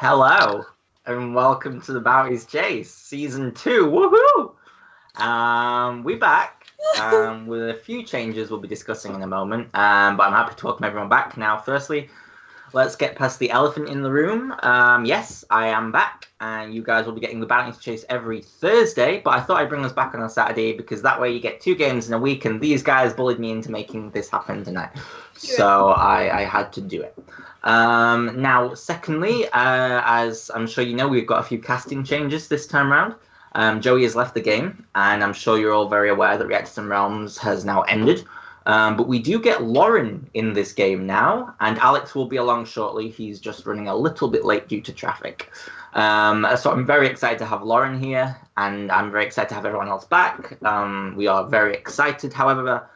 Hello, and welcome to the Bounties Chase, Season 2. Woohoo! We're back with a few changes we'll be discussing in a moment, but I'm happy to welcome everyone back. Now, firstly, let's get past the elephant in the room. Yes, I am back, and you guys will be getting the Bounties Chase every Thursday, but I thought I'd bring us back on a Saturday because that way you get 2 games in a week, and these guys bullied me into making this happen tonight. So I had to do it. Now, secondly, as I'm sure you know, we've got a few casting changes this time around. Joey has left the game, and I'm sure you're all very aware that Reactors and Realms has now ended. But we do get Lauren in this game now, and Alex will be along shortly. He's just running a little bit late due to traffic. So I'm very excited to have Lauren here, and I'm very excited to have everyone else back. We are very excited. However,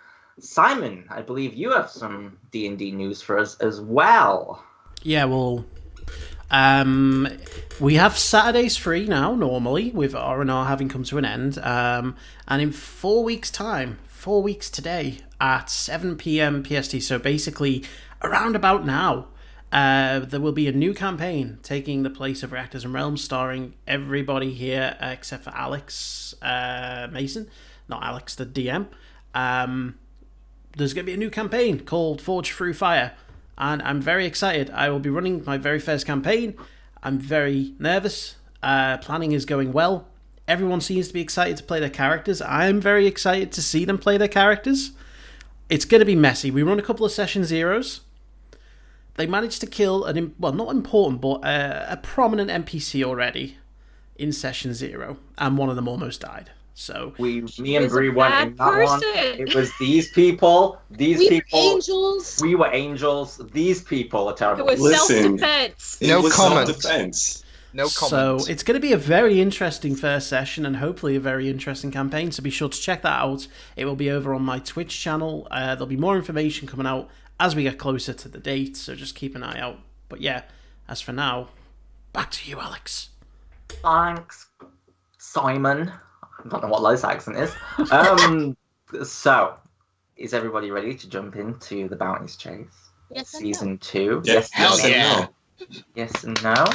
Simon, I believe you have some D&D news for us as well. Yeah, well, we have Saturdays free now, normally, with R&R having come to an end. And in 4 weeks' time, 4 weeks today, at 7 p.m. PST, so basically around about now, there will be a new campaign taking the place of Reactors and Realms, starring everybody here except for Alex Mason, not Alex, the DM. There's going to be a new campaign called Forge Through Fire, and I'm very excited. I will be running my very first campaign. I'm very nervous. Planning is going well. Everyone seems to be excited to play their characters. I'm very excited to see them play their characters. It's going to be messy. We run a couple of session zeros. They managed to kill not important, but a prominent NPC already in session 0, and one of them almost died. So me and Bree went in that one. It was these people. We were angels. These people are terrible. It was self-defense. No comments. So it's going to be a very interesting first session and hopefully a very interesting campaign. So be sure to check that out. It will be over on my Twitch channel. There'll be more information coming out as we get closer to the date. So just keep an eye out. But yeah, as for now, back to you, Alex. Thanks, Simon. I don't know what Lois accent is. So, is everybody ready to jump into the Bounties Chase? Yes, Season 2? Yes, and no. Yes and no?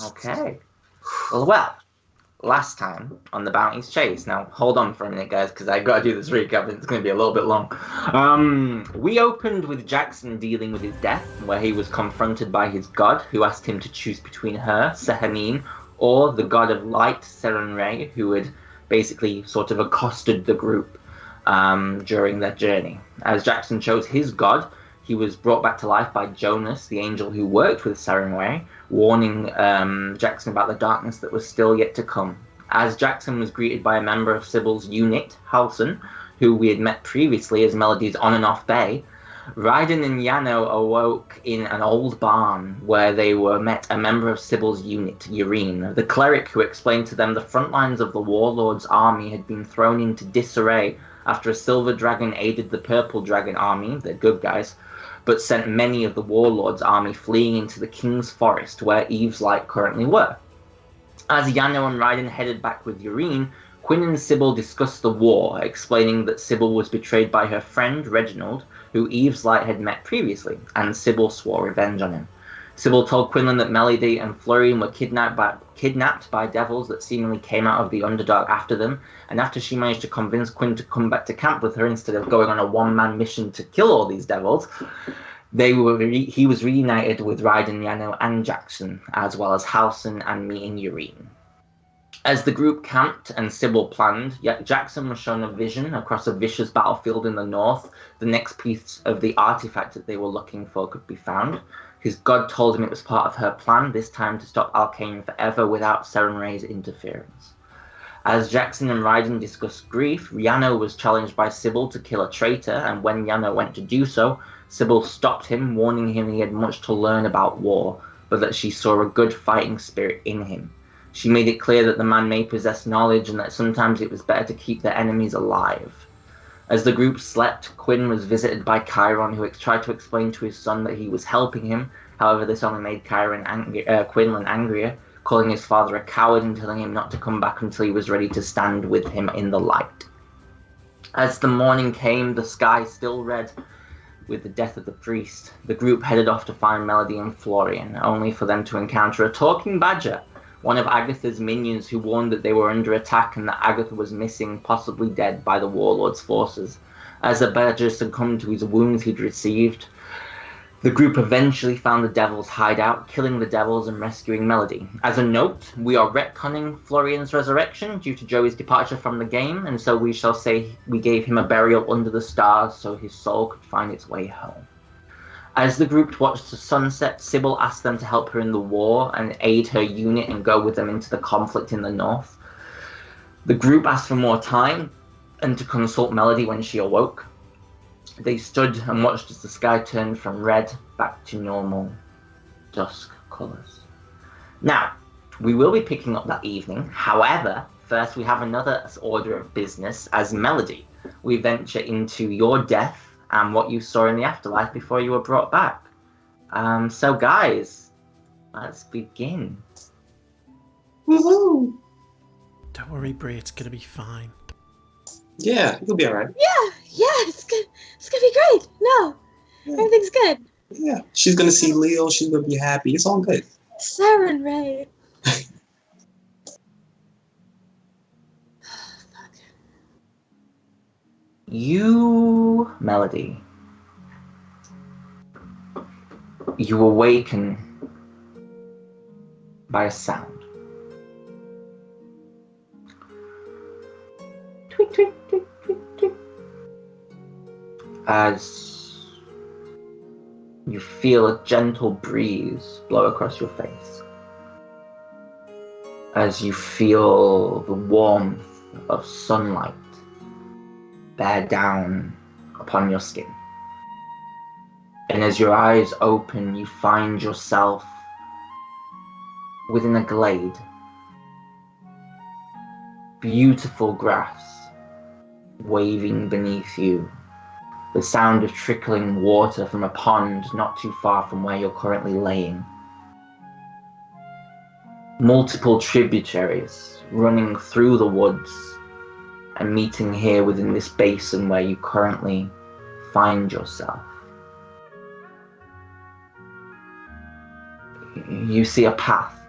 Okay. Well, last time on the Bounties Chase. Now, hold on for a minute, guys, because I've got to do this recap. It's going to be a little bit long. We opened with Jackson dealing with his death, where he was confronted by his god, who asked him to choose between her, Sehanine, or the god of light, Serenray, who had basically sort of accosted the group during their journey. As Jackson chose his god, he was brought back to life by Jonas, the angel who worked with Serenray, warning Jackson about the darkness that was still yet to come. As Jackson was greeted by a member of Sybil's unit, Halson, who we had met previously as Melody's on and off bay, Raiden and Yano awoke in an old barn where they were met a member of Sybil's unit, Urine, the cleric who explained to them the front lines of the warlord's army had been thrown into disarray after a silver dragon aided the purple dragon army, the good guys, but sent many of the warlord's army fleeing into the king's forest where Eve's Light currently were. As Yano and Raiden headed back with Urine, Quinn and Sybil discussed the war, explaining that Sybil was betrayed by her friend, Reginald, who Eve's Light had met previously, and Sybil swore revenge on him. Sybil told Quinlan that Melody and Florian were kidnapped by devils that seemingly came out of the Underdark after them, and after she managed to convince Quinn to come back to camp with her instead of going on a one-man mission to kill all these devils, he was reunited with Raiden, Yano, and Jackson, as well as Halson and meeting Urine. As the group camped and Sybil planned, Jackson was shown a vision across a vicious battlefield in the north. The next piece of the artifact that they were looking for could be found. His god told him it was part of her plan, this time to stop Arcane forever without Serenray's interference. As Jackson and Raiden discussed grief, Yano was challenged by Sybil to kill a traitor, and when Yano went to do so, Sybil stopped him, warning him he had much to learn about war, but that she saw a good fighting spirit in him. She made it clear that the man may possess knowledge and that sometimes it was better to keep their enemies alive. As the group slept, Quinn was visited by Chiron, who tried to explain to his son that he was helping him. However, this only made Quinlan angrier, calling his father a coward and telling him not to come back until he was ready to stand with him in the light. As the morning came, the sky still red. with the death of the priest, the group headed off to find Melody and Florian, only for them to encounter a talking badger, one of Agatha's minions, who warned that they were under attack and that Agatha was missing, possibly dead, by the warlord's forces. As the badger succumbed to his wounds he'd received, the group eventually found the devil's hideout, killing the devils and rescuing Melody. As a note, we are retconning Florian's resurrection due to Joey's departure from the game, and so we shall say we gave him a burial under the stars so his soul could find its way home. As the group watched the sunset, Sybil asked them to help her in the war and aid her unit and go with them into the conflict in the north. The group asked for more time and to consult Melody when she awoke. They stood and watched as the sky turned from red back to normal dusk colours. Now, we will be picking up that evening. However, first we have another order of business. As Melody, we venture into your death and what you saw in the afterlife before you were brought back. So guys, let's begin. Woohoo! Don't worry, Brie, it's gonna be fine. Yeah, you'll be alright. Yeah, it's good. It's gonna be great. No, everything's good. Yeah, she's gonna see Leo. She's gonna be happy. It's all good. Siren Ray. Fuck. You, Melody, you awaken by a sound. Tweet, tweet, tweet, tweet, tweet. As you feel a gentle breeze blow across your face. As you feel the warmth of sunlight bear down upon your skin. And as your eyes open, you find yourself within a glade. Beautiful grass waving beneath you. The sound of trickling water from a pond not too far from where you're currently laying. Multiple tributaries running through the woods and meeting here within this basin where you currently find yourself. You see a path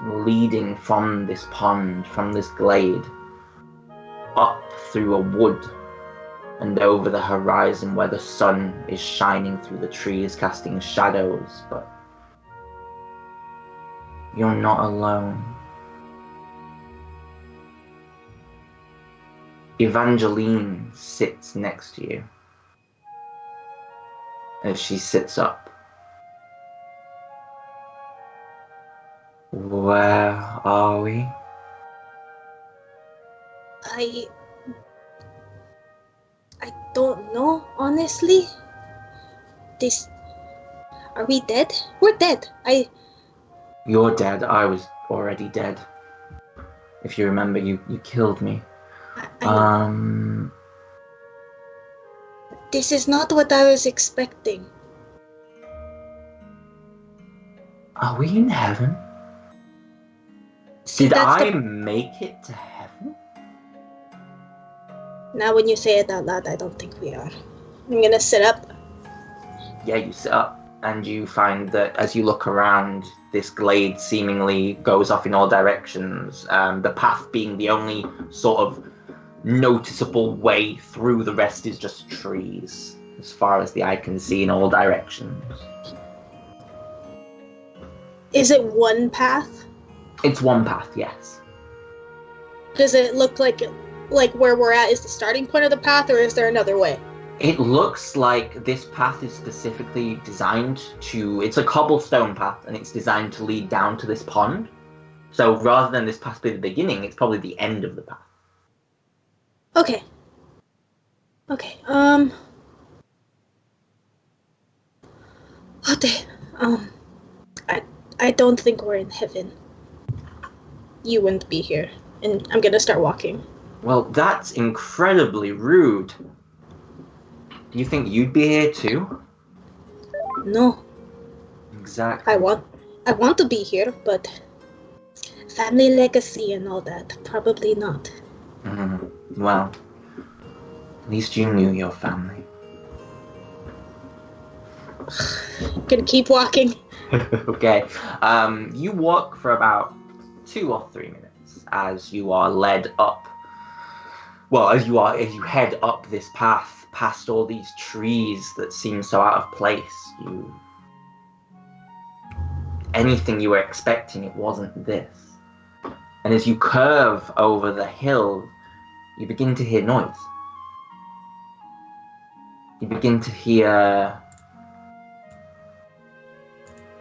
leading from this pond, from this glade, up through a wood and over the horizon where the sun is shining through the trees, casting shadows, but you're not alone. Evangeline sits next to you. As she sits up. Where are we? I don't know, honestly. Are we dead? We're dead. You're dead. I was already dead. If you remember, you killed me. This is not what I was expecting. Are we in heaven? See, Did I make it to heaven? Now when you say it out loud, I don't think we are. I'm gonna sit up. Yeah, you sit up and you find that as you look around, this glade seemingly goes off in all directions. The path being the only sort of noticeable way through. The rest is just trees, as far as the eye can see in all directions. Is it one path? It's one path, yes. Does it look like where we're at is the starting point of the path, or is there another way? It looks like this path is specifically designed to... It's a cobblestone path, and it's designed to lead down to this pond. So rather than this path be the beginning, it's probably the end of the path. Okay. Okay. I don't think we're in heaven. You wouldn't be here. And I'm gonna start walking. Well, that's incredibly rude. Do you think you'd be here too? No. Exactly. I want to be here, but family legacy and all that, probably not. Well, at least you knew your family. Gonna keep walking. Okay. You walk for about 2 or 3 minutes as you are led up. Well, as you head up this path past all these trees that seem so out of place. Anything you were expecting, it wasn't this. And as you curve over the hill, you begin to hear noise. You begin to hear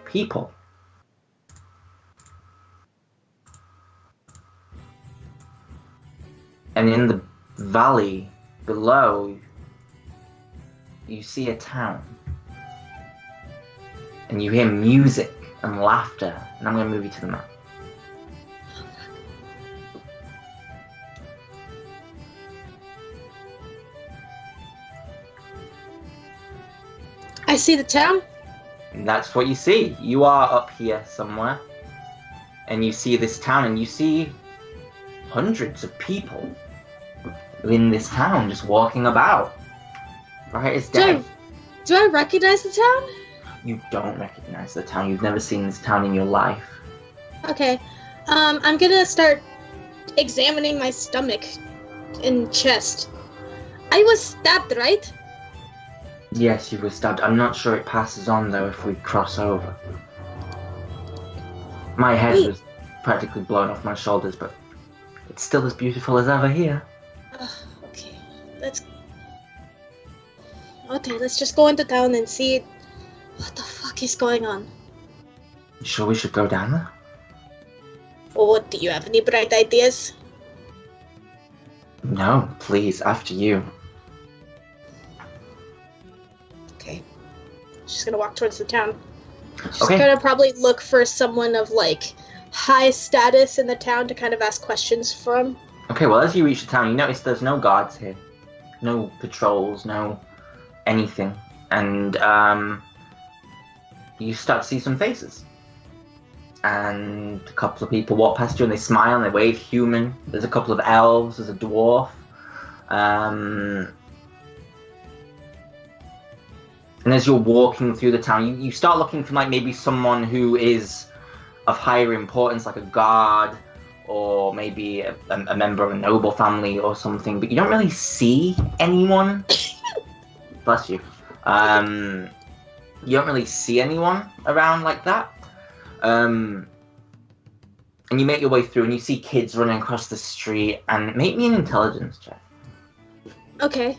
people. And in the valley below, you see a town. And you hear music and laughter. And I'm going to move you to the map. I see the town. And that's what you see. You are up here somewhere. And you see this town, and you see hundreds of people in this town just walking about. Right as day. Do I recognize the town? You don't recognize the town. You've never seen this town in your life. Okay. I'm gonna start examining my stomach and chest. I was stabbed, right? Yes, you were stabbed. I'm not sure it passes on, though, if we cross over. My head was practically blown off my shoulders, but it's still as beautiful as ever here. Okay. Let's just go into town and see what the fuck is going on. You sure we should go down there? Oh, do you have any bright ideas? No, please, after you. Okay. She's gonna walk towards the town. She's Okay. gonna probably look for someone of, like, high status in the town to kind of ask questions from. Okay, well, as you reach the town, you notice there's no guards here. No patrols, no anything. And, you start to see some faces. And a couple of people walk past you and they smile and they wave human. There's a couple of elves, there's a dwarf. And as you're walking through the town, you start looking for, like, maybe someone who is of higher importance, like a guard, or maybe a member of a noble family or something, but you don't really see anyone. Bless you. You don't really see anyone around like that. And you make your way through and you see kids running across the street, and make me an intelligence check. Okay.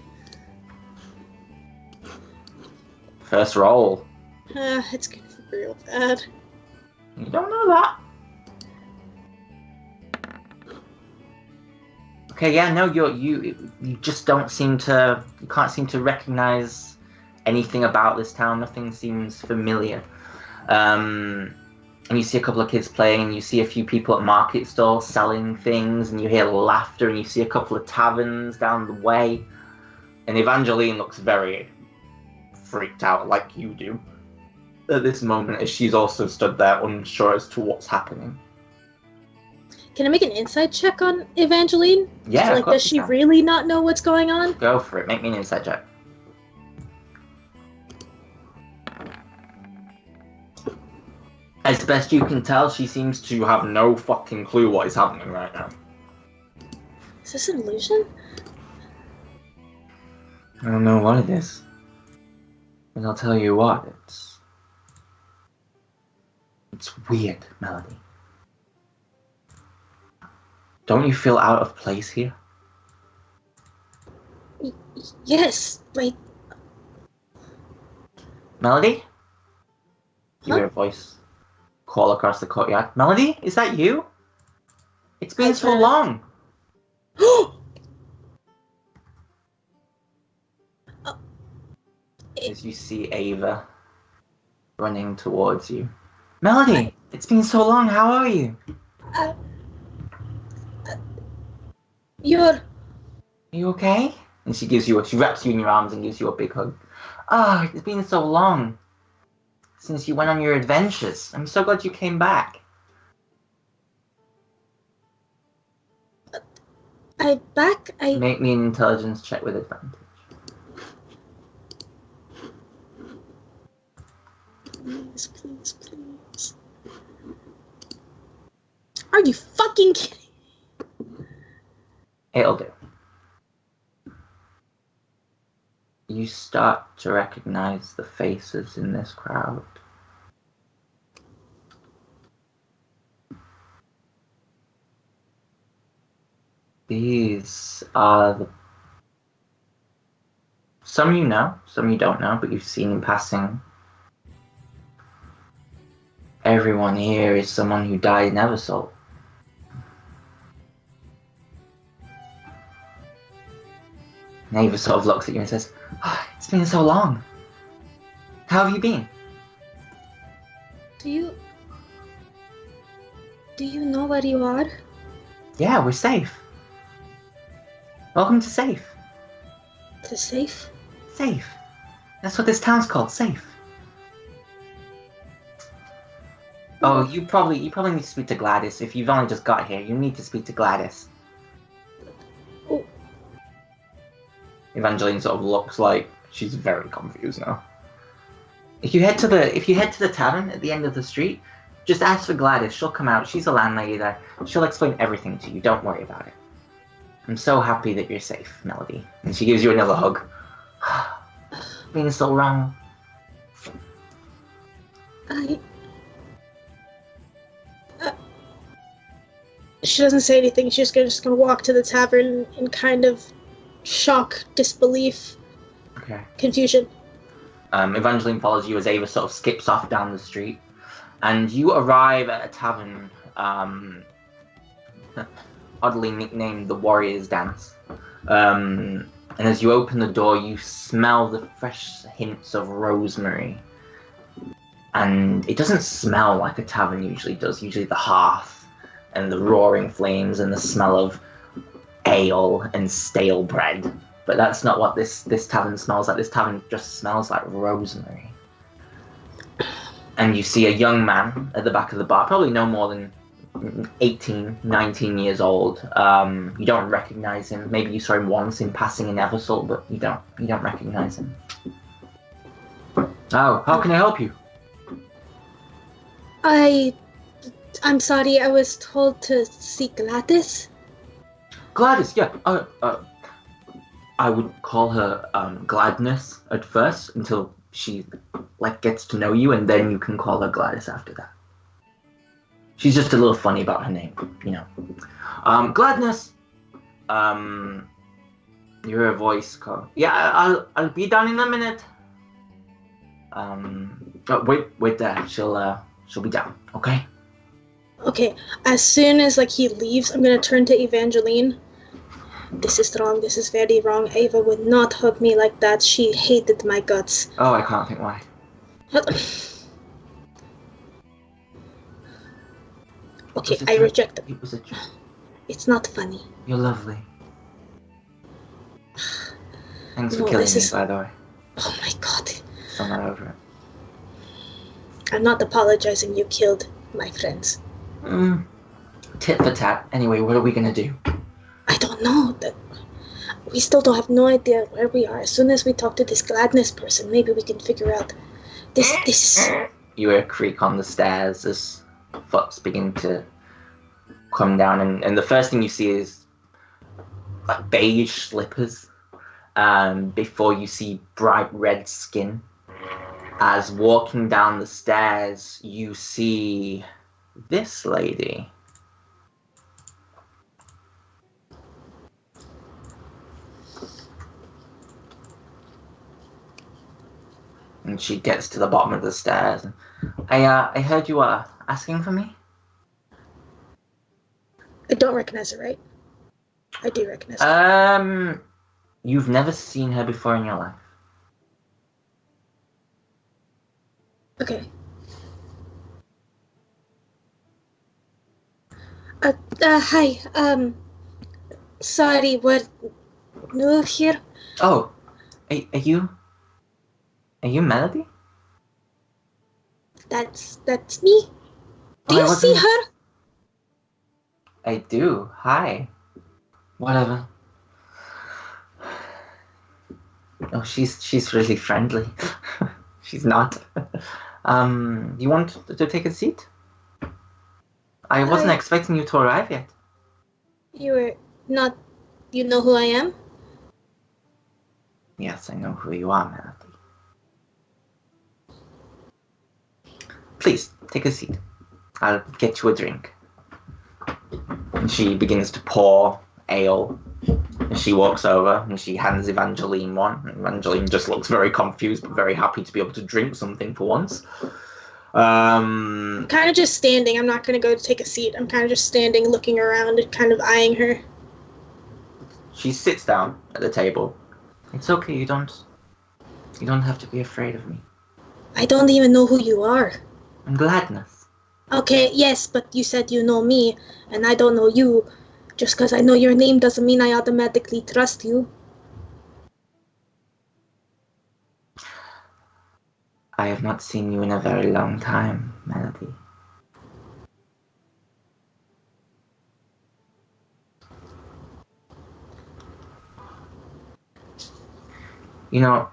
First roll. It's gonna be real bad. You don't know that. Okay, yeah, no, you just don't seem to, you can't seem to recognize anything about this town. Nothing seems familiar. And you see a couple of kids playing, and you see a few people at market stalls selling things, and you hear laughter, and you see a couple of taverns down the way. And Evangeline looks very freaked out, like you do, at this moment, as she's also stood there unsure as to what's happening. Can I make an insight check on Evangeline? Yeah, Like, does she really not know what's going on? Go for it. Make me an insight check. As best you can tell, she seems to have no fucking clue what is happening right now. Is this an illusion? I don't know what it is. But I'll tell you what, it's weird, Melody. Don't you feel out of place here? Yes, like... Melody? You Huh? hear a voice call across the courtyard. Melody, is that you? It's been so long. As you see Ava running towards you. Melody, it's been so long. How are you? You're... Are you okay? And she wraps you in your arms and gives you a big hug. Ah, it's been so long since you went on your adventures. I'm so glad you came back. Make me an intelligence check with advantage. Please, please, please. Are you fucking kidding? It'll do. You start to recognize the faces in this crowd. These are the... Some you know, some you don't know, but you've seen in passing. Everyone here is someone who died in Eversalt. Neva sort of looks at you and says, oh, it's been so long. How have you been? Do you know where you are? Yeah, we're safe. Welcome to Safe. To safe? Safe. That's what this town's called, Safe. Oh, you probably need to speak to Gladys. If you've only just got here, you need to speak to Gladys. Oh. Evangeline sort of looks like she's very confused now. If you head to the tavern at the end of the street, just ask for Gladys. She'll come out. She's a landlady there. She'll explain everything to you. Don't worry about it. I'm so happy that you're safe, Melody. And she gives you another hug. Being so wrong. She doesn't say anything. She's just gonna walk to the tavern in kind of shock, disbelief, confusion. Evangeline follows you as Ava sort of skips off down the street, and you arrive at a tavern, oddly nicknamed the Warrior's Dance. And as you open the door, you smell the fresh hints of rosemary. And it doesn't smell like a tavern usually does. Usually the hearth and the roaring flames and the smell of ale and stale bread. But that's not what this tavern smells like. This tavern just smells like rosemary. And you see a young man at the back of the bar, probably no more than 18, 19 years old. You don't recognize him. Maybe you saw him once in passing in Eversalt, but you don't recognize him. Oh, how can I help you? I'm sorry, I was told to see Gladys. Gladys, yeah. I would call her Gladness at first until she gets to know you, and then you can call her Gladys after that. She's just a little funny about her name, you know. Gladness. You hear a voice call. Yeah, I'll be down in a minute. Wait there. She'll be down. Okay. Okay. As soon as he leaves, I'm gonna turn to Evangeline. This is wrong. This is very wrong. Ava would not hug me like that. She hated my guts. Oh, I can't think why. Okay, I reject it. It was a joke. It's not funny. You're lovely. Thanks for killing me, by the way. Oh my god. I'm not over it. I'm not apologizing. You killed my friends. Tit for tat. Anyway, what are we gonna do? I don't know. We still don't have no idea where we are. As soon as we talk to this Gladness person, maybe we can figure out this. You hear a creak on the stairs as foot's begin to come down, and the first thing you see is beige slippers. Before you see bright red skin. As walking down the stairs, you see this lady. And she gets to the bottom of the stairs. I heard you were asking for me? I don't recognize her, right? I do recognize her. You've never seen her before in your life. Okay. Hi. Sorry, we're new here. Oh, are you Melody? That's me. Do you see her? I do. Hi. Whatever. Oh, she's really friendly. She's not. You want to take a seat? I wasn't expecting you to arrive yet. You were not. You know who I am? Yes, I know who you are, Melody. Please, take a seat. I'll get you a drink. And she begins to pour ale. And she walks over and she hands Evangeline one. Evangeline just looks very confused but very happy to be able to drink something for once. Kind of just standing. I'm not going to go to take a seat. I'm kind of just standing, looking around and kind of eyeing her. She sits down at the table. It's okay, you don't have to be afraid of me. I don't even know who you are. I'm Gladys. Okay, yes, but you said you know me, and I don't know you. Just because I know your name doesn't mean I automatically trust you. I have not seen you in a very long time, Melody. You know,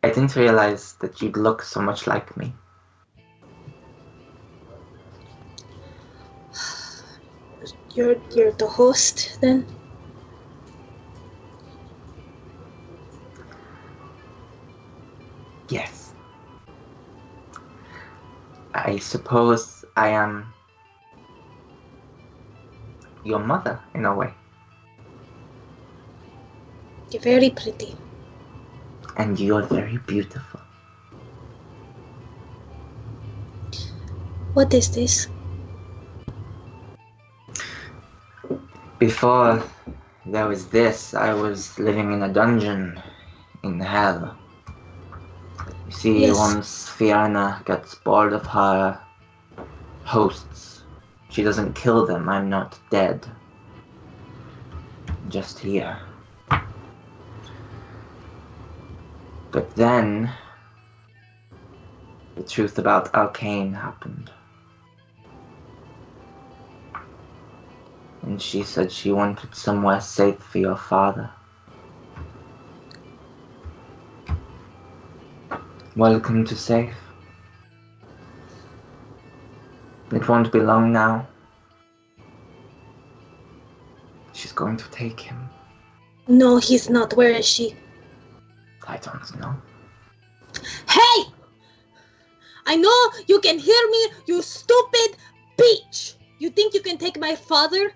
I didn't realize that you'd look so much like me. You're the host, then? Yes. I suppose I am your mother, in a way. You're very pretty. And you're very beautiful. What is this? Before there was this, I was living in a dungeon in hell. You see, Yes. once Fiona gets bored of her hosts, she doesn't kill them. I'm not dead. Just here. But then, the truth about Arcane happened. And she said she wanted somewhere safe for your father. Welcome to safe. It won't be long now. She's going to take him. No, he's not. Where is she? I don't know. Hey! I know you can hear me, you stupid bitch! You think you can take my father?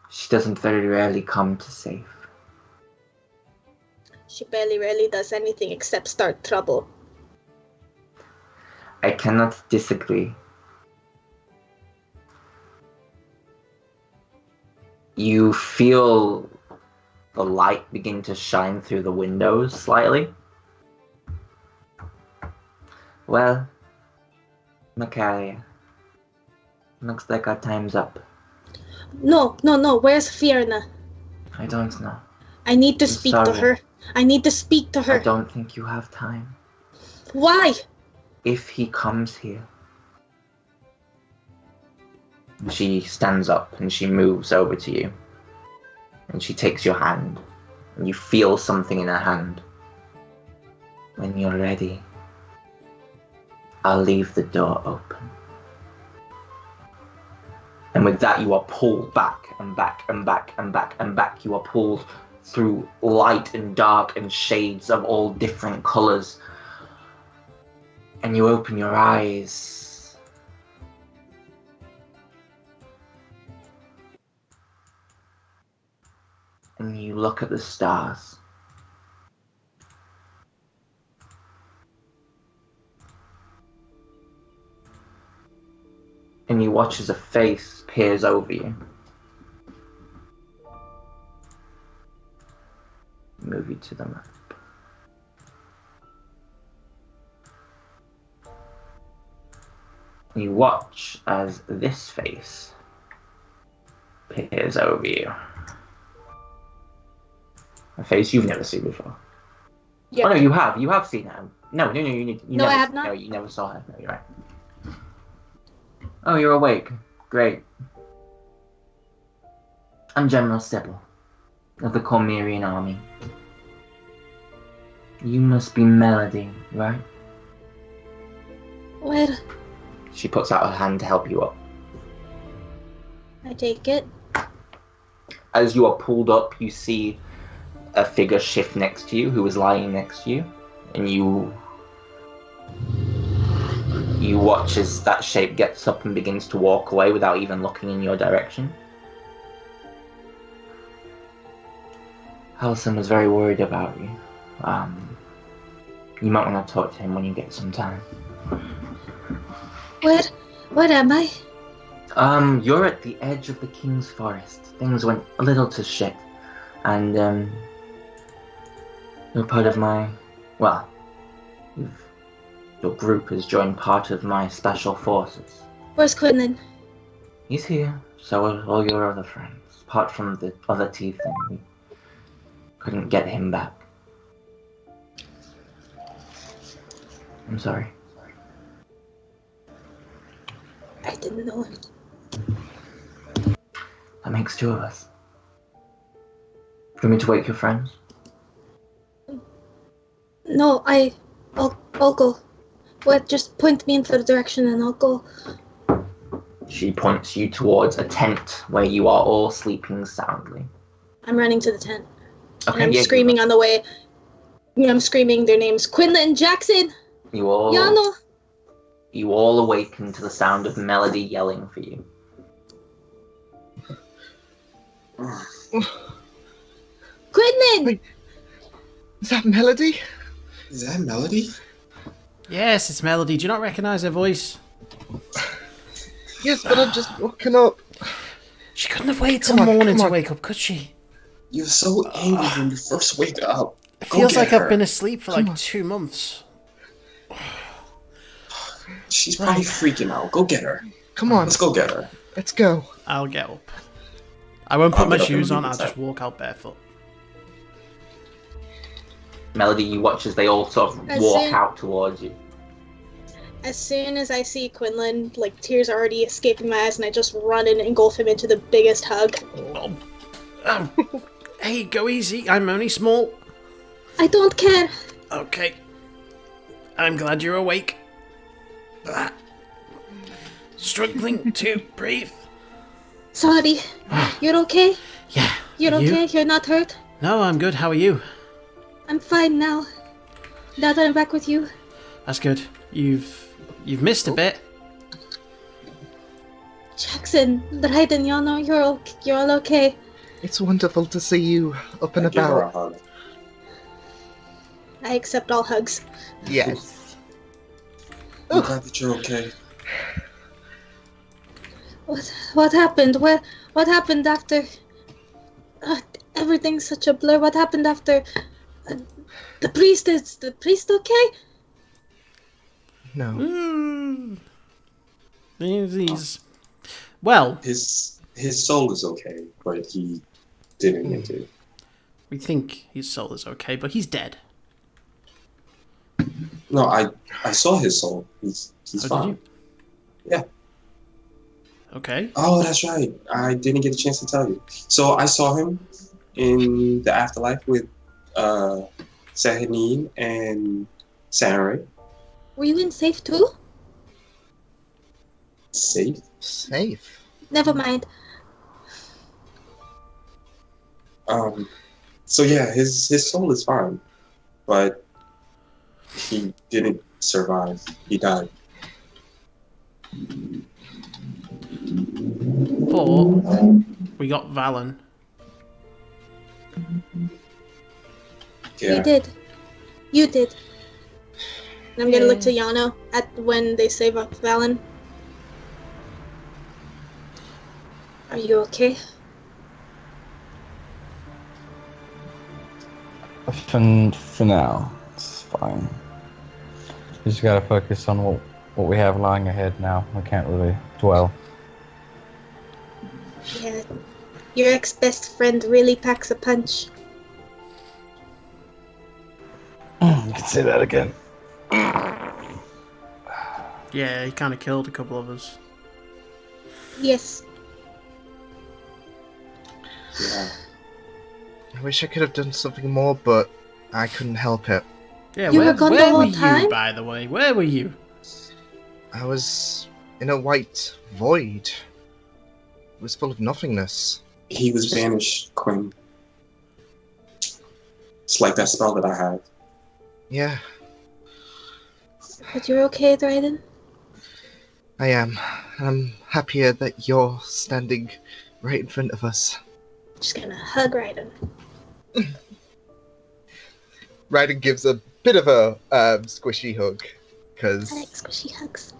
She doesn't very rarely come to safe. She barely rarely does anything except start trouble. I cannot disagree. You feel the light begin to shine through the windows slightly. Well, Macaria, looks like our time's up. No. Where's Fiona? I don't know. I need to I'm speak sorry. to her. I need to speak to her. I don't think you have time. Why? If he comes here. She stands up and she moves over to you. And she takes your hand. And you feel something in her hand. When you're ready, I'll leave the door open. And with that, you are pulled back and back and back and back and back. You are pulled through light and dark and shades of all different colors. And you open your eyes. And you look at the stars. And you watch as a face peers over you. Move you to the map. You watch as this face peers over you. A face you've never seen before. Yeah. Oh no, you have. You have seen her. No, you No, never, I have not. No, you never saw her. No, you're right. Oh, you're awake. Great. I'm General Sybil of the Cormyrian army. You must be Melody, right? Where? She puts out her hand to help you up. I take it. As you are pulled up, you see a figure shift next to you who is lying next to you, and you watch as that shape gets up and begins to walk away without even looking in your direction. Allison was very worried about you. You might want to talk to him when you get some time. Where am I? You're at the edge of the King's Forest. Things went a little to shit. And, you're part of my... Well, your group has joined part of my special forces. Where's Quinlan? He's here. So are all your other friends. Apart from the other teeth thing, we couldn't get him back. I'm sorry. I didn't know him. That makes two of us. Do you want me to wake your friends? No, I'll go. What? Just point me in the direction and I'll go. She points you towards a tent where you are all sleeping soundly. I'm running to the tent. Okay, and I'm screaming on the way. I'm screaming their names. Quinlan, Jackson! You all Yano! You all awaken to the sound of Melody yelling for you. Quinlan! Wait, is that Melody? Is that Melody? Yes, it's Melody. Do you not recognise her voice? Yes, but I've just woken up. She couldn't have waited till morning to wake up, could she? You're so angry when you first wake up. It Go feels get like her. I've been asleep for like 2 months. She's probably freaking out. Go get her. Come on, Let's go get her. let's go. I'll get up. I won't put I'll my get up and shoes leave on, I'll inside. just walk out barefoot. Melody, you watch as they all sort of walk out towards you. As soon as I see Quinlan, like, tears are already escaping my eyes, and I just run and engulf him into the biggest hug. Oh. Hey, go easy. I'm only small. I don't care. Okay. I'm glad you're awake. Struggling to breathe. Sorry. You're okay? Yeah. You're you? okay? You're not hurt? No, I'm good. How are you? I'm fine now. Now that I'm back with you. That's good. You've missed a bit. Jackson, Dryden, you're all okay. It's wonderful to see you up and Give her a about. hug. I accept all hugs. Yes. I'm glad that you're okay. What happened? What happened after? Everything's such a blur. What happened after? The priest is the priest okay? No. He's well. His soul is okay, but he didn't mean to. We think his soul is okay, but he's dead. No, I saw his soul. He's Oh, fine. did you? Yeah. Okay. Oh, that's right. I didn't get a chance to tell you. So I saw him in the afterlife with Sahanine and Samurai. Were you in safe too? Safe. Safe. Never mind. So yeah, his soul is fine, but he didn't survive. He died. But we got Valen. Yeah. We did. You did. And I'm gonna look to Yano at when they save up Valen. Are you okay? For now, it's fine. We just gotta focus on what we have lying ahead now. We can't really dwell. Yeah. Your ex-best friend really packs a punch. You can say that again. Yeah, he kind of killed a couple of us. Yes. Yeah. I wish I could have done something more, but I couldn't help it. Yeah, You were gone the where whole were you, time? by the way? Where were you? I was in a white void. It was full of nothingness. He was banished, Quinn. It's like that spell that I had. Yeah, But you're okay, Dryden? I am. I'm happier that you're standing right in front of us. Just gonna hug Dryden. Ryden gives a bit of a squishy hug, I like because squishy hugs.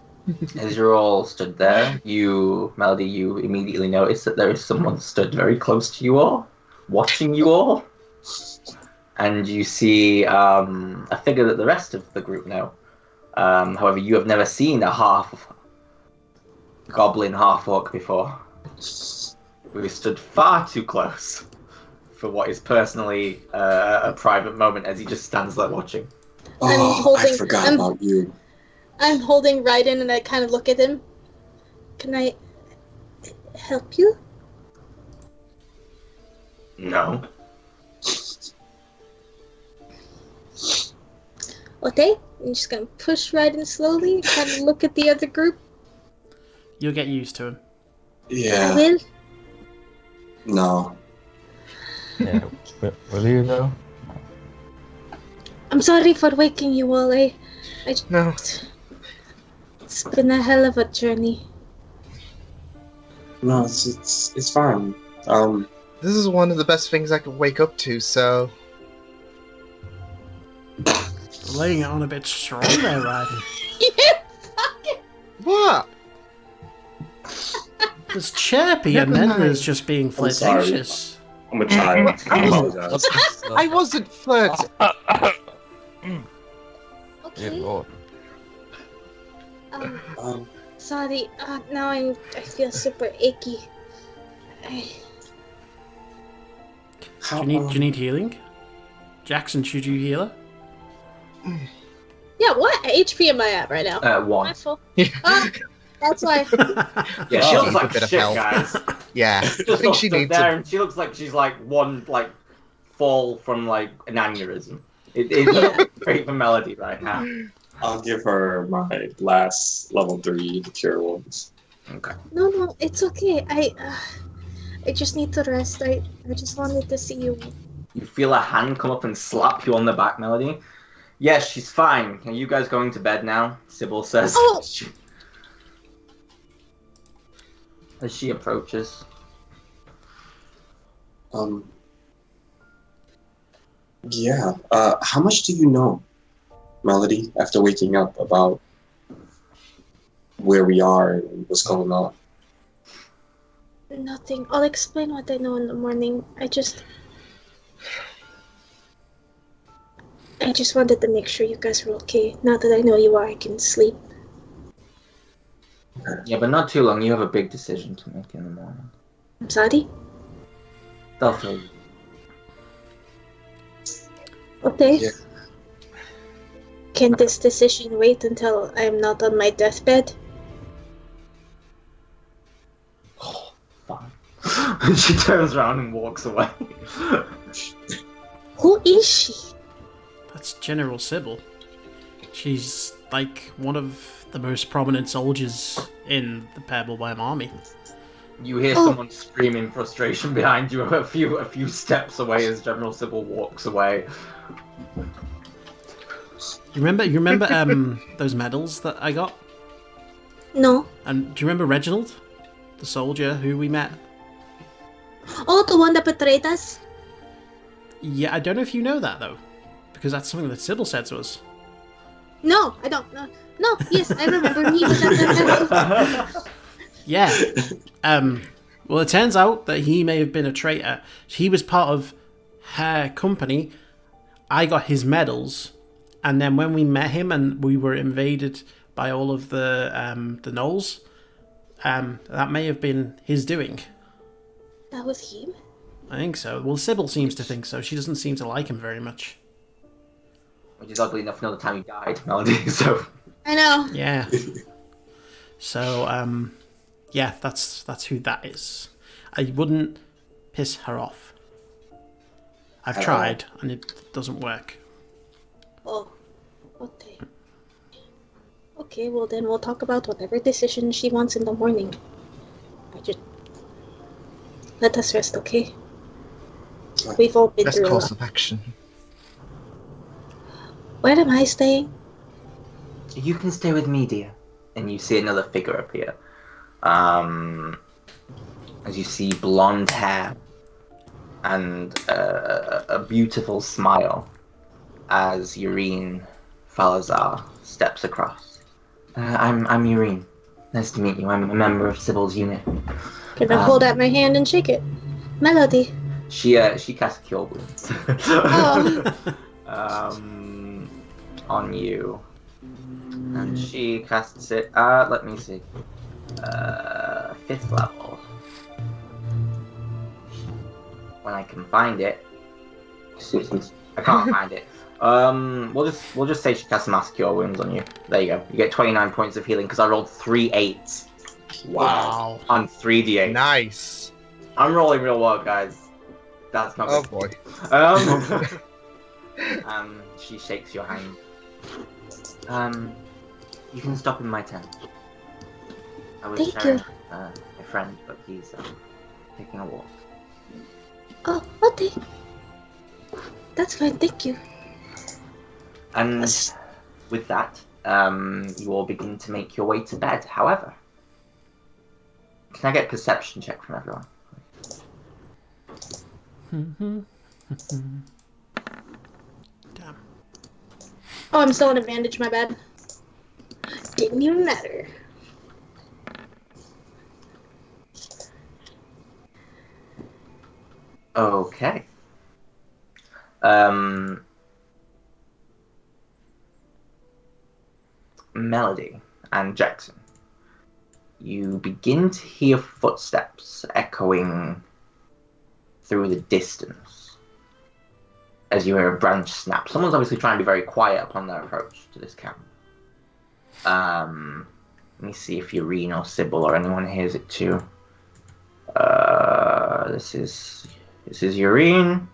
As you're all stood there, Melody, you immediately notice that there is someone stood very close to you all, watching you all. And you see a figure that the rest of the group know. However, you have never seen a half goblin, half orc before. We stood far too close for what is personally a private moment as he just stands there watching. I forgot about you. I'm holding Ryden and I kind of look at him. Can I help you? No. Okay. I'm just gonna push Ryden slowly, kind of look at the other group. You'll get used to him. I Yeah. will. No. Yeah, will you though? I'm sorry for waking you all. no, It's been a hell of a journey. No, it's fine. this is one of the best things I could wake up to, so... Laying it on a bit strong there, Ryden. What? There's chirpy and Never then mind. there's just being I'm sorry. flirtatious. I'm a child. I apologize. I wasn't flirting. Good Okay. lord. Sorry. Now I feel super achy. Do you need healing? Jackson, should you heal her? Yeah. What HP am I at right now? Am I One. full? That's why. Yeah, she Oh, looks like a bit of shit, help. guys. Yeah, I Just think all she stood needs there, a... and she looks like she's like one fall from like an aneurysm. It's not great for Melody right now. I'll give her my last level 3 cure wounds. Okay. No, it's okay. I just need to rest. I just wanted to see you. You feel a hand come up and slap you on the back, Melody. Yes, she's fine. Are you guys going to bed now? Sybil says. Oh! As she approaches. Yeah. How much do you know, Melody, after waking up about where we are and what's going on? Nothing. I'll explain what I know in the morning. I just wanted to make sure you guys were okay. Now that I know you are, I can sleep. Yeah, but not too long. You have a big decision to make in the morning. I'm sorry. They'll fill you. Okay. Yeah. Can this decision wait until I'm not on my deathbed? Fine. And she turns around and walks away. Who is she? That's General Sybil. She's like one of the most prominent soldiers in the Pebblebime army. You hear someone scream in frustration behind you a few steps away as General Sybil walks away. You remember those medals that I got? No. And do you remember Reginald, the soldier who we met? Oh, the one that betrayed us? Yeah, I don't know if you know that though, because that's something that Sybil said to us. No, I don't know. No, yes, I remember he was at the Yeah. Well, it turns out that he may have been a traitor. He was part of her company. I got his medals, and then when we met him and we were invaded by all of the gnolls, that may have been his doing. That was him? I think so. Well, Sybil seems to think so. She doesn't seem to like him very much. Which is oddly enough another time he died, Melody, so... I know. Yeah. So, yeah, that's who that is. I wouldn't piss her off. I've tried, and it doesn't work. Oh, Okay. Okay, well then we'll talk about whatever decision she wants in the morning. I just let us rest, okay? We've all been Best through a course lot. of action. Where am I staying? You can stay with me, dear. And you see another figure appear. As you see blonde hair and a beautiful smile as Urine Falazar steps across. I'm Urine. Nice to meet you. I'm a member of Sybil's unit. Gonna hold out my hand and shake it. Melody. She casts Cure Wounds. Oh. On you. And she casts it at, let me see, 5th level. When I can find it. I can't find it. We'll just say she casts Mass Cure Wounds on you. There you go. You get 29 points of healing because I rolled 3 8s Wow. on 3d8. Nice. I'm rolling real well, guys. That's not Oh good. boy. She shakes your hand. You can stop in my tent. I was Thank sharing you. my friend, but he's taking a walk. Oh, okay. That's fine, thank you. And with that, you all begin to make your way to bed. However, can I get a perception check from everyone? Damn. Oh, I'm still on advantage, my bad. Didn't even matter. Okay. Melody and Jackson, you begin to hear footsteps echoing through the distance as you hear a branch snap. Someone's obviously trying to be very quiet upon their approach to this camp. Let me see if Urine or Sybil or anyone hears it too. This is Urine.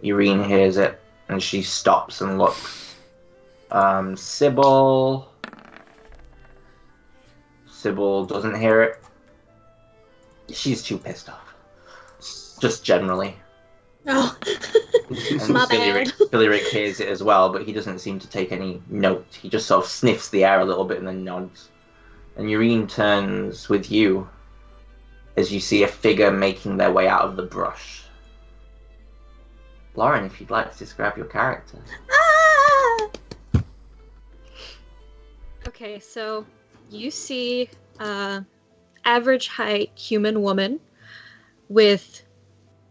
Urine hears it and she stops and looks. Sybil doesn't hear it. She's too pissed off. Just generally. Oh, And my Billy bad. Rick hears it as well, but he doesn't seem to take any note. He just sort of sniffs the air a little bit and then nods. And Urine turns with you as you see a figure making their way out of the brush. Lauren, if you'd like to describe your character. Ah! Okay, so you see average height human woman with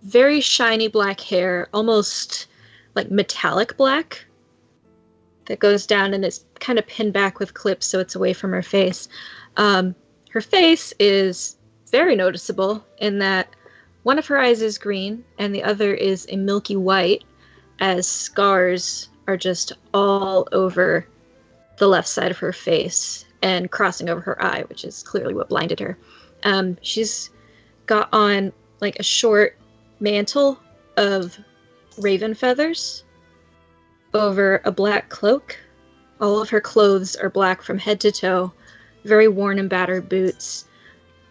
very shiny black hair, almost like metallic black, that goes down and is kind of pinned back with clips so it's away from her face. Her face is very noticeable in that one of her eyes is green and the other is a milky white, as scars are just all over the left side of her face and crossing over her eye, which is clearly what blinded her. She's got on like a short mantle of raven feathers over a black cloak. All of her clothes are black from head to toe, very worn and battered boots.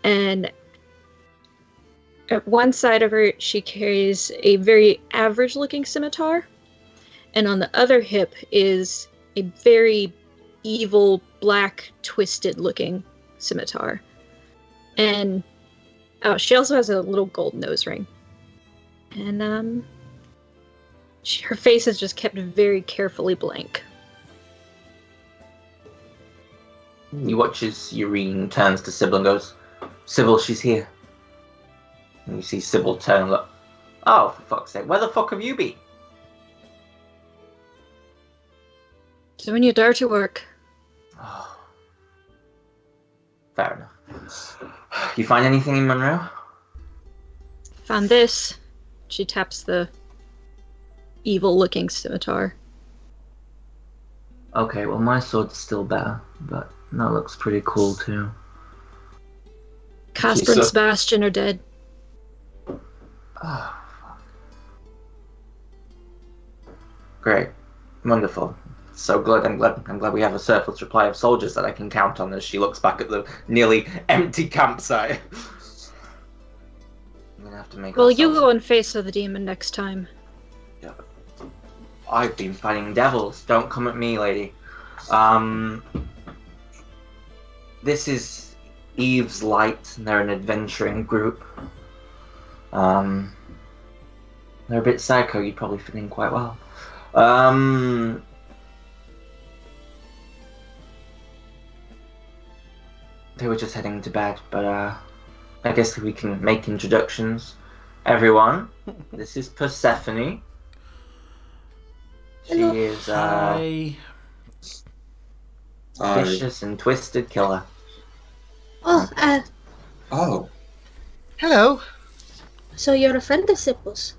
And at one side of her, she carries a very average-looking scimitar. And on the other hip is a very evil, black, twisted-looking scimitar. And she also has a little gold nose ring. And her face is just kept very carefully blank. You watch as Urine turns to Sybil and goes, Sybil, she's here. And you see Sybil turn and look, oh, for fuck's sake, where the fuck have you been? Doing your dirty work. Oh. Fair enough. You find anything in Monroe? Found this. She taps the evil-looking scimitar. Okay, well my sword's still better, but that looks pretty cool too. Casper and Sebastian are dead. Oh, fuck. Great. Wonderful. So good. I'm glad we have a surplus supply of soldiers that I can count on as she looks back at the nearly empty campsite. I'm gonna have to make Well, you ourselves- go and face the demon next time. Yeah. I've been fighting devils. Don't come at me, lady. This is Eve's Light. They're an adventuring group. They're a bit psycho. You'd probably fit in quite well. They were just heading to bed, but I guess we can make introductions. Everyone, this is Persephone. She Hello. is Hi. vicious and twisted killer. Oh, Oh, Hello. so you're a friend of Sybil's?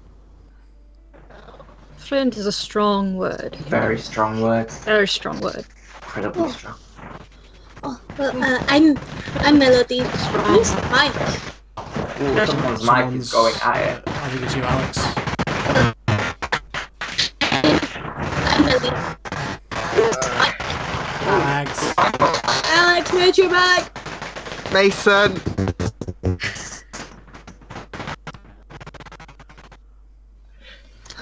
Friend is a strong word. Very strong words. Very strong word. Incredibly Oh. strong. Oh, well, I'm Melody. Who's Mike? Ooh, someone's mic is going at it. I think it's you, Alex. I'm Melody. Alex. Alex, mute your mic. Mason.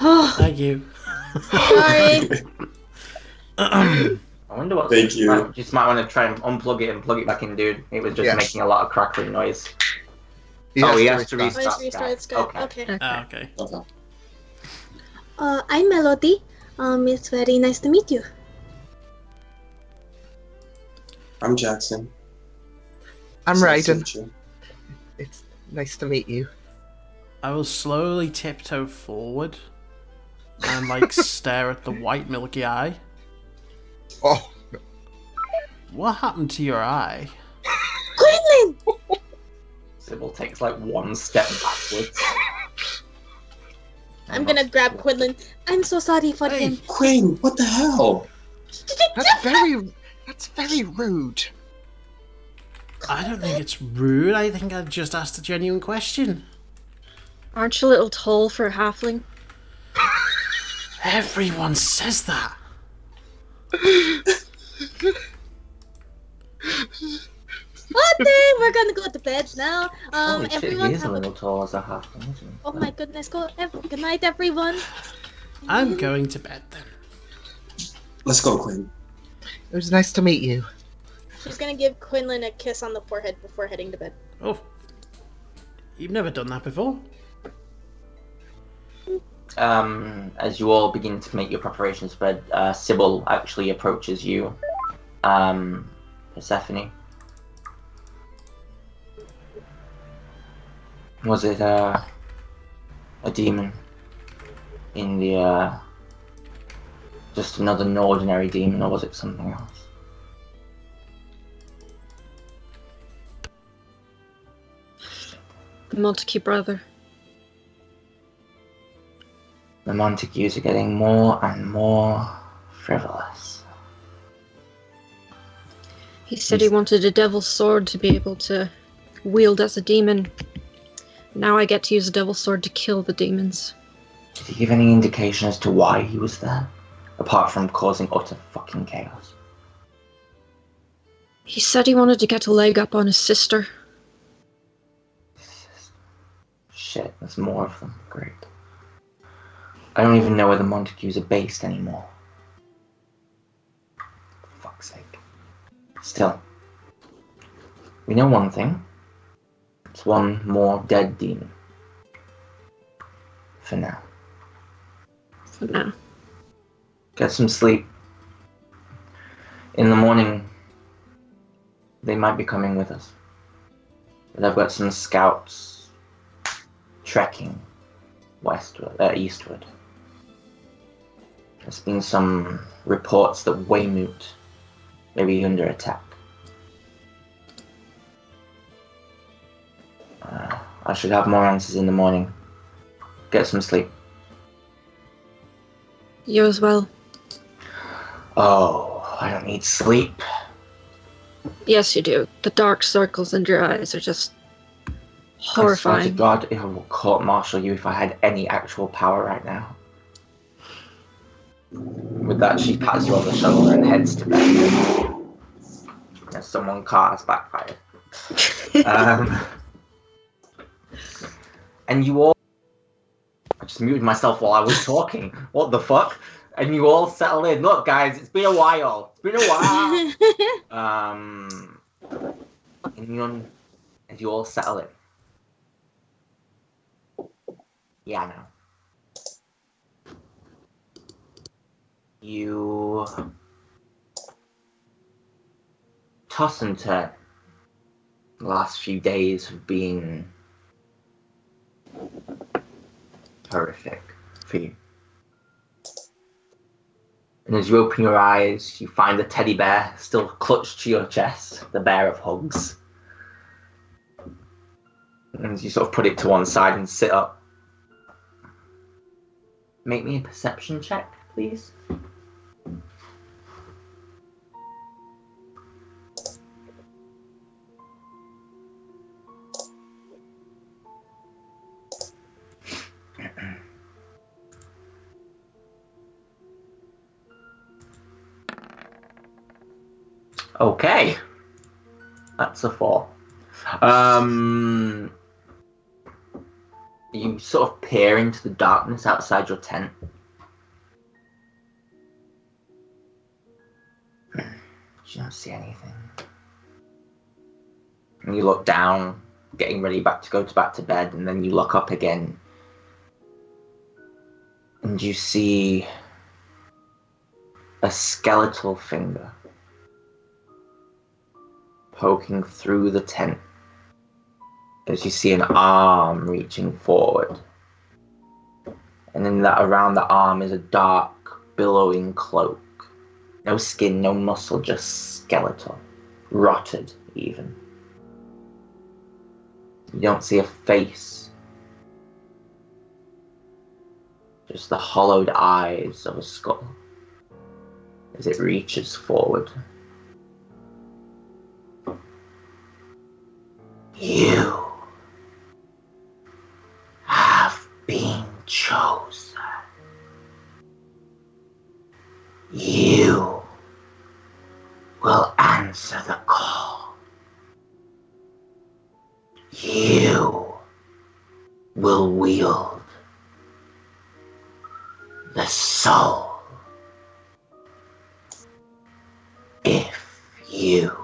Oh, Thank you. sorry. I wonder what. Thank you. Just might want to try and unplug it and plug it back in, dude. It was just Yes. making a lot of crackling noise. He Oh, he to has to restart. restart. Let's restart Skype. Okay. Okay. Okay. okay. I'm Melody. It's very nice to meet you. I'm Jackson. I'm It's nice to Raiden. meet you. It's nice to meet you. I will slowly tiptoe forward and like stare at the white milky eye. Oh, What happened to your eye? Quinlan! Sybil takes like one step backwards. I'm gonna grab Quinlan. I'm so sorry for Hey. him. Quinn, what the hell? that's very rude. I don't think it's rude. I think I just asked a genuine question. Aren't you a little tall for a halfling? Everyone says that. Okay, we're gonna go to bed now. Holy shit, he Everyone is a have a... little tall as a halfling, isn't he? Oh my goodness, good night, everyone. I'm going to bed then. Let's go, Quinn. It was nice to meet you. She's gonna give Quinlan a kiss on the forehead before heading to bed. Oh. You've never done that before? As you all begin to make your preparations for bed, Sybil actually approaches you, Persephone. Was it a demon in the just another ordinary demon, or was it something else? The Montague brother. The Montagues are getting more and more frivolous. He said he wanted a devil's sword to be able to wield as a demon. Now I get to use a devil's sword to kill the demons. Did he give any indication as to why he was there? Apart from causing utter fucking chaos. He said he wanted to get a leg up on his sister. Shit, there's more of them. Great. I don't even know where the Montagues are based anymore. For fuck's sake. Still. We know one thing. It's one more dead demon. For now. For now. Get some sleep. In the morning, they might be coming with us. But I've got some scouts trekking eastward. There's been some reports that Weymouth may be under attack. I should have more answers in the morning. Get some sleep. You as well. Oh, I don't need sleep. Yes, you do. The dark circles under your eyes are just I swear to horrifying. God, I will court-martial you if I had any actual power right now. With that, she pats you on the shoulder and heads to bed. As someone cars backfired. And you all... I just muted myself while I was talking. What the fuck? And you all settle in. Look, guys, it's been a while. It's been a while. And you all settle in. Yeah, now. You toss and turn. The last few days have been horrific for you. And as you open your eyes, you find the teddy bear still clutched to your chest, the bear of hugs. And as you sort of put it to one side and sit up, make me a perception check, please. Okay, that's a 4. You sort of peer into the darkness outside your tent. You don't see anything. And you look down, getting ready to go back to bed, and then you look up again. And you see a skeletal finger poking through the tent as you see an arm reaching forward. And then around the arm is a dark, billowing cloak. No skin, no muscle, just skeletal. Rotted, even. You don't see a face. Just the hollowed eyes of a skull as it reaches forward. You have been chosen. You will answer the call. You will wield the soul. If you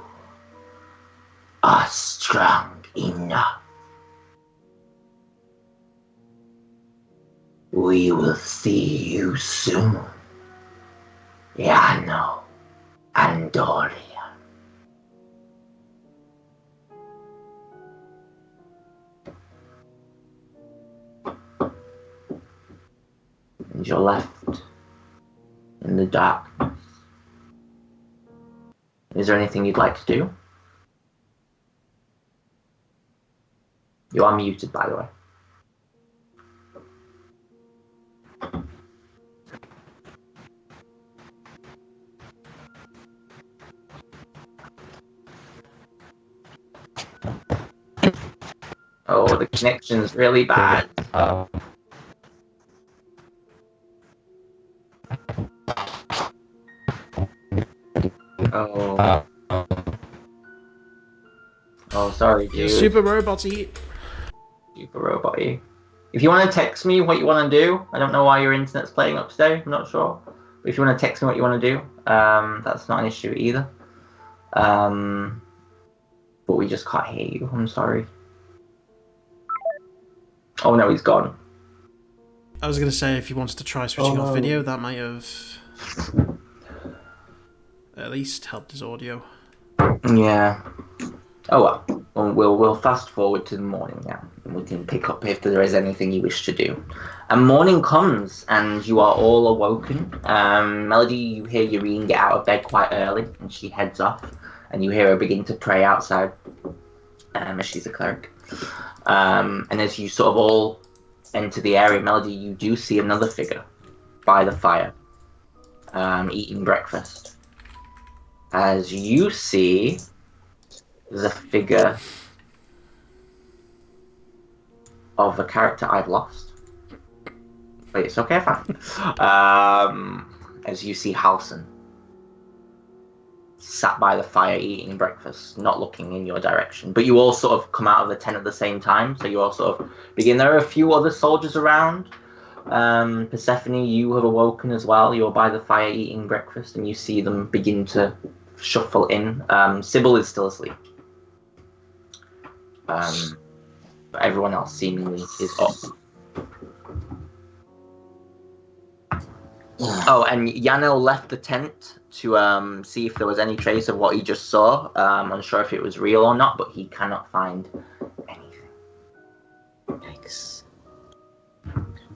are strong enough, we will see you soon. Yano and Doria. And you're left in the darkness. Is there anything you'd like to do? You are muted, by the way. Oh, the connection's really bad. Oh. Oh, sorry, dude. You're super robot-y. Super robot-y. If you want to text me what you want to do, I don't know why your internet's playing up today, I'm not sure. But if you want to text me what you want to do, that's not an issue either. But we just can't hear you, I'm sorry. Oh no, he's gone. I was going to say, if you wanted to try switching off video, that might have at least helped his audio. Yeah. Oh well. We'll fast forward to the morning now, and we can pick up if there is anything you wish to do. And morning comes, and you are all awoken. Melody, you hear Yareen get out of bed quite early, and she heads off, and you hear her begin to pray outside, as she's a cleric. And as you sort of all enter the area, Melody, you do see another figure by the fire, eating breakfast. As you see the figure of a character I've lost. Wait, it's okay, fine. as you see Halson sat by the fire eating breakfast, not looking in your direction. But you all sort of come out of the tent at the same time, so you all sort of begin. There are a few other soldiers around. Persephone, you have awoken as well. You're by the fire eating breakfast, and you see them begin to shuffle in. Sybil is still asleep. But everyone else seemingly is up. Oh, and Yanil left the tent to see if there was any trace of what he just saw. Unsure if it was real or not, but he cannot find anything. Yikes.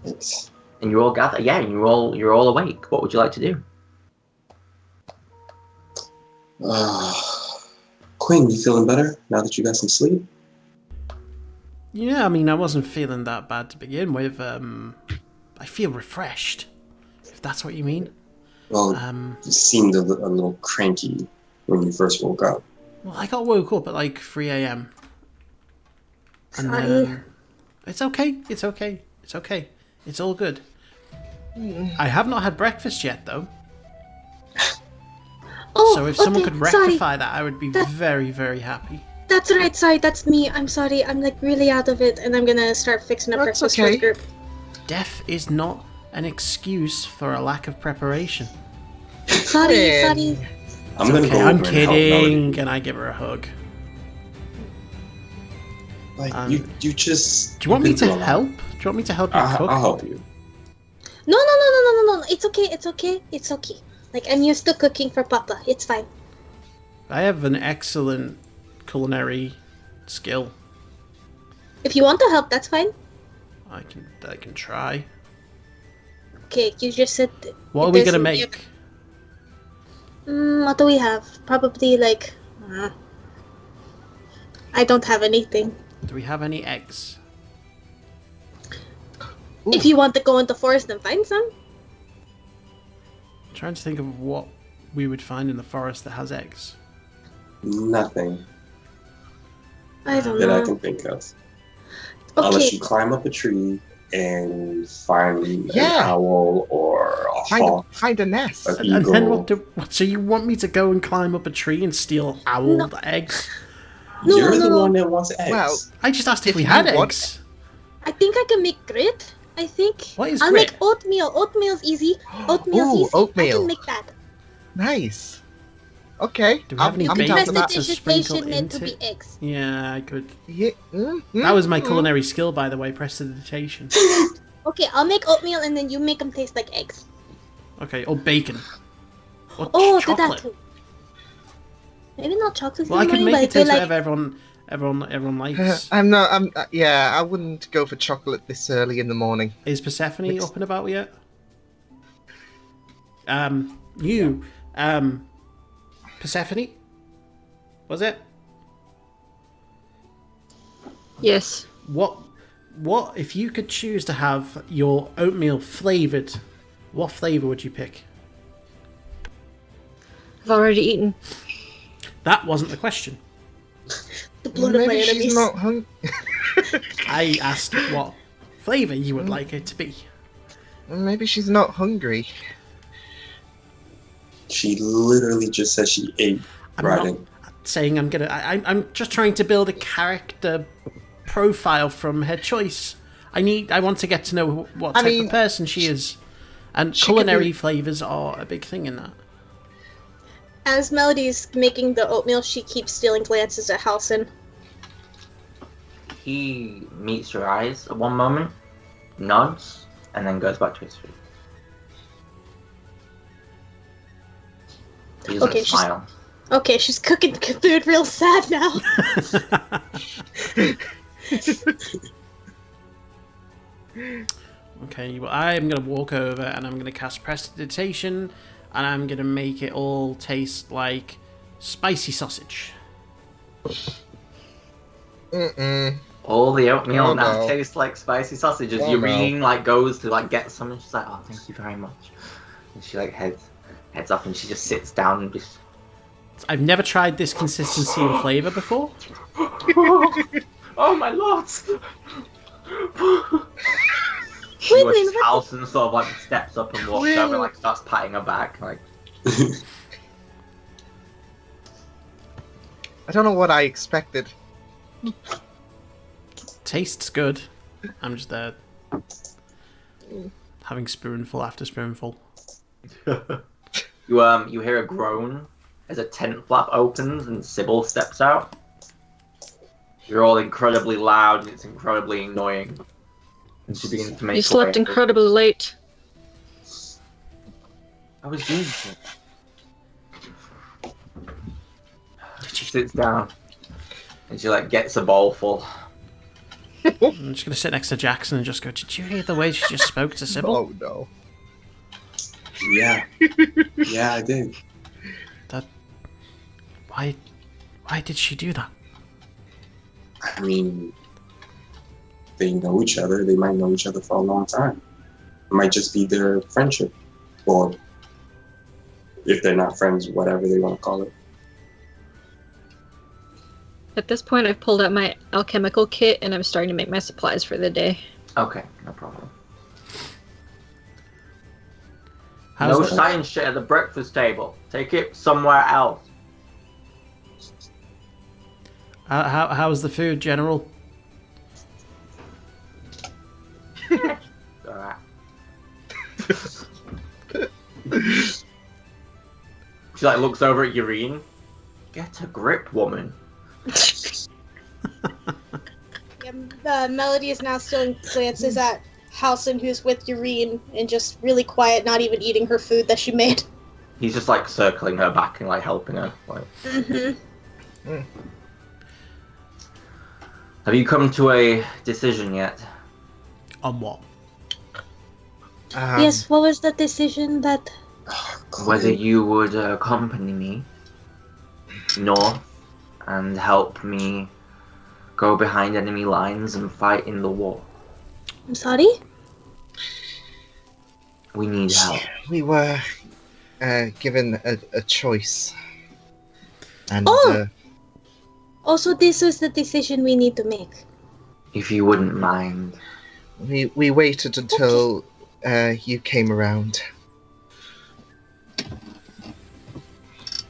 It's, And you're all gathered. Yeah, you're all awake. What would you like to do? Quinn, you feeling better now that you got some sleep? Yeah, I mean, I wasn't feeling that bad to begin with. I feel refreshed, if that's what you mean. Well, you seemed a little cranky when you first woke up. Well, I got woke up at like 3 a.m. And Sorry. then it's okay. It's okay. It's okay. It's all good. I have not had breakfast yet, though. Oh, So if someone okay, could sorry. rectify that, I would be very, very happy. That's right, sorry, that's me. I'm sorry. I'm like really out of it, and I'm gonna start fixing up That's breakfast for okay. the group. Death is not an excuse for a lack of preparation. Sorry, Quinn. sorry. I'm gonna Okay, go I'm over and help kidding, Melody. and I give her a hug. Like, you just. Do you want me you've been to through a lot. help? Do you want me to help you cook? I'll help you. No. It's okay. It's okay. It's okay. Like I'm used to cooking for Papa. It's fine. I have an excellent culinary skill. If you want to help, that's fine. I can try. Okay, you just said. What are if we there's gonna any- make? What do we have? Probably like. I don't have anything. Do we have any eggs? If you want to go into the forest and find some. I'm trying to think of what we would find in the forest that has eggs. Nothing I don't that know. I can think of. Unless Okay. you climb up a tree and find an Yeah. owl or a hawk, Find a nest. an And then eagle. so you want me to go and climb up a tree and steal owl eggs? No, You're the no. one that wants eggs. Well, I just asked if If we you had want- eggs. I think I can make grit. I think. What is I'll grit? make oatmeal. Oatmeal's easy. Oatmeal's Ooh, easy. I oatmeal. can make that. Nice. Okay. Do we have any I'm bacon? down for that. to sprinkle Prestidigitation meant to into- be eggs. Yeah, I could. Yeah. That was my culinary skill, by the way, prestidigitation. Okay, I'll make oatmeal and then you make them taste like eggs. Okay, or bacon. Or Oh, do chocolate. that too. Maybe not chocolate. Well, I could annoying, make but it I feel taste like whatever everyone likes. Yeah, I wouldn't go for chocolate this early in the morning. Is Persephone Mixed- up and about yet? Persephone? Was it? Yes. What if you could choose to have your oatmeal flavoured, what flavour would you pick? I've already eaten. That wasn't the question. the blood of my Maybe enemies. she's not hungry. I asked what flavour you would like it to be. Maybe she's not hungry. She literally just said she ate I'm right not in. saying I'm gonna. I'm just trying to build a character profile from her choice. I want to get to know what type of person she is, and she could culinary be- flavours are a big thing in that. As Melody's making the oatmeal, she keeps stealing glances at Halson. He meets your eyes at one moment, nods, and then goes back to his feet. He doesn't Okay, she's- smile. Okay, she's cooking food real sad now. Okay, well, I'm gonna walk over and I'm gonna cast prestidigitation, and I'm gonna make it all taste like spicy sausage. All the oatmeal Oh, now no. tastes like spicy sausages. Oh, Your no. reading goes to get some, and she's like, "Oh, thank you very much." And she heads up, and she just sits down and just. I've never tried this consistency and flavour before. Oh my lord! You Quinlan, watch Halson sort of like steps up and walks over and like starts patting her back. Like, I don't know what I expected. Tastes good. I'm just there having spoonful after spoonful. you hear a groan as a tent flap opens and Sybil steps out. You're all incredibly loud and it's incredibly annoying. And she begins to make You slept incredibly late. I was doing it. She sits down and she like gets a bowl full. I'm just gonna sit next to Jackson and just go, did you hear the way she just spoke to Sybil? Oh no. Yeah. Yeah, I did. Why did she do that? I mean, they know each other. They might know each other for a long time. It might just be their friendship. Or if they're not friends, whatever they want to call it. At this point, I've pulled out my alchemical kit and I'm starting to make my supplies for the day. Okay, no problem. How's No the- science shit at the breakfast table. Take it somewhere else. How's the food, General? Alright. She like looks over at Urine. Get a grip, woman. Melody is now still glances at Halson, who's with Urine, and just really quiet, not even eating her food that she made. He's just like circling her back and like helping her. Like, have you come to a decision yet? On what? Yes, what was the decision that... Whether you would accompany me north and help me go behind enemy lines and fight in the war. I'm sorry? We need help. We were given a choice. And Also, this was the decision we need to make. If you wouldn't mind. we waited until you came around.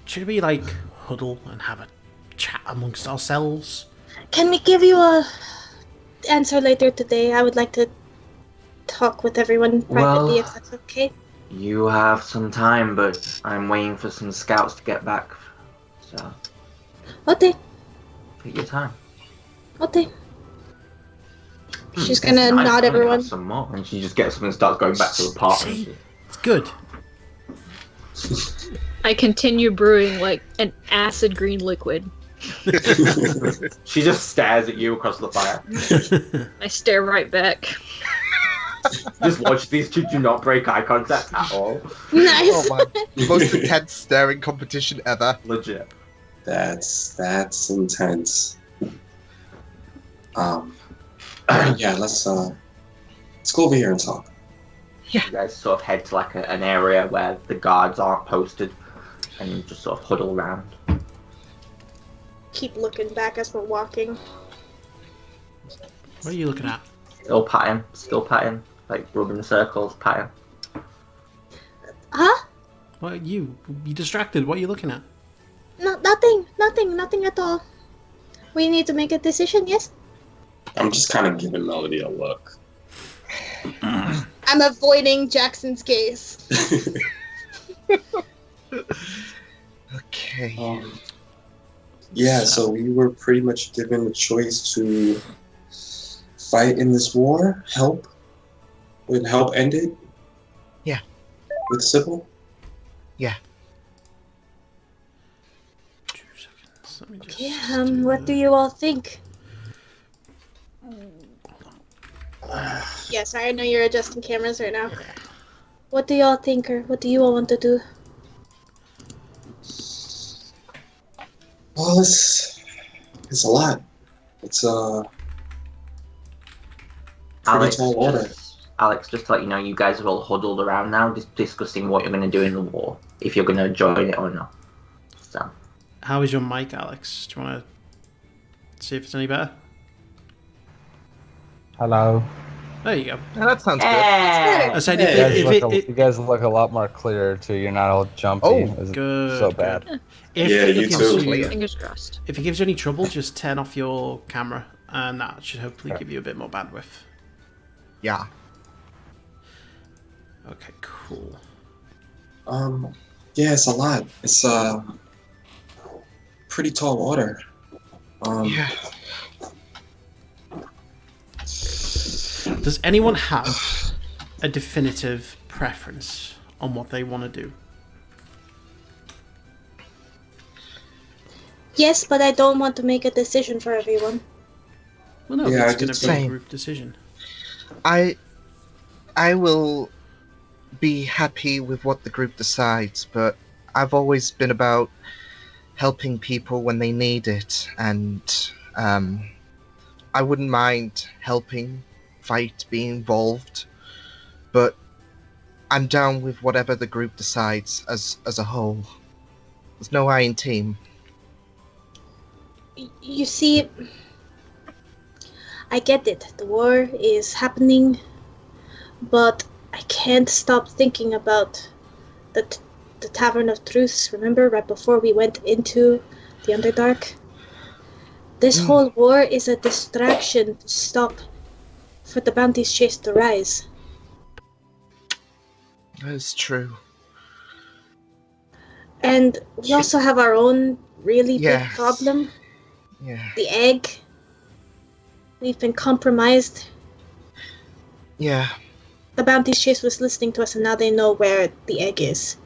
Should we like huddle and have a chat amongst ourselves? Can we give you a answer later today? I would like to talk with everyone privately, if that's okay. You have some time, but I'm waiting for some scouts to get back. So, Okay, take your time. okay. She's gonna nod everyone. Some more, and she just gets up and starts going back to the apartment. See? Good. I continue brewing like an acid green liquid. She just stares at you across the fire. I stare right back. Just watch these two do not break eye contact at all. Nice. Oh my! Most intense staring competition ever. Legit. That's intense. Yeah, let's go over here and talk. You guys sort of head to like an area where the guards aren't posted, and you just sort of huddle around. Keep looking back as we're walking. What are you looking at? Still patting, like rubbing circles, patting. Huh? What you distracted? What are you looking at? No, nothing at all. We need to make a decision, yes? I'm just kind of giving Melody a look. I'm avoiding Jackson's gaze. Okay. Yeah, so we were pretty much given the choice to fight in this war, help end it. Yeah. With Sybil. Yeah. 2 seconds. Let me just Okay, what do you all think? Yes, I know you're adjusting cameras right now. What do y'all think, or what do you all want to do? Well, it's a lot. It's pretty tall order. Alex, just to let you know, you guys are all huddled around now, just discussing what you're going to do in the war, if you're going to join it or not. So, How is your mic, Alex? Do you want to see if it's any better? Hello. There you go. Yeah, that sounds good. I said You guys, if you guys look a lot more clear too. You're not all jumpy. Oh, It's good, so bad. good. If Yeah, it you gives too. you, Fingers crossed. if it gives you any trouble, just turn off your camera, and that should hopefully give you a bit more bandwidth. Yeah. Okay, cool. Yeah, it's a lot. It's pretty tall order. Yeah. Does anyone have a definitive preference on what they want to do? Yes, but I don't want to make a decision for everyone. Well, no, Yeah, it's I going did to be a same. group decision. I will be happy with what the group decides, but I've always been about helping people when they need it, and I wouldn't mind helping, fight, being involved, but I'm down with whatever the group decides as a whole. There's no I in team. You see, I get it. The war is happening, but I can't stop thinking about the Tavern of Truths. Remember, right before we went into the Underdark? This whole war is a distraction to stop for the Bounties chase to rise. That is true. And we also have our own really big Yes. problem. Yeah. The egg. We've been compromised. Yeah. The Bounties chase was listening to us, and now they know where the egg is.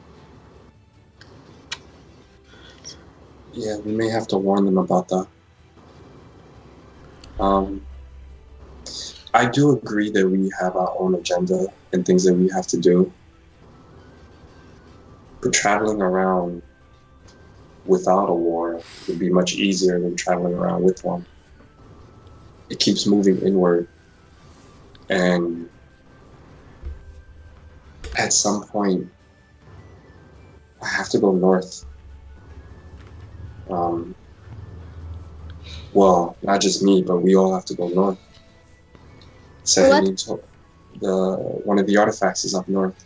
Yeah, we may have to warn them about that. I do agree that we have our own agenda and things that we have to do. But traveling around without a war would be much easier than traveling around with one. It keeps moving inward. And at some point, I have to go north. Well, not just me, but we all have to go north. One of the artifacts is up north.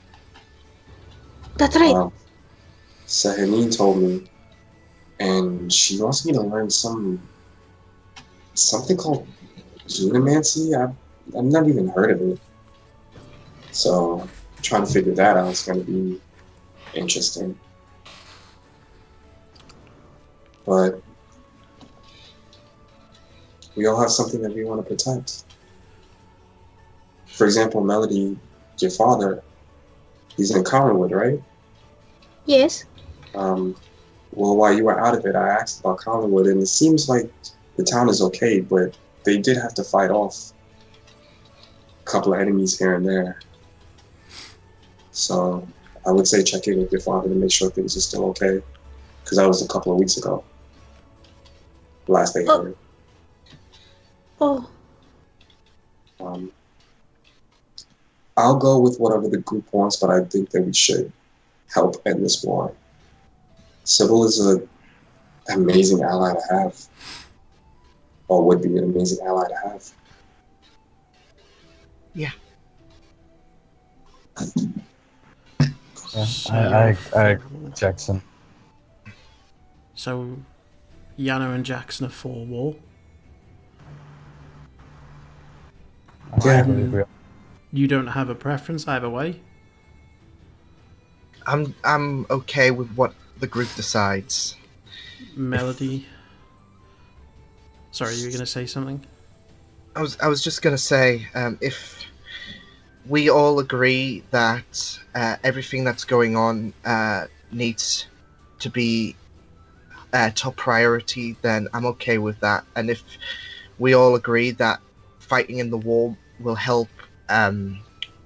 That's right. Sehanine told me, and she wants me to learn something called Zunamancy. I've never even heard of it. So trying to figure that out is going to be interesting. But we all have something that we want to protect. For example, Melody, your father, he's in Collinwood, right? Yes. Well, while you were out of it, I asked about Collinwood, and it seems like the town is okay, but they did have to fight off a couple of enemies here and there. So I would say check in with your father to make sure things are still okay, because that was a couple of weeks ago. Last they heard. Oh. I'll go with whatever the group wants, but I think that we should help end this war. Sybil is an amazing ally to have, or would be an amazing ally to have. Yeah. Yeah, I Jackson. So, Yana and Jackson are for war. Yeah. You don't have a preference either way? I'm okay with what the group decides. Melody? Sorry, you were going to say something? I was just gonna say, if we all agree that everything that's going on needs to be top priority, then I'm okay with that. And if we all agree that fighting in the war will help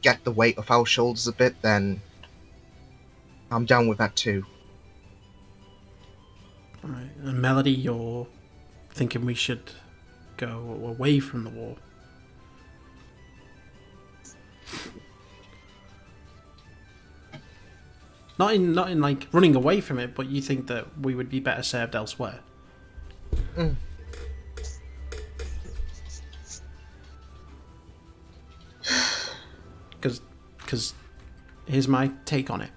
get the weight off our shoulders a bit, then I'm down with that too. Alright, and Melody, you're thinking we should go away from the war. Not in like running away from it, but you think that we would be better served elsewhere. because here's my take on it.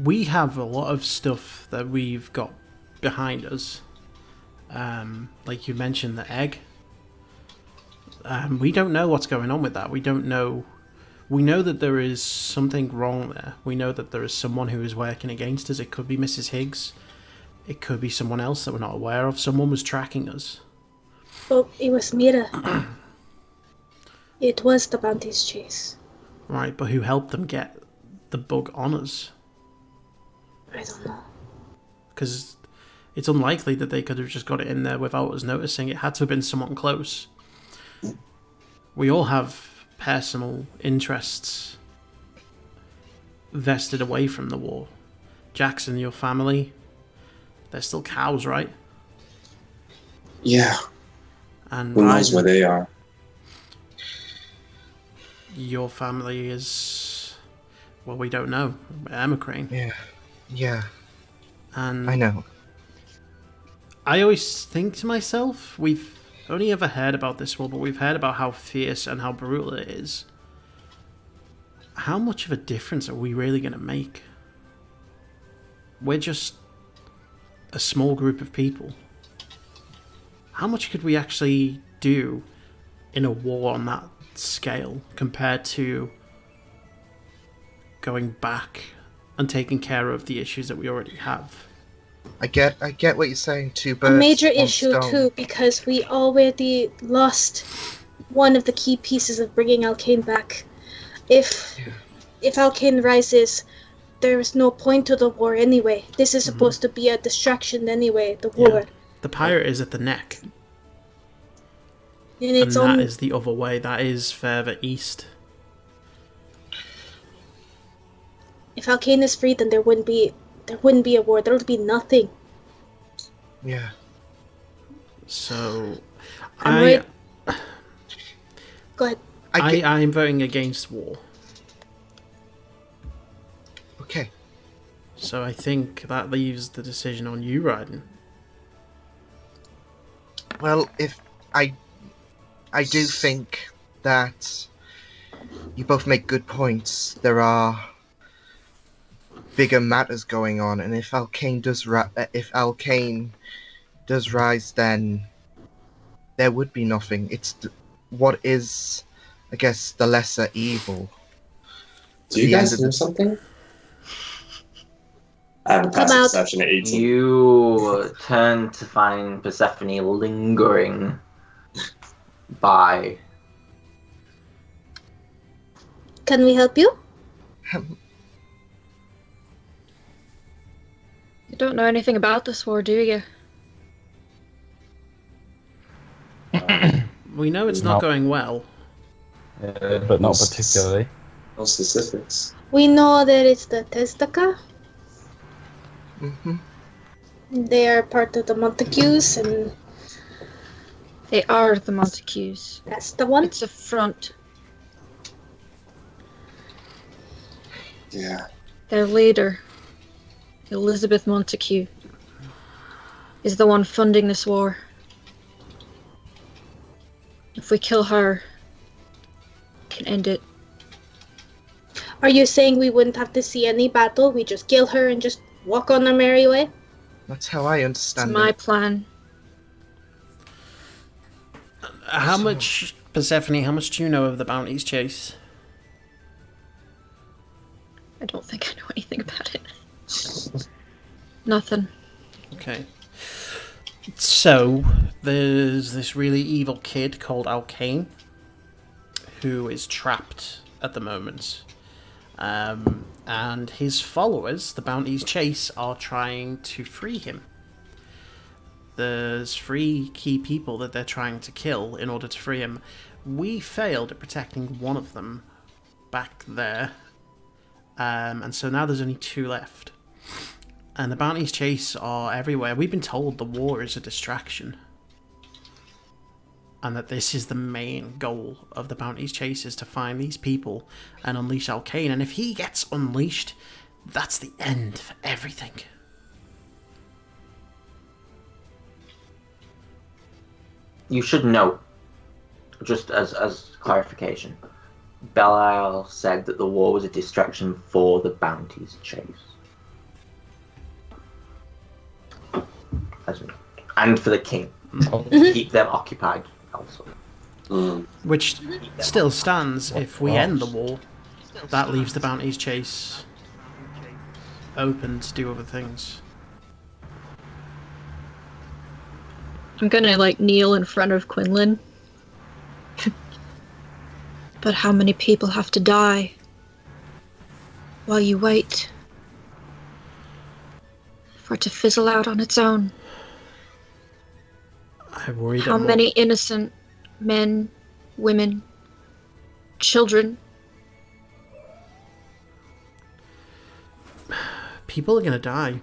We have a lot of stuff that we've got behind us. Like you mentioned, the egg. We don't know what's going on with that. We don't know. We know that there is something wrong there. We know that there is someone who is working against us. It could be Mrs. Higgs. It could be someone else that we're not aware of. Someone was tracking us. Well, it was Mira. It was the Bounties chase. Right, but who helped them get the bug on us? I don't know. Because it's unlikely that they could have just got it in there without us noticing. It had to have been someone close. We all have personal interests vested away from the war. Jackson, your family, they're still cows, right? Yeah. And who knows where they are? Your family is... Well, we don't know. Emacrane. Yeah. And I know. I always think to myself, we've only ever heard about this war, but we've heard about how fierce and how brutal it is. How much of a difference are we really going to make? We're just a small group of people. How much could we actually do in a war on that scale compared to going back and taking care of the issues that we already have? I get what you're saying too, A major issue too, because we already lost one of the key pieces of bringing Alkane back. If Alkane rises, there is no point to the war anyway. This is supposed to be a distraction anyway, the war. Yeah. The pirate is at the neck. And that is the other way. That is further east. If Alkane is free, then there wouldn't be a war. There would be nothing. Yeah. So, Go ahead. I'm voting against war. Okay. So I think that leaves the decision on you, Raiden. Well, if I do think that you both make good points. There are bigger matters going on, and if Alkane does rise, then there would be nothing. It's what is, I guess, the lesser evil. Do you guys know something? I have a passive perception at 18. You turn to find Persephone lingering by. Can we help you? You don't know anything about this war, do you? We know it's not going well. But not particularly. No specifics. We know that it's the Testaka. Mm-hmm. They are part of the Montagues, and They are the Montagues. that's the one. It's a front. Yeah. Their leader, Elizabeth Montague, is the one funding this war. If we kill her, we can end it. Are you saying we wouldn't have to see any battle? We just kill her and just walk on our merry way? That's how I It's understand my it. plan. How much, Persephone, how much do you know of the Bounties chase? I don't think I know anything about it. Nothing. Okay. So, there's this really evil kid called Alkane who is trapped at the moment. And his followers, the Bounties chase, are trying to free him. There's 3 key people that they're trying to kill in order to free him. We failed at protecting one of them back there. And so now there's only 2 left. And the Bounties chase are everywhere. We've been told the war is a distraction. And that this is the main goal of the Bounties chase, is to find these people and unleash Alkane. And if he gets unleashed, that's the end for everything. You should know just as clarification, Belial said that the war was a distraction for the Bounties chase. And for the king. To keep them occupied also. Which still stands if we end the war. That leaves the Bounties chase open to do other things. I'm gonna kneel in front of Quinlan. But how many people have to die while you wait for it to fizzle out on its own? I worry How many innocent men, women, children? People are going to die.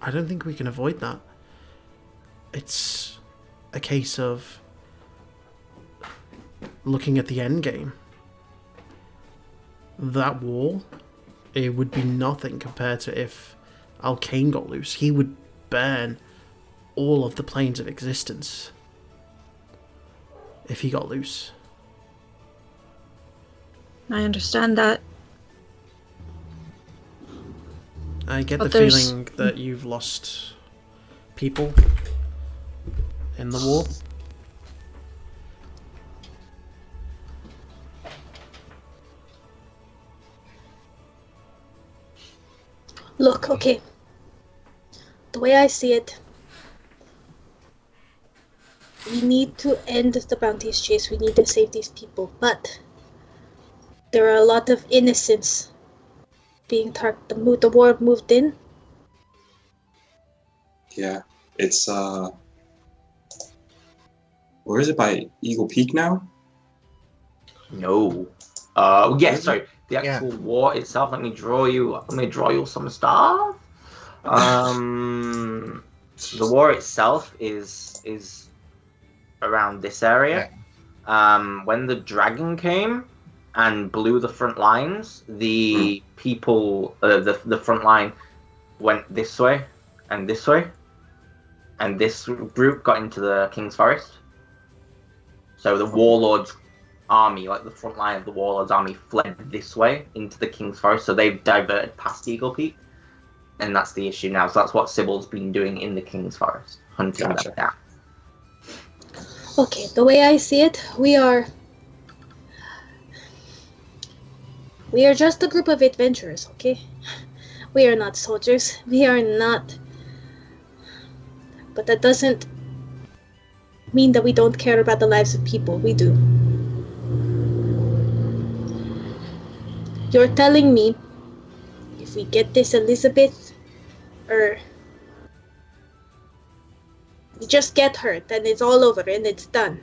I don't think we can avoid that. It's a case of looking at the end game. That war, it would be nothing compared to if Alkane got loose. He would burn all of the planes of existence if he got loose. I understand that. I get But the there's- feeling that you've lost people in the war. Look, okay. The way I see it, we need to end the Bounties chase. We need to save these people. But there are a lot of innocents being the war moved in. Yeah, it's where is it, by Eagle Peak now? No. Sorry. The actual war itself. Let me draw you some stuff. The war itself is around this area. When the dragon came and blew the front lines, the people, the front line went this way, and this group got into the King's Forest. So the warlords' army, the front line of the warlords' army, fled this way into the King's Forest. So they've diverted past Eagle Peak, and that's the issue now. So that's what Sybil's been doing in the King's Forest, hunting them down. Okay, the way I see it, we are just a group of adventurers, okay? We are not soldiers. We are not. But that doesn't mean that we don't care about the lives of people. We do. You're telling me if we get this Elizabeth, or we just get her, then it's all over and it's done.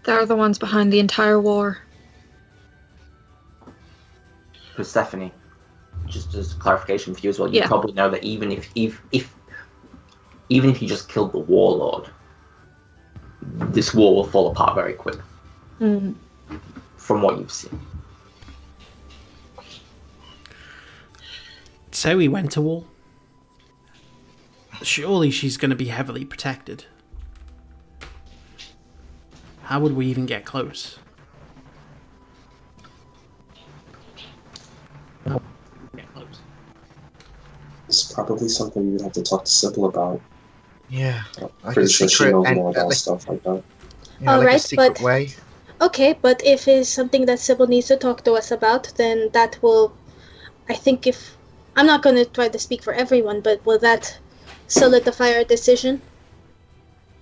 They're the ones behind the entire war. Persephone, just as clarification for you as well, you Yeah. probably know that even if you just killed the warlord, this war will fall apart very quick. From what you've seen. Say we went to war. Surely she's going to be heavily protected. How would we even get close? It's probably something you'd have to talk to Sybil about. Yeah. I'm pretty sure she knows more about stuff like that. Yeah, like a Alright, secret but- way. Okay, but if it's something that Sybil needs to talk to us about, then that will, I think if, I'm not going to try to speak for everyone, but will that solidify our decision?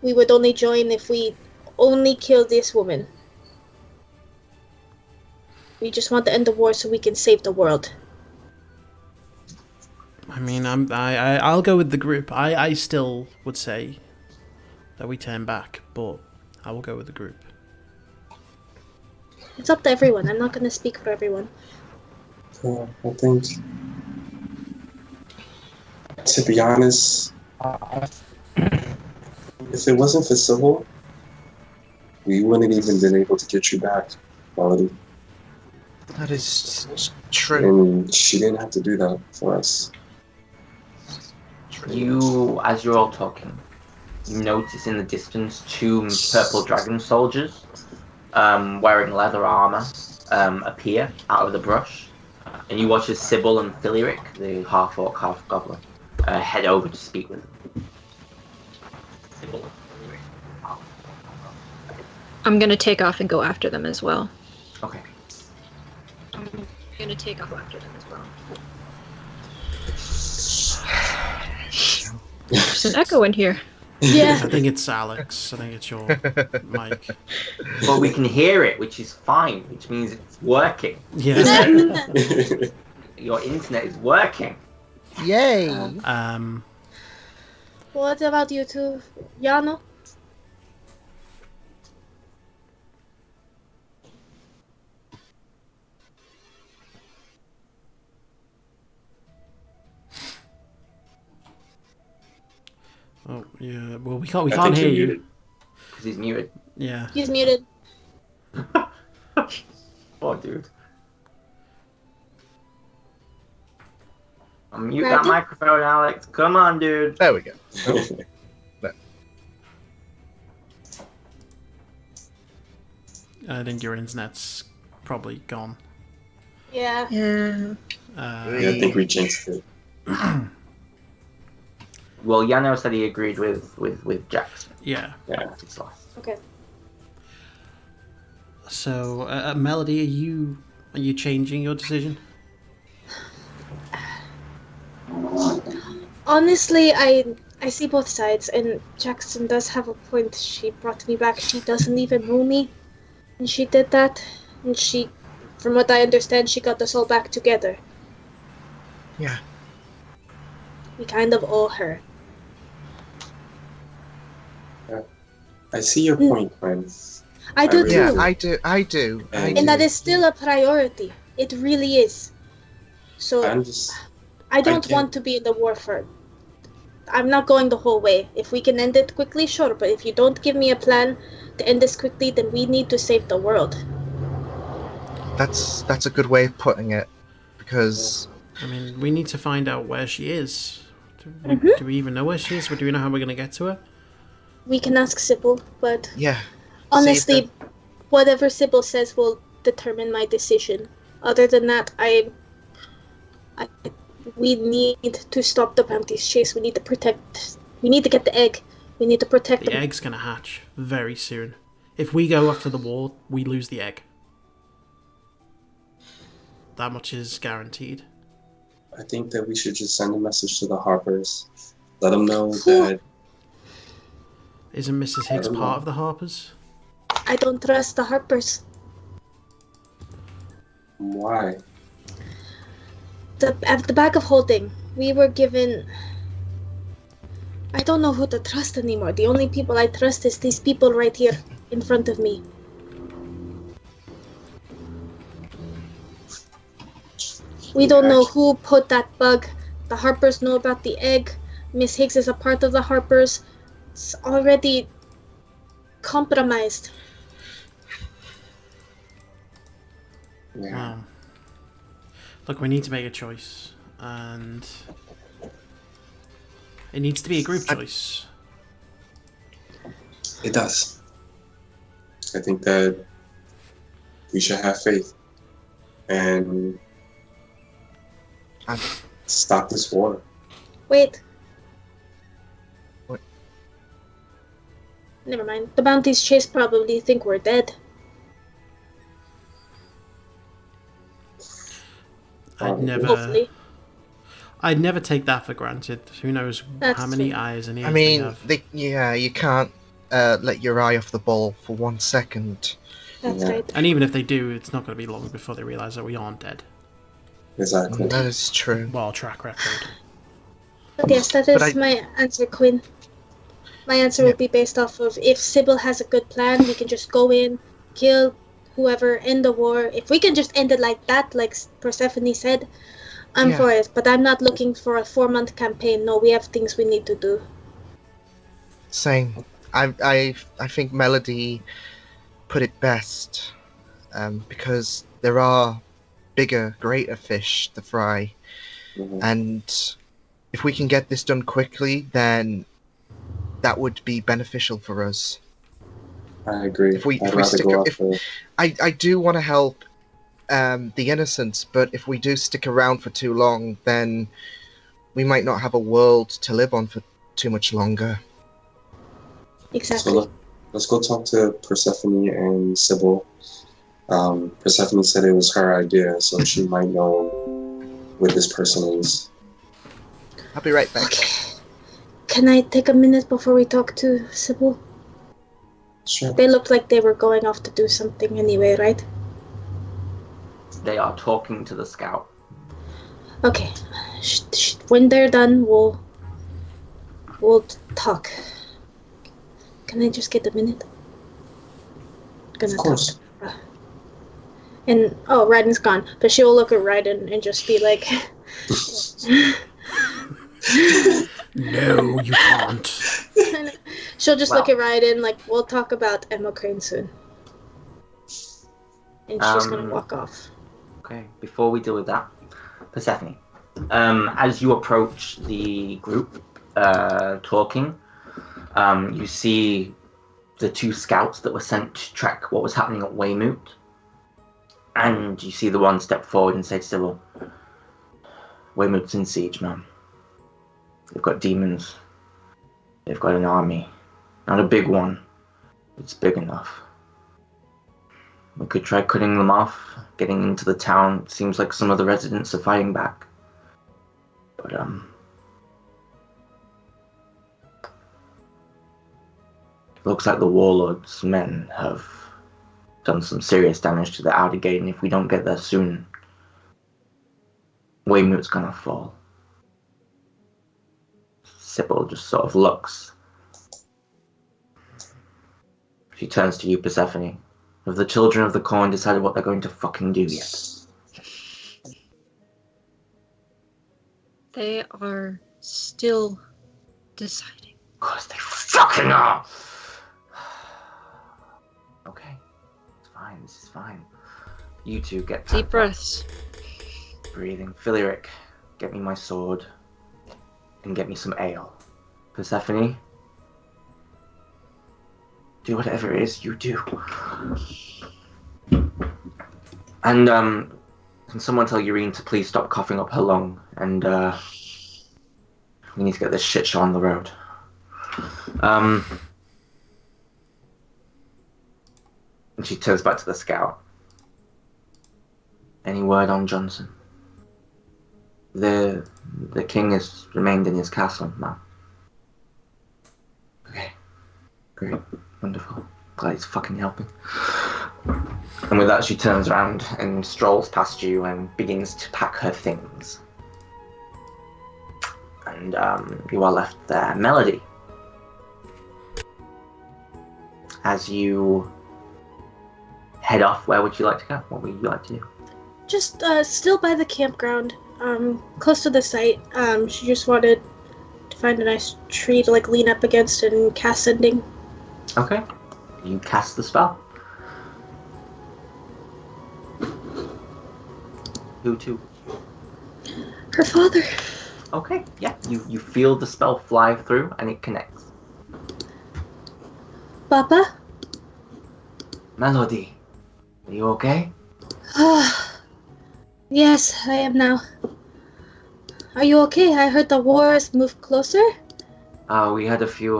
We would only join if we only kill this woman. We just want to end the war so we can save the world. I mean, I'll go with the group. I still would say that we turn back, but I will go with the group. It's up to everyone. I'm not going to speak for everyone. I think, to be honest, if it wasn't for Sybil, we wouldn't even been able to get you back, Melody. That is true. And she didn't have to do that for us. You, as you're all talking, you notice in the distance two purple dragon soldiers wearing leather armor appear out of the brush. And you watch as Sybil and Philiric, the half-orc, half-goblin, head over to speak with them. Sybil and Philiric. I'm gonna take off and go after them as well. Okay. I'm gonna take off after them as well. There's an echo in here. Yeah. I think it's Alex. I think it's your mic. But we can hear it, which is fine, which means it's working. Yeah. Your internet is working. Yay! What about you two, Yano? Oh yeah. Well, we can't I hear think you're you. muted. Because he's muted. Yeah. He's muted. Oh, dude. Unmute that Granted. microphone, Alex. Come on, dude. There we go. I think your internet's probably gone. Yeah. Yeah. Yeah, I think we jinxed it. Well, Yano said he agreed with Jax. Yeah. Yeah. He's lost. Okay. So, Melody, are you changing your decision? Honestly, I see both sides, and Jackson does have a point. She brought me back. She doesn't even know me, and she did that. And she, from what I understand, she got us all back together. Yeah. We kind of owe her. I see your point, Quinn. I do really too. Yeah, I do. I do. And that is still a priority. It really is. So I'm just. I don't can't- want to be in the war for. I'm not going the whole way. If we can end it quickly, sure. But if you don't give me a plan to end this quickly, then we need to save the world. That's a good way of putting it, because I mean, we need to find out where she is. Do we even know where she is? Do we know how we're going to get to her? We can ask Sybil, but yeah. honestly, whatever Sybil says will determine my decision. Other than that, we need to stop the Bounties chase. We need to protect. We need to get the egg. We need to protect The them. egg's going to hatch very soon. If we go after the war, we lose the egg. That much is guaranteed. I think that we should just send a message to the Harpers. Let them know Who? that. Isn't Mrs. Higgs don't know. part of the Harpers? I don't trust the Harpers. Why? At the bag of holding, we were given. I don't know who to trust anymore. The only people I trust is these people right here in front of me. We don't know who put that bug. The Harpers know about the egg. Miss Higgs is a part of the Harpers. It's already compromised. Yeah. Wow. Look, we need to make a choice. And it needs to be a group choice. It does. I think that we should have faith and stop this war. Wait. What? Never mind. The Bounties chase probably think we're dead. Hopefully. I'd never take that for granted. Who knows That's how many true. eyes and ears I they mean, have. you can't let your eye off the ball for 1 second. That's Yeah. right. And even if they do, it's not going to be long before they realise that we aren't dead. Exactly. That is true. Well, track record. But yes, that But is my answer, Quinn. My answer Yeah. would be based off of if Sybil has a good plan, we can just go in, kill whoever, end the war. If we can just end it like that, like Persephone said, I'm Yeah. for it. But I'm not looking for a 4-month campaign. No, we have things we need to do. Same. I think Melody put it best, because there are bigger, greater fish to fry, Mhm. and if we can get this done quickly, then that would be beneficial for us. I agree. If we I'd rather stick, go after. I do want to help the innocents, but if we do stick around for too long, then we might not have a world to live on for too much longer. Exactly. So let's go talk to Persephone and Sybil. Persephone said it was her idea, so she might know what this person is. I'll be right back. Okay. Can I take a minute before we talk to Sybil? Sure. They looked like they were going off to do something anyway, right? They are talking to the scout. Okay. When they're done, we'll talk. Can I just get a minute? Of course. And Ryden's gone, but she will look at Ryden and just be like, No, you can't. she'll just look at Ryden like, we'll talk about Emma Crane soon. And she's gonna walk off. Okay, before we deal with that, Persephone, as you approach the group talking, you see the two scouts that were sent to track what was happening at Weymouth. And you see the one step forward and say to Sybil, Weymouth's in siege, man. They've got demons. They've got an army. Not a big one. It's big enough. We could try cutting them off, getting into the town. It seems like some of the residents are fighting back. But, it looks like the warlord's men have done some serious damage to the outer gate, and if we don't get there soon, Weymouth's gonna fall. Sybil just sort of looks. She turns to you, Persephone. Have the children of the corn decided what they're going to fucking do yet? They are still deciding. Of course they fucking are! Okay. It's fine, this is fine. You two get Deep breaths. breathing. Philiric, get me my sword. And get me some ale. Persephone, do whatever it is you do. And, can someone tell Urine to please stop coughing up her lung? And, we need to get this shit show on the road. And she turns back to the scout. Any word on Johnson? The king has remained in his castle, ma'am. Okay. Great. Wonderful. Glad he's fucking helping. And with that, she turns around and strolls past you and begins to pack her things. And you are left there. Melody. As you head off, where would you like to go? What would you like to do? Just still by the campground, close to the site. She just wanted to find a nice tree to lean up against and cast sending. Okay. You cast the spell. Who to? Her father. Okay, yeah. You feel the spell fly through and it connects. Papa? Melody, are you okay? Yes, I am now. Are you okay? I heard the war has moved closer. We had a few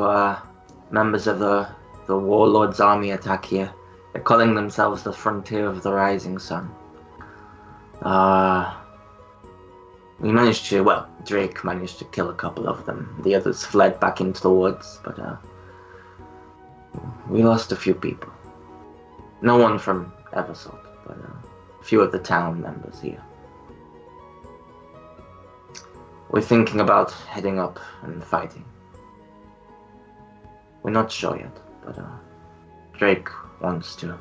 members of the warlord's army attack here. They're calling themselves the Frontier of the Rising Sun. We managed to, Drake managed to kill a couple of them. The others fled back into the woods, but we lost a few people. No one from Eversalt, but a few of the town members here. We're thinking about heading up and fighting. We're not sure yet, but Drake wants to.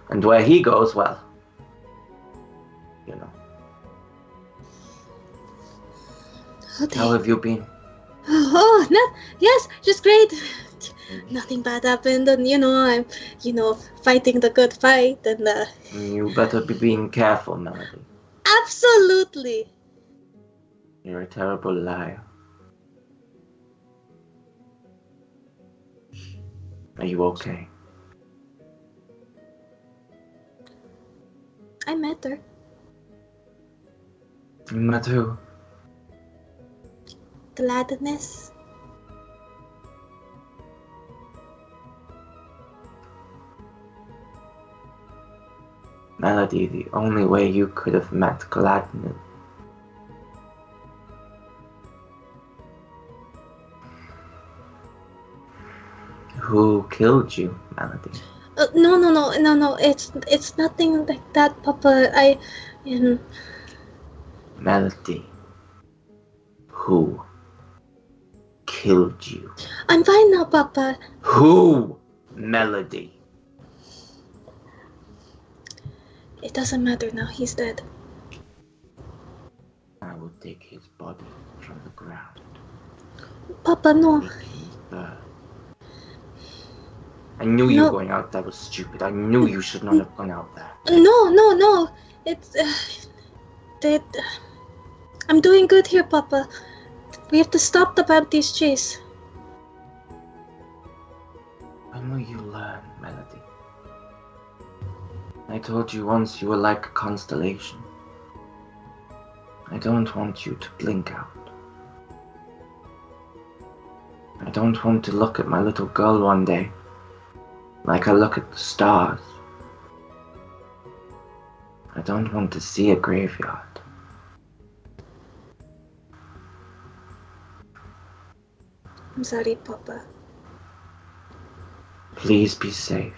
And where he goes, well, you know. How have you been? Oh, no, yes, just great. Nothing bad happened, and I'm, fighting the good fight, and You better be being careful, Melody. Absolutely. You're a terrible liar. Are you okay? I met her. You met who? Gladys. Melody, the only way you could have met Gladys. Who killed you, Melody? No. It's nothing like that, Papa. Melody. Who killed you? I'm fine now, Papa. Who? Melody. It doesn't matter now. He's dead. I will take his body from the ground. Papa, no. Make him burn. I knew you going out there was stupid. I knew you should not have gone out there. No. It's I'm doing good here, Papa. We have to stop the Bounties chase. When will you learn, Melody? I told you once you were like a constellation. I don't want you to blink out. I don't want to look at my little girl one day like I look at the stars. I don't want to see a graveyard. I'm sorry, Papa. Please be safe.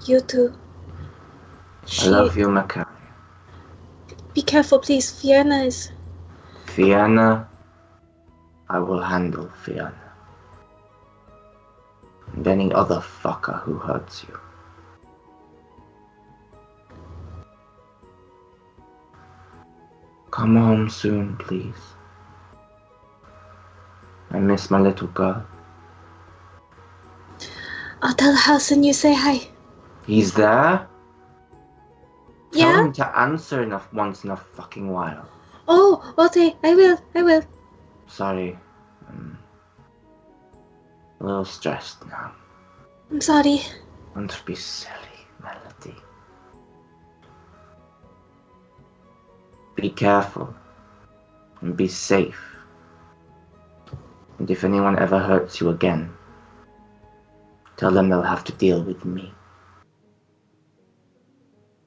You too. I love you, Macaria. Be careful, please. Fiona is... Fiona, I will handle Fiona. And any other fucker who hurts you. Come home soon, please. I miss my little girl. I'll tell Halson you say hi. He's there? Tell Yeah? him to answer once in a fucking while. Oh, okay. I will. Sorry. I'm a little stressed now. I'm sorry. Don't be silly, Melody. Be careful. And be safe. And if anyone ever hurts you again, tell them they'll have to deal with me.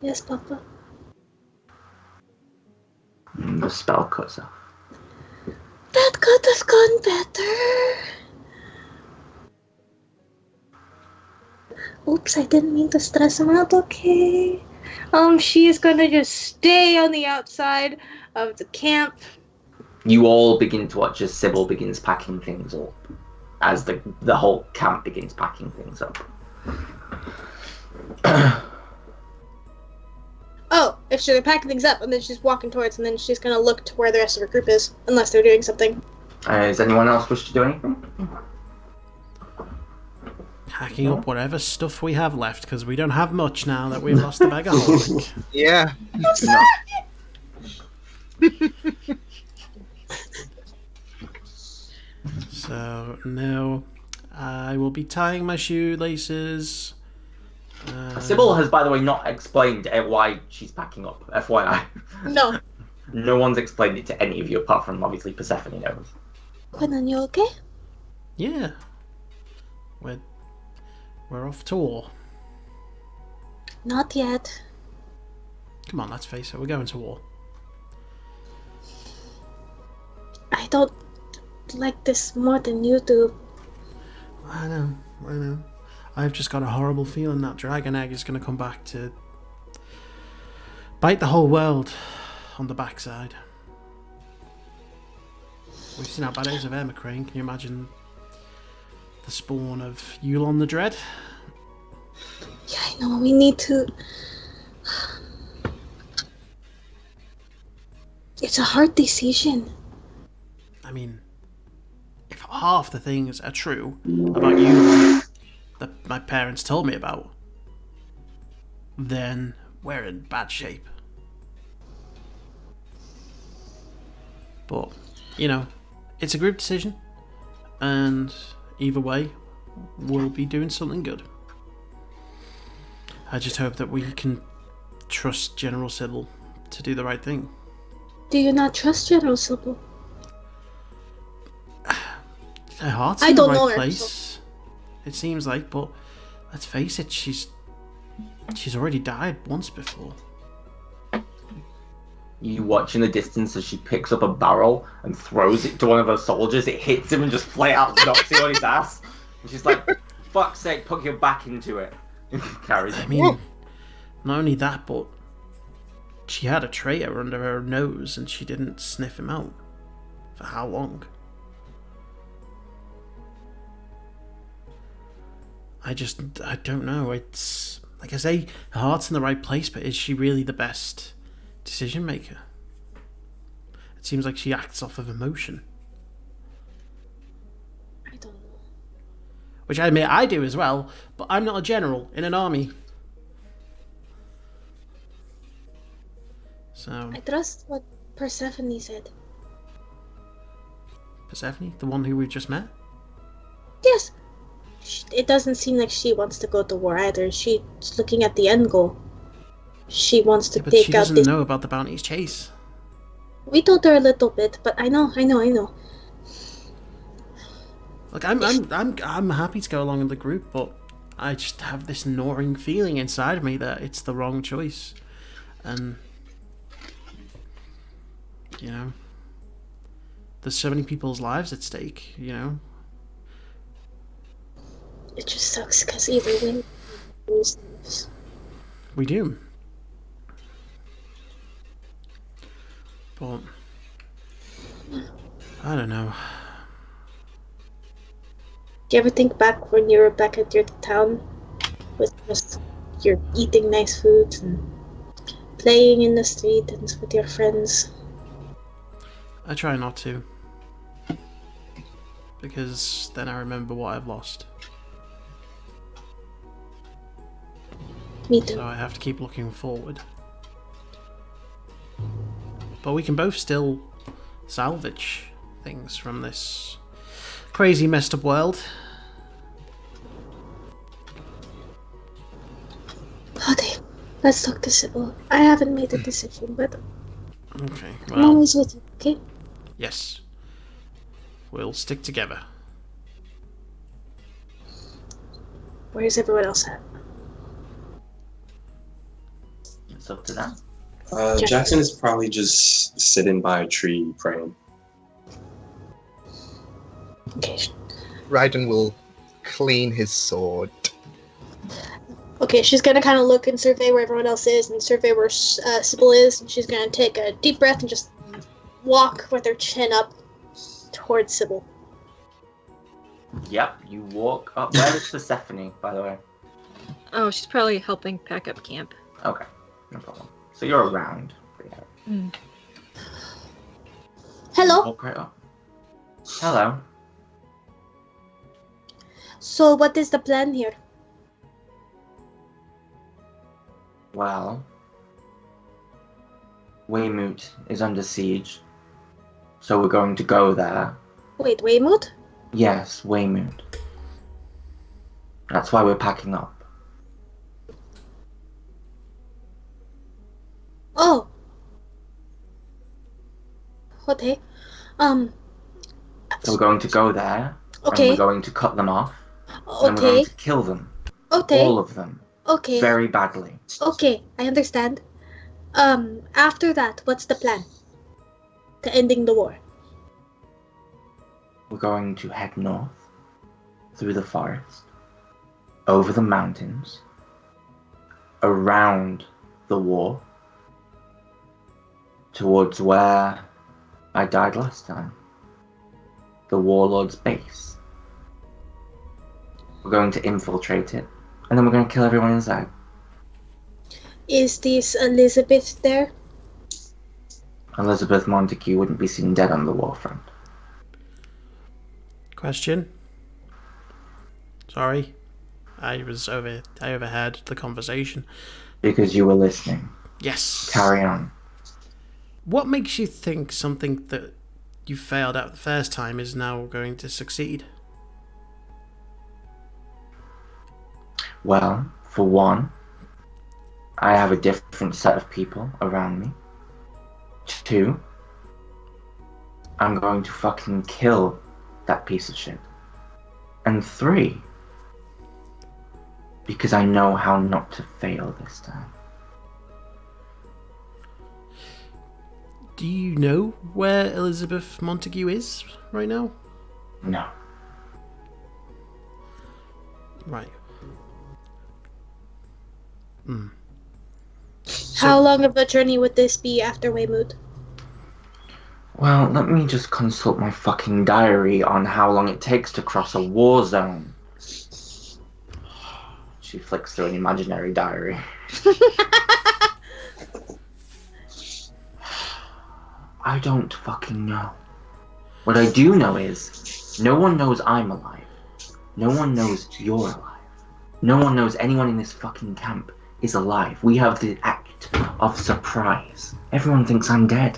Yes, Papa. And the spell cuts off. That could have gone better. Oops, I didn't mean to stress him out, okay? She is gonna just stay on the outside of the camp. You all begin to watch as Sybil begins packing things up. As the whole camp begins packing things up. Oh, if they're packing things up, and then she's walking towards, and then she's gonna look to where the rest of her group is, unless they're doing something. Does anyone else wish to do anything? Hacking up whatever stuff we have left, because we don't have much now that we've lost the beggarholic. Yeah. So, no. I will be tying my shoelaces. Sybil has, by the way, not explained why she's packing up, FYI. No. No one's explained it to any of you apart from, obviously, Persephone knows. Quinlan, you okay? Yeah. We're off to war. Not yet. Come on, let's face it, we're going to war. I don't like this more than you do. I know. I've just got a horrible feeling that dragon egg is going to come back to bite the whole world on the backside. We've seen how bad it is of Emacrane. Can you imagine the spawn of Yulon the Dread? Yeah, I know. We need to... It's a hard decision. I mean, if half the things are true about you that my parents told me about, then we're in bad shape. But, you know, it's a group decision, and either way, we'll be doing something good. I just hope that we can trust General Sybil to do the right thing. Do you not trust General Sybil? Her heart's I in the don't right know her, place. It seems like, but let's face it, she's already died once before. You watch in the distance as she picks up a barrel and throws it to one of her soldiers. It hits him and just flat out knocks him on his ass. And she's like, fuck's sake, put your back into it. And carries I him. mean, not only that, but she had a traitor under her nose and she didn't sniff him out. For how long? I don't know. It's, like I say, her heart's in the right place, but is she really the best decision maker? It seems like she acts off of emotion. I don't know. Which I admit I do as well, but I'm not a general in an army. So, I trust what Persephone said. Persephone, the one who we just met? Yes. It doesn't seem like she wants to go to war either. She's looking at the end goal. She wants to Yeah, but take she out doesn't this. know about the Bounties chase. We told her a little bit, but I know. Look, I'm happy to go along with the group, but I just have this gnawing feeling inside of me that it's the wrong choice. And you know, there's so many people's lives at stake, you know. It just sucks because either way, we lose lives. We do. But I don't know. Do you ever think back when you were back at your town with just you're eating nice foods and playing in the street and with your friends? I try not to. Because then I remember what I've lost. Me too. So I have to keep looking forward. But we can both still salvage things from this crazy messed up world. Okay, let's talk to Sybil. I haven't made a decision, but Okay, I'm well, always with you, okay? yes. We'll stick together. Where's everyone else at? It's up to them. Jackson is probably just sitting by a tree praying. Okay. Raiden will clean his sword. Okay, she's gonna kind of look and survey where everyone else is and survey where Sybil is, and she's gonna take a deep breath and just walk with her chin up towards Sybil. Yep, you walk up. Where is Persephone, by the way? Oh, she's probably helping pack up camp. Okay, no problem. So you're around. Yeah. Hello. Walk right up. Hello. So, what is the plan here? Well, Weymouth is under siege, so we're going to go there. Wait, Weymouth? Yes, Weymouth. That's why we're packing up. Oh. Okay. So we're going to go there, and Okay. we're going to cut them off, and we're Okay. going to kill them. Okay. All of them. Okay. Very badly. Okay, I understand. After that, what's the plan? To ending the war. We're going to head north, through the forest, over the mountains, around the war, towards where I died last time. The warlord's base. We're going to infiltrate it, and then we're going to kill everyone inside. Is this Elizabeth there? Elizabeth Montague wouldn't be seen dead on the war front. Question? Sorry. I overheard the conversation. Because you were listening. Yes. Carry on. What makes you think something that you failed at the first time is now going to succeed? Well, for one, I have a different set of people around me. 2, I'm going to fucking kill that piece of shit. And 3, because I know how not to fail this time. Do you know where Elizabeth Montague is right now? No. Right. How long of a journey would this be after Weymouth? Well, let me just consult my fucking diary on how long it takes to cross a war zone. She flicks through an imaginary diary. I don't fucking know. What I do know is, no one knows I'm alive. No one knows you're alive. No one knows anyone in this fucking camp is alive. We have the act of surprise. Everyone thinks I'm dead.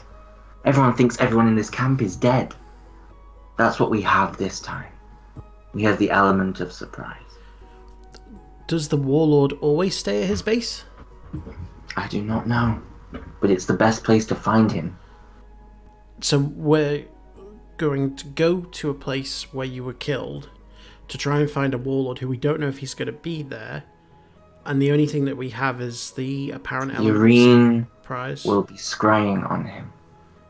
Everyone thinks everyone in this camp is dead. That's what we have this time. We have the element of surprise. Does the warlord always stay at his base? I do not know, but it's the best place to find him. So we're going to go to a place where you were killed to try and find a warlord who we don't know if he's going to be there, and the only thing that we have is the apparent element of Urine surprise. will be scrying on him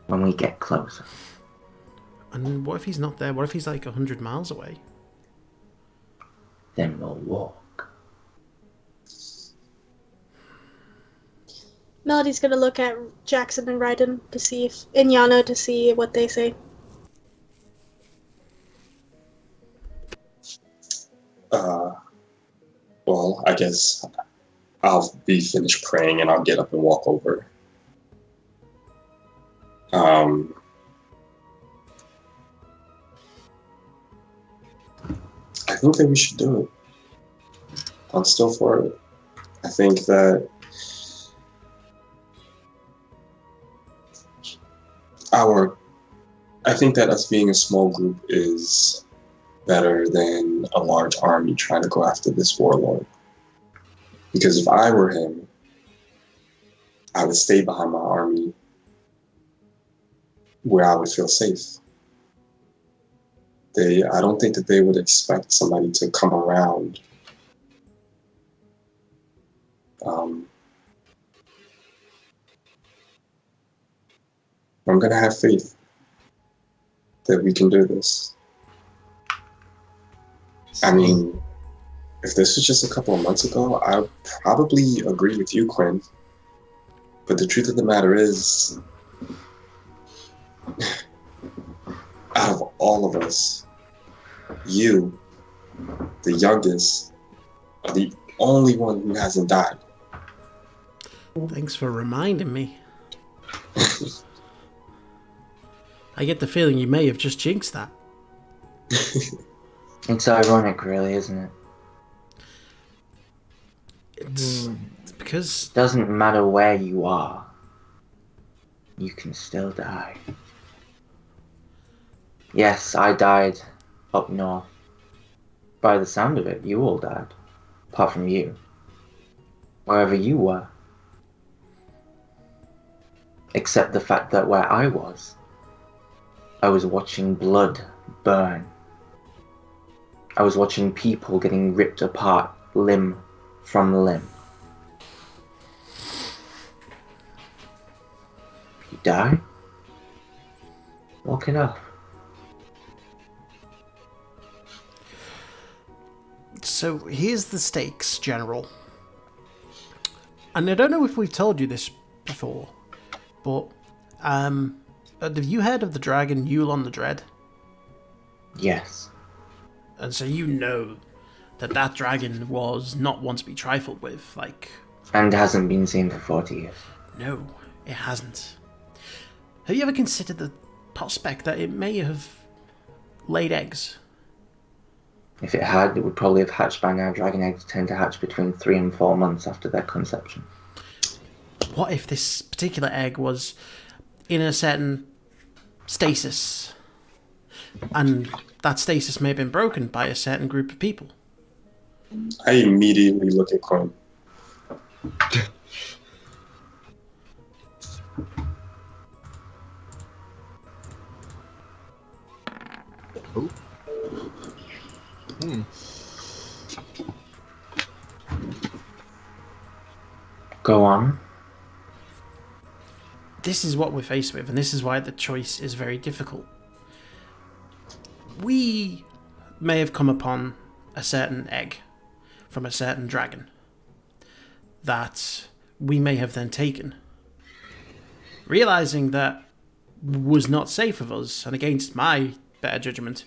when we get closer. And what if he's not there? What if he's like 100 miles away? Then we'll walk. Melody's gonna look at Jackson and Ryden to see if, and Yano to see what they say. Well, I guess I'll be finished praying and I'll get up and walk over. I think that we should do it. I'm still for it. I think that us being a small group is better than a large army trying to go after this warlord. Because if I were him, I would stay behind my army where I would feel safe. I don't think that they would expect somebody to come around. I'm gonna have faith that we can do this. I mean, if this was just a couple of months ago, I would probably agree with you, Quinn. But the truth of the matter is, out of all of us, you, the youngest, are the only one who hasn't died. Thanks for reminding me. I get the feeling you may have just jinxed that. It's ironic, really, isn't it? It's because... Doesn't matter where you are. You can still die. Yes, I died up north. By the sound of it, you all died. Apart from you. Wherever you were. Except the fact that where I was watching blood burn. I was watching people getting ripped apart, limb from limb. If you die, walk it off. So here's the stakes, General. And I don't know if we've told you this before, but have you heard of the dragon Yulon the Dread? Yes. And so you know that dragon was not one to be trifled with, like... And hasn't been seen for 40 years. No, it hasn't. Have you ever considered the prospect that it may have laid eggs? If it had, it would probably have hatched by now. Dragon eggs tend to hatch between 3 and 4 months after their conception. What if this particular egg was in a certain stasis, and that stasis may have been broken by a certain group of people? I immediately look at Quinn. Ooh. Go on. This is what we're faced with, and this is why the choice is very difficult. We may have come upon a certain egg from a certain dragon that we may have then taken, realizing that was not safe of us, and against my better judgment,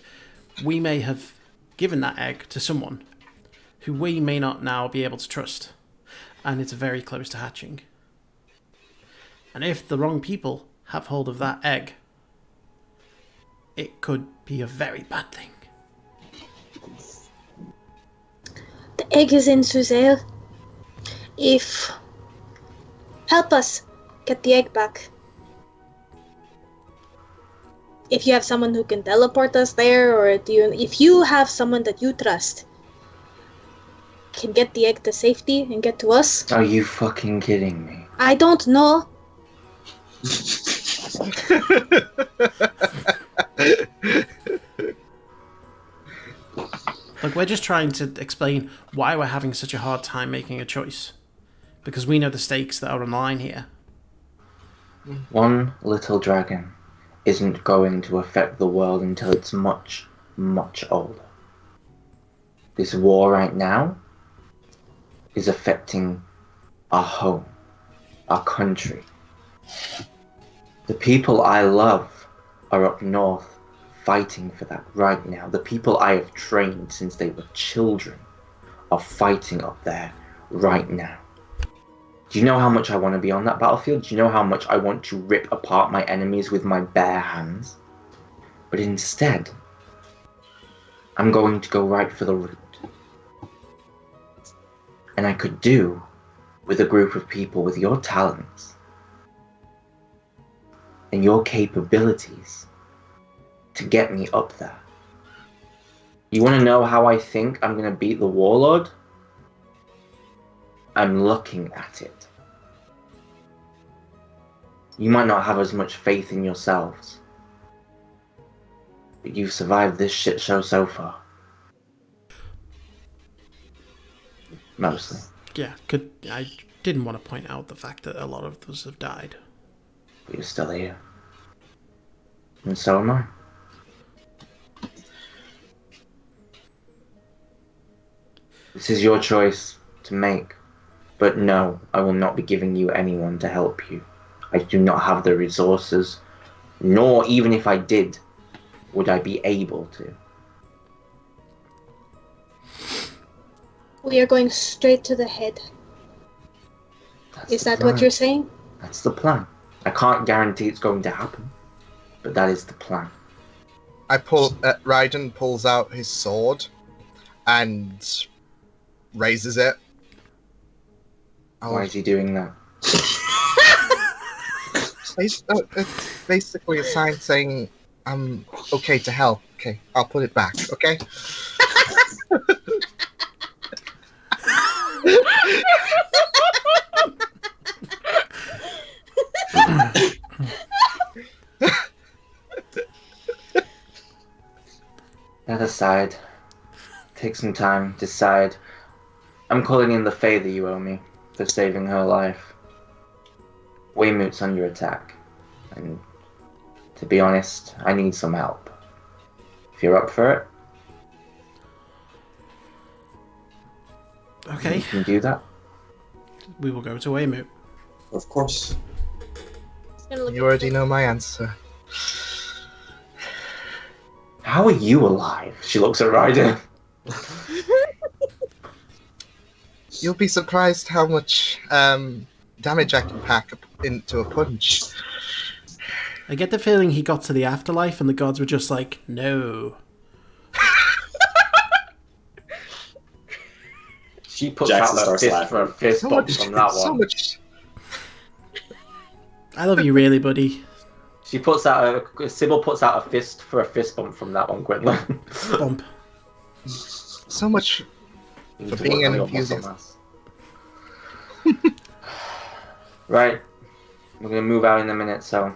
we may have given that egg to someone who we may not now be able to trust, and it's very close to hatching. And if the wrong people have hold of that egg, it could be a very bad thing. The egg is in Suzel. Help us get the egg back. If you have someone who can teleport us there, or if you have someone that you trust, can get the egg to safety and get to us. Are you fucking kidding me? I don't know. Look, we're just trying to explain why we're having such a hard time making a choice. Because we know the stakes that are on the line here. One little dragon isn't going to affect the world until it's much, much older. This war right now is affecting our home, our country. The people I love are up north fighting for that right now. The people I have trained since they were children are fighting up there right now. Do you know how much I want to be on that battlefield? Do you know how much I want to rip apart my enemies with my bare hands? But instead, I'm going to go right for the root. And I could do with a group of people with your talents and your capabilities to get me up there. You want to know how I think I'm going to beat the warlord? I'm looking at it. You might not have as much faith in yourselves, but you've survived this shit show so far. Mostly. Yeah, I didn't want to point out the fact that a lot of us have died. But you're still here. And so am I. This is your choice to make. But no, I will not be giving you anyone to help you. I do not have the resources, nor even if I did, would I be able to. We are going straight to the head. Is that what you're saying? That's the plan. I can't guarantee it's going to happen, but that is the plan. Raiden pulls out his sword and raises it. Why is he doing that? It's basically a sign saying I'm okay to help. Okay, I'll put it back. Okay. That aside, take some time, decide. I'm calling in the favor you owe me for saving her life. Waymoot's under attack, and to be honest, I need some help. If you're up for it, Okay, you can do that. we will go to Waymoot. Of course. You already know my answer. How are you alive? She looks at Ryder. You'll be surprised how much damage I can pack into a punch. I get the feeling he got to the afterlife and the gods were just like, no. She puts Jackson out a starts fist laughing. for a fist bump from that so one. much. I love you really, buddy. She puts out Sybil puts out a fist for a fist bump from that one, Quinlan. Bump. So much You For need to being work on an your muscle enthusiast. mass. Right. We're going to move out in a minute, so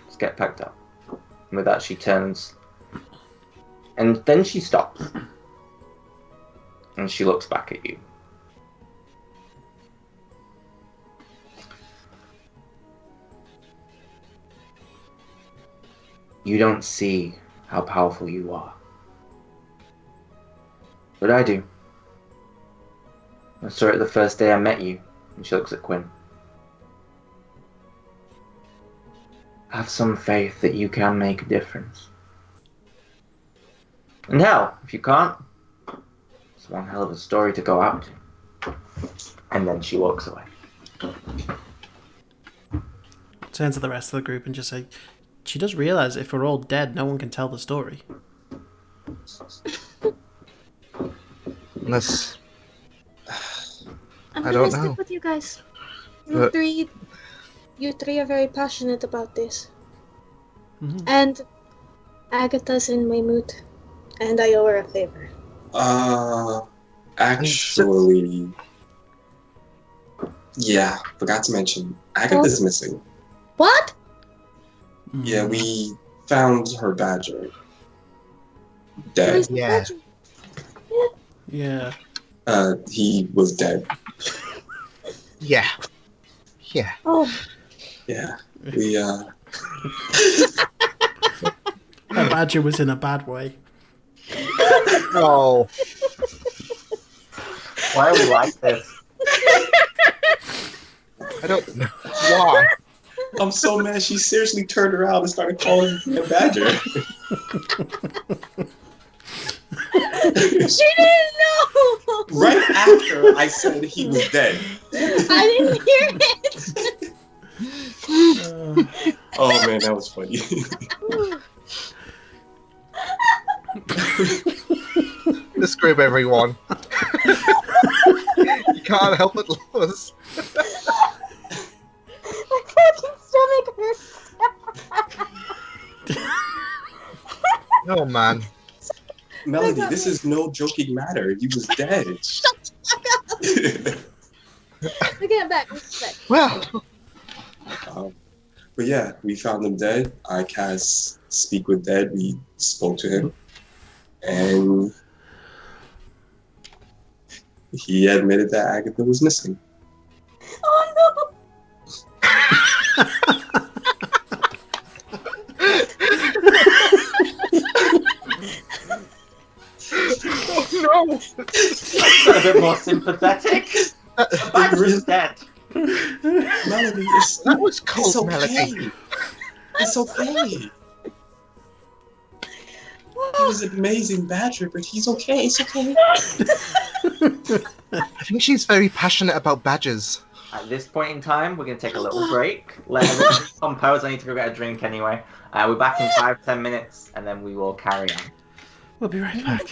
let's get packed up. And with that, she turns. And then she stops. And she looks back at you. You don't see how powerful you are. But I do. I saw it the first day I met you. And she looks at Quinn. Have some faith that you can make a difference. And hell, if you can't, it's one hell of a story to go out to. And then she walks away. Turn to the rest of the group and just say, she does realise if we're all dead, no one can tell the story. Unless I'm I gonna don't stick know. with you guys. But- You three are very passionate about this. Mhm. And Agatha's in my mood. And I owe her a favor. Actually, yeah, forgot to mention, Agatha's missing. What? Yeah, we found her badger dead. Where's the Yeah. badger? Yeah. He was dead. Yeah. Yeah. Oh, Yeah, we Her badger was in a bad way. Oh. Why are we like this? I don't know why. I'm so mad she seriously turned around and started calling me a badger. she didn't know! Right after I said he was dead. I didn't hear it! Oh man, that was funny. This group, everyone. You can't help but love us. My fucking stomach hurts. Oh man. Melody, this is no joking matter. He was dead. Shut the fuck up! Okay, I'm back. Well, But yeah, we found him dead. I cast Speak with Dead. We spoke to him. And he admitted that Agatha was missing. Oh no. A bit more sympathetic. The badger is dead. Melody, That was it's cold, okay. Melody. It's okay. He was an amazing badger, but he's okay. It's okay. I think she's very passionate about badgers. At this point in time, we're going to take a little break. Let everyone compose. I need to go get a drink anyway. We're back in 5-10 minutes, and then we will carry on. We'll be right back.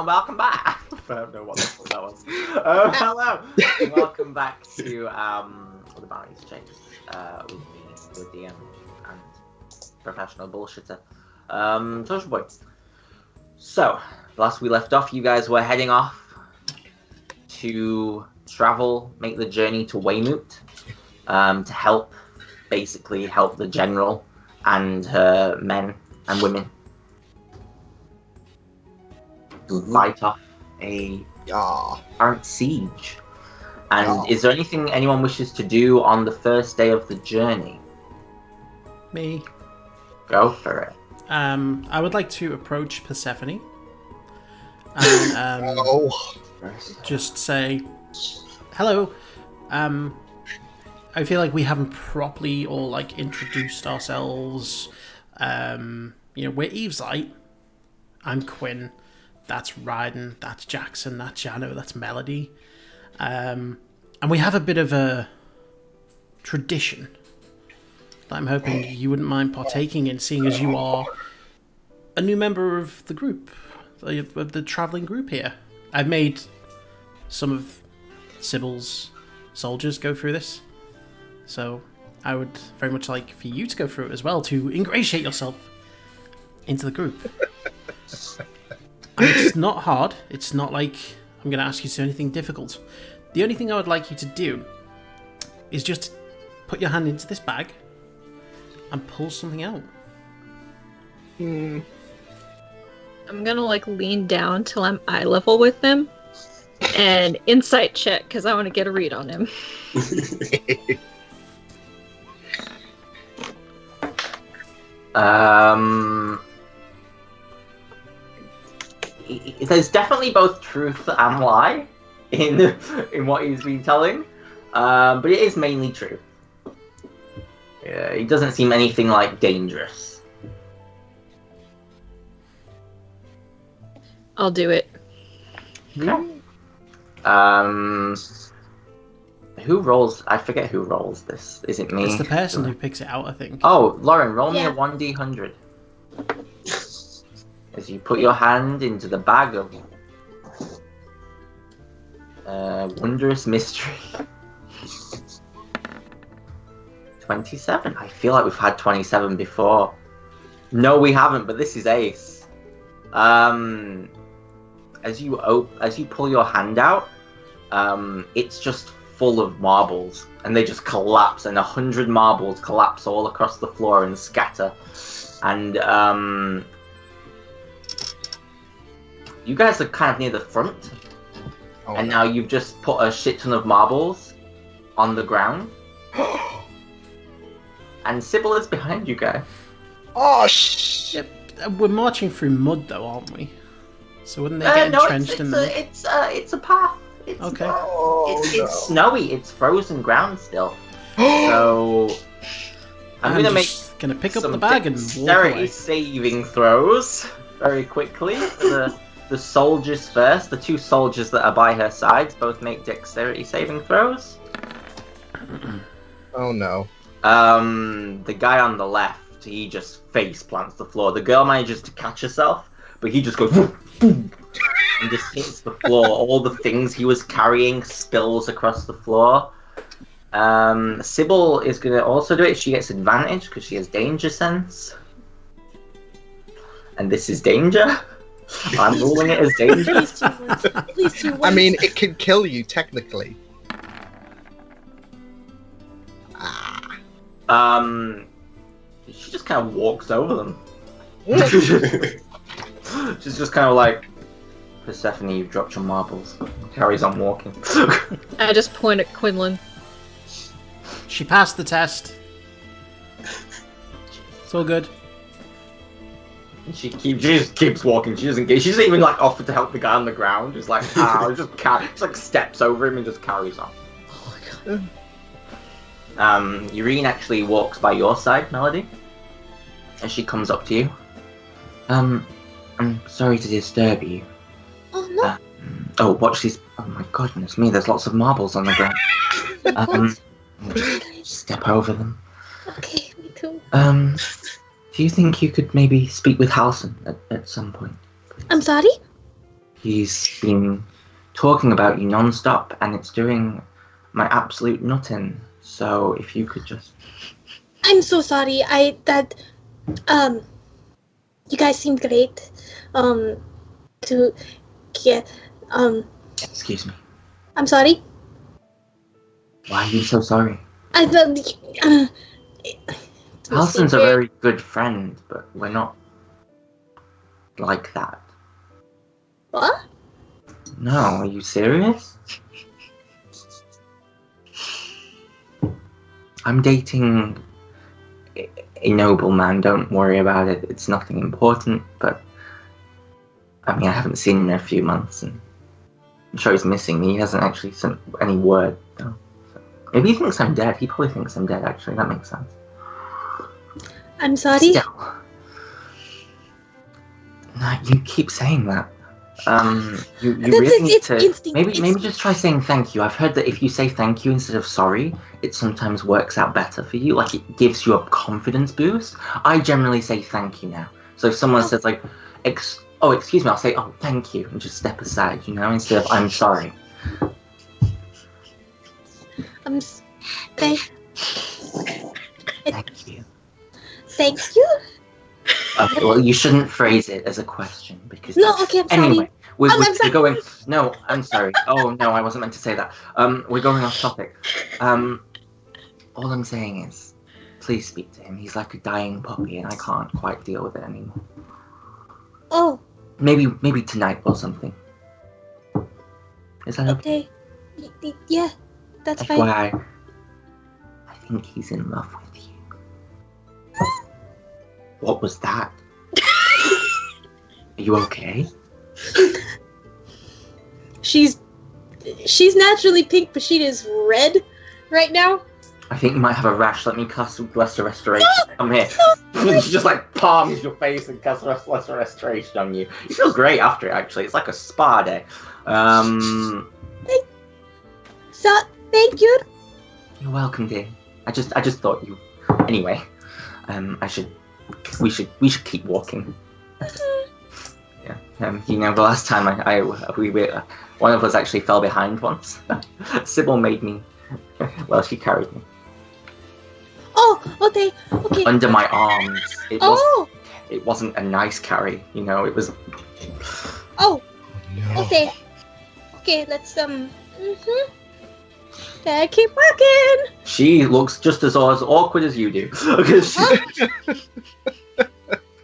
welcome back. I don't know what the fuck that was. Hello. Welcome back to the Bounties Chase with me, your DM and professional bullshitter, Social Boy. So, last we left off, you guys were heading off to make the journey to Weymouth, to help the general and her men and women fight off a current siege. And is there anything anyone wishes to do on the first day of the journey? Me. Go for it. I would like to approach Persephone and just say, hello. I feel like we haven't properly all like introduced ourselves. We're Eveslight. I'm Quinn. That's Ryden. That's Jackson. That's Jano. That's Melody. And we have a bit of a tradition that I'm hoping you wouldn't mind partaking in, seeing as you are a new member of the group, of the travelling group here. I've made some of Sybil's soldiers go through this, so I would very much like for you to go through it as well, to ingratiate yourself into the group. And it's not hard. It's not like I'm going to ask you to do anything difficult. The only thing I would like you to do is just put your hand into this bag and pull something out. I'm gonna lean down till I'm eye level with him and insight check because I want to get a read on him. There's definitely both truth and lie in what he's been telling, but it is mainly true. Yeah, he doesn't seem anything dangerous. I'll do it. Okay. Who rolls? I forget who rolls this. Is it me? It's the person who picks it out, I think. Oh, Lauren, roll me a 1d100. As you put your hand into the bag of wondrous mystery. 27. I feel like we've had 27 before. No, we haven't, but this is ace. As you pull your hand out, it's just full of marbles, and they just collapse, and 100 marbles collapse all across the floor and scatter. And you guys are kind of near the front, and now you've just put a shit ton of marbles on the ground. And Sybil is behind you guys. Oh, shit. We're marching through mud, though, aren't we? So wouldn't they get entrenched in the mud? It's a path. It's, okay. It's snowy. It's frozen ground still. So I'm gonna pick up the bag and walk away. Saving throws very quickly. The soldiers first. The two soldiers that are by her sides both make dexterity saving throws. Oh no. The guy on the left, he just face plants the floor. The girl manages to catch herself, but he just goes boom, boom, and just hits the floor. All the things he was carrying spills across the floor. Sybil is going to also do it. She gets advantage because she has danger sense. And this is danger. I'm ruling it as danger. Please do I mean, it can kill you, technically. She just kind of walks over them. She's just kind of like, Persephone, you've dropped your marbles. Carries on walking. I just point at Quinlan. She passed the test. It's all good. She just keeps walking. She doesn't even offer to help the guy on the ground. Just just steps over him and just carries on. Oh my god. Urine actually walks by your side, Melody, as she comes up to you. I'm sorry to disturb you. Oh no. Watch these. Oh my goodness me, there's lots of marbles on the ground. Step over them. Okay, me too. Do you think you could maybe speak with Halson at some point? I'm sorry? He's been talking about you non-stop, and it's doing my absolute nutting. So if you could just... I'm so sorry. You guys seemed great. To get, Excuse me. I'm sorry. Why are you so sorry? I felt, Allison's a very good friend, but we're not like that. What? No, are you serious? I'm dating a nobleman, don't worry about it. It's nothing important, but I mean, I haven't seen him in a few months, and I'm sure he's missing me. He hasn't actually sent any word, though. So maybe he thinks I'm dead. He probably thinks I'm dead, actually. That makes sense. I'm sorry. Still. No, you keep saying that. You really need to maybe just try saying thank you. I've heard that if you say thank you instead of sorry, it sometimes works out better for you. Like, it gives you a confidence boost. I generally say thank you now. So if someone says like, excuse me, I'll say, oh, thank you, and just step aside, instead of I'm sorry. Thank you. Thank you. Okay, well, you shouldn't phrase it as a question because. No, okay, I'm sorry. Anyway, we're going. No, I'm sorry. Oh no, I wasn't meant to say that. We're going off topic. All I'm saying is, please speak to him. He's like a dying puppy, and I can't quite deal with it anymore. Oh. Maybe tonight or something. Is that okay? Yeah, that's fine. FYI, I think he's in love with you. What was that? Are you okay? She's naturally pink, but she is red right now. I think you might have a rash. Let me cast Lesser Restoration. Come here. She just like palms your face and casts Lesser Restoration on you. You feel great after it, actually. It's like a spa day. Thank you. You're welcome, dear. I just thought you. Anyway, we should keep walking. Yeah. The last time one of us actually fell behind once. Sybil made me. Well, she carried me. Oh, okay. Under my arms. It wasn't a nice carry, it was... Oh, no. Okay, let's, keep walking. She looks just as awkward as you do.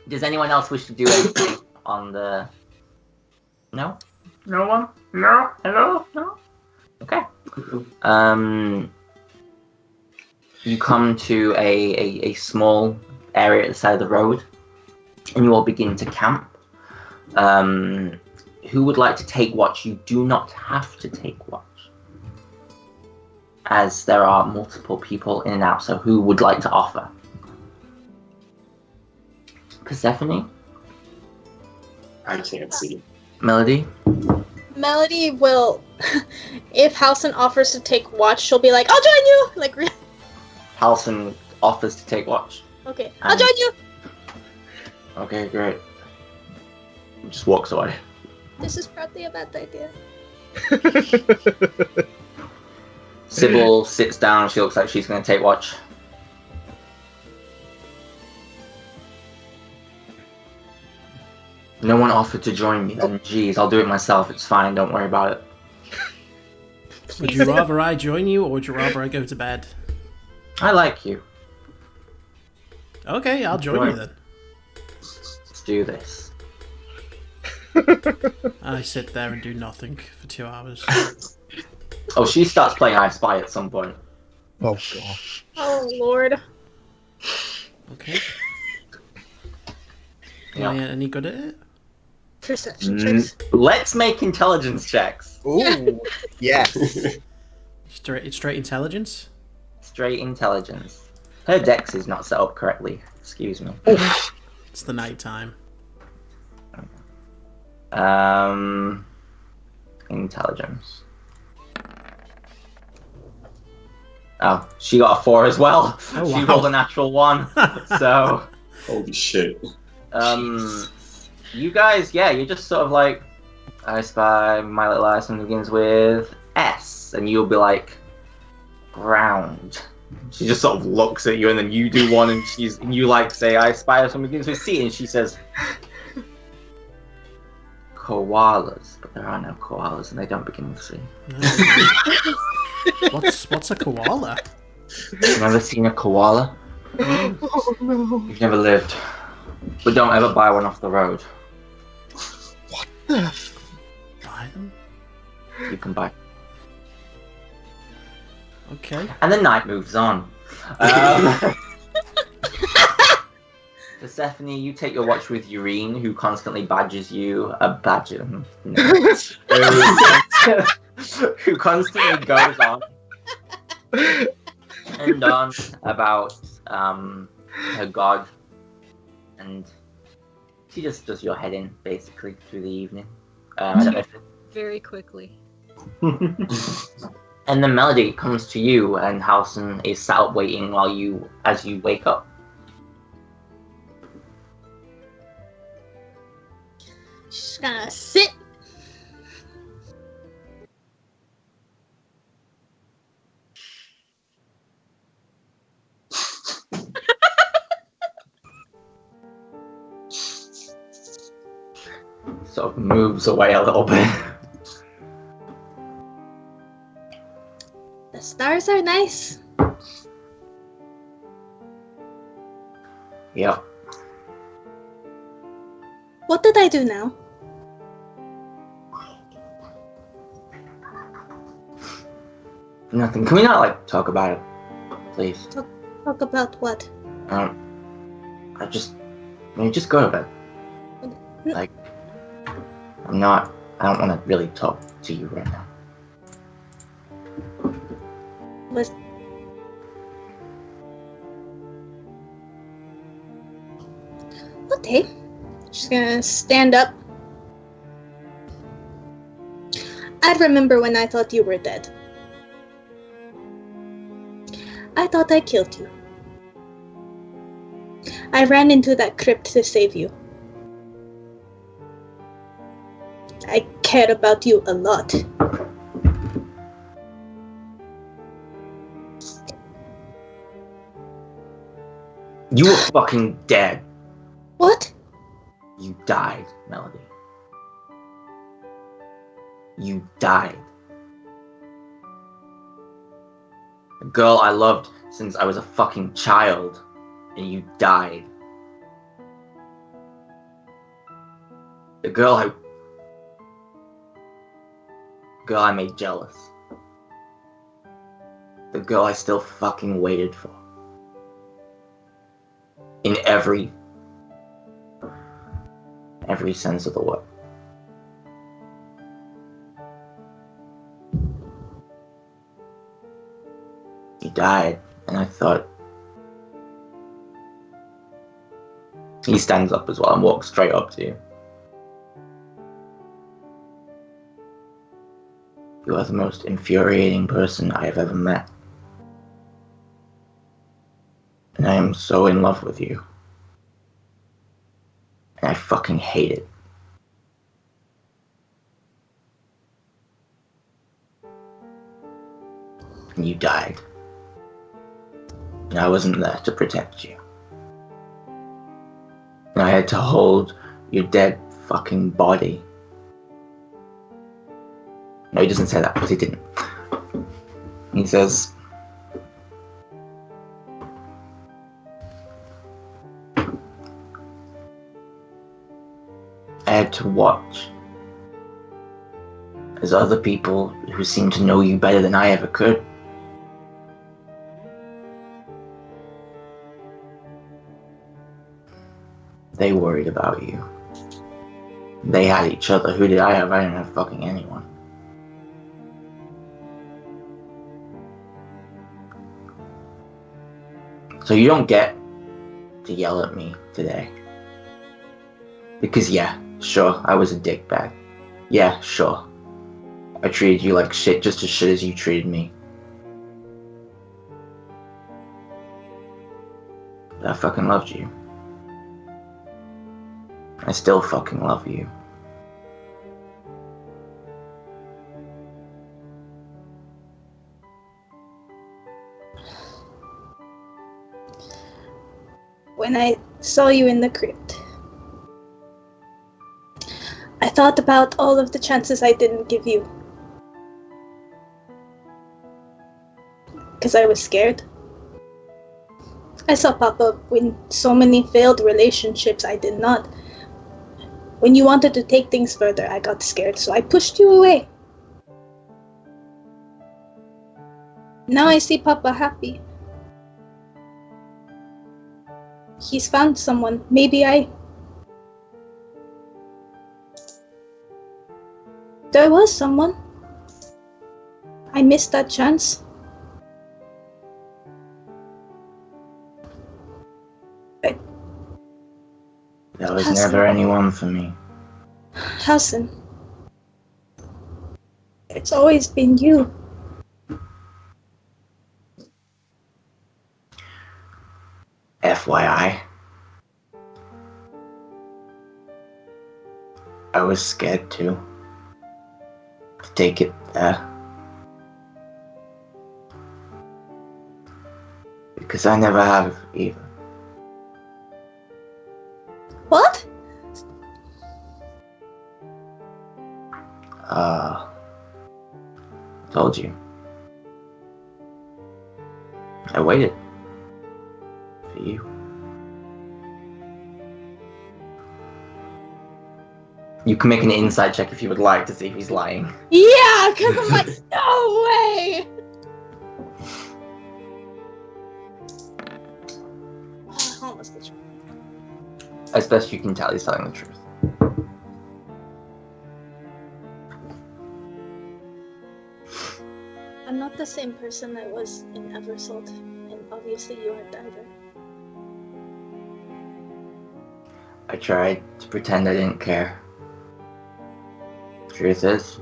Does anyone else wish to do anything on the... No? No one? No? Hello? No? Okay. You come to a small area at the side of the road, and you all begin to camp. Who would like to take watch? You do not have to take watch, as there are multiple people in and out, so who would like to offer? Persephone? I can't see. Melody? Melody will, if Halson offers to take watch, she'll be like, I'll join you! Like, Halson offers to take watch. Okay, I'll join you! Okay, great. Just walks away. This is probably a bad idea. Sybil sits down, she looks like she's going to take watch. No one offered to join me, then geez, I'll do it myself, it's fine, don't worry about it. Would you rather I join you, or would you rather I go to bed? I like you. Okay, I'll join you then. Let's do this. I sit there and do nothing for 2 hours. Oh, she starts playing I Spy at some point. Oh, gosh. Oh, Lord. Okay. Yeah. Am I any good at it? Perception checks. Let's make intelligence checks. Ooh, yes. Straight intelligence? Straight intelligence. Her dex is not set up correctly. Excuse me. It's the night time. Intelligence. Oh, she got a 4 as well. Oh, She wow. rolled a natural 1. So, Holy shit. you guys, yeah, you're just sort of like I spy my little item begins with S, and you'll be like, ground. She just sort of looks at you, and then you do one, and you like say, I spy something begins with C, and she says, koalas, but there are no koalas, and they don't begin with C. No. What's a koala? You've never seen a koala? Oh no. You've never lived. But don't ever buy one off the road. What the? Buy them? You can buy. Okay. And the night moves on. Persephone, you take your watch with Urine, who constantly badgers you. Who constantly goes on and on about her god, and she just does your head in basically through the evening. I don't know if Very quickly. and the melody comes to you, and Halson is sat up waiting as you wake up. She's gonna sit. Sort of moves away a little bit. The stars are nice. Yep. What did I do now? Nothing. Can we not talk about it, please? Talk about what? Just go to bed. Like, I don't want to really talk to you right now. Was okay. She's gonna stand up. I remember when I thought you were dead. I thought I killed you. I ran into that crypt to save you. I cared about you a lot. You were fucking dead. What? You died, Melody. You died. The girl I loved since I was a fucking child, and you died. The girl I made jealous. The girl I still fucking waited for. In every sense of the word. You died, and I thought... He stands up as well and walks straight up to you. You are the most infuriating person I have ever met. And I am so in love with you. And I fucking hate it. And you died. And I wasn't there to protect you. And I had to hold your dead fucking body. No, he doesn't say that because he didn't. He says, I had to watch as other people who seem to know you better than I ever could they worried about you. They had each other. Who did I have? I didn't have fucking anyone. So you don't get to yell at me today. Because yeah, sure, I was a dickbag. Yeah, sure. I treated you like shit just as shit as you treated me. But I fucking loved you. I still fucking love you. when I saw you in the crypt. I thought about all of the chances I didn't give you. Because I was scared. I saw Papa win so many failed relationships I did not. When you wanted to take things further, I got scared, so I pushed you away. Now I see Papa happy. He's found someone. Maybe there was someone. I missed that chance. There was Hassan. never anyone for me. Hassan. It's always been you. FYI. I was scared too. To take it there. Because I never have either. What? Told you. I waited. For you. You can make an inside check if you would like to see if he's lying. Yeah, because I'm like, no way! I almost get you. As best you can tell, he's telling the truth. I'm not the same person I was in Eversalt, and obviously you aren't either. I tried to pretend I didn't care. Truth is,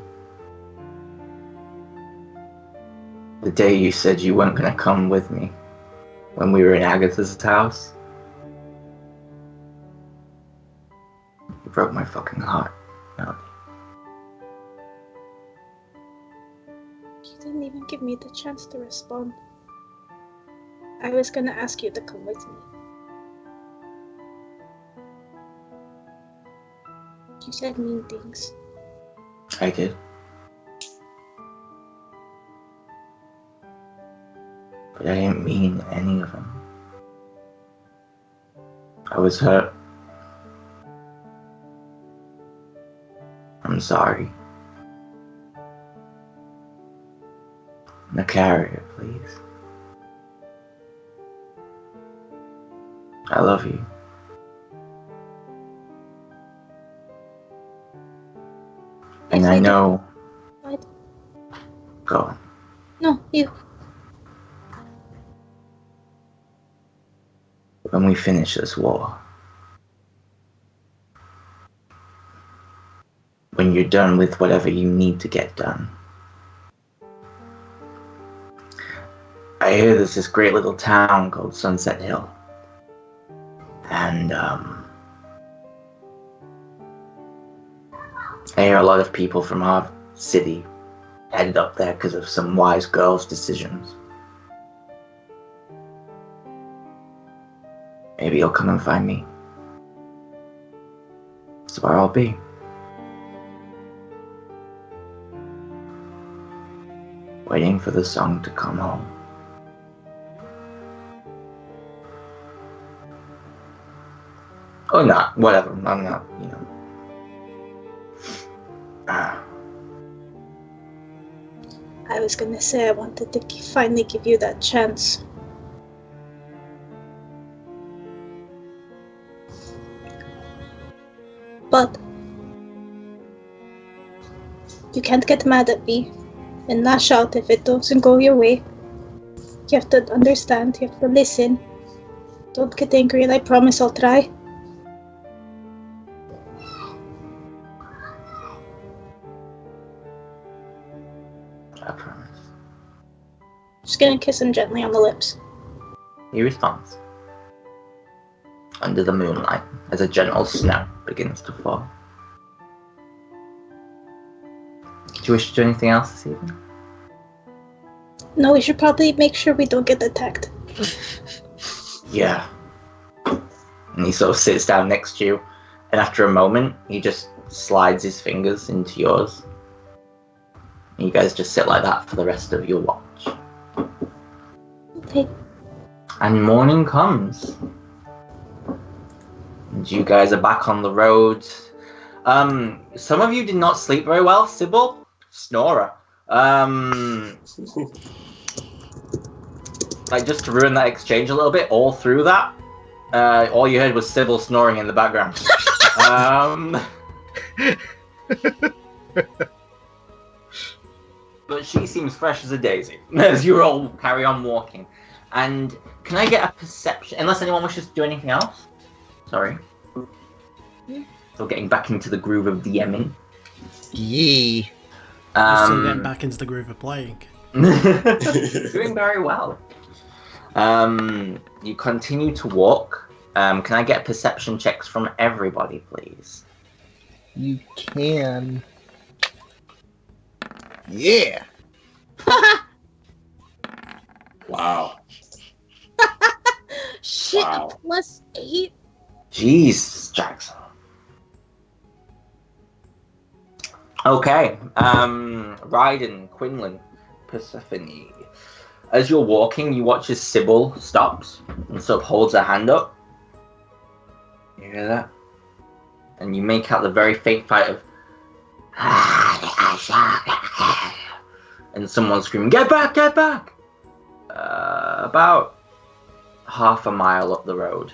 the day you said you weren't gonna come with me, when we were in Agatha's house, you broke my fucking heart, Melody. You didn't even give me the chance to respond. I was gonna ask you to come with me. You said mean things. I did. But I didn't mean any of them. I was hurt. I'm sorry. The carrier, please. I love you. And I know... What? Go on. No, you. When we finish this war, when you're done with whatever you need to get done, I hear there's this great little town called Sunset Hill. And, I hear a lot of people from our city headed up there because of some wise girl's decisions. Maybe you'll come and find me. That's where I'll be. Waiting for the song to come home. Or not, whatever, I'm not, you know. I was gonna say I wanted to finally give you that chance. But you can't get mad at me and lash out if it doesn't go your way. You have to understand, you have to listen. Don't get angry, and I promise I'll try. I promise. Just gonna kiss him gently on the lips. He responds. Under the moonlight, as a gentle snow begins to fall. Do you wish to do anything else this evening? No, we should probably make sure we don't get attacked. Yeah. And he sort of sits down next to you, and after a moment, he just slides his fingers into yours. And you guys just sit like that for the rest of your watch. Okay. And morning comes. And you guys are back on the road. Some of you did not sleep very well. Sybil, snorer. Like, just to ruin that exchange a little bit, all through that, all you heard was Sybil snoring in the background. But she seems fresh as a daisy as you all carry on walking. And can I get a perception? Unless anyone wishes to do anything else. Sorry. Still getting back into the groove of DMing. Yee. Still getting back into the groove of playing. Doing very well. You continue to walk. Can I get perception checks from everybody, please? You can. Yeah. Wow. Shit, Wow. a +8. Jeez, Jackson. Okay. Ryden, Quinlan, Persephone. As you're walking, you watch as Sybil stops and sort of holds her hand up. You hear that? And you make out the very faint fight of and someone screaming, "Get back, get back!" About half a mile up the road.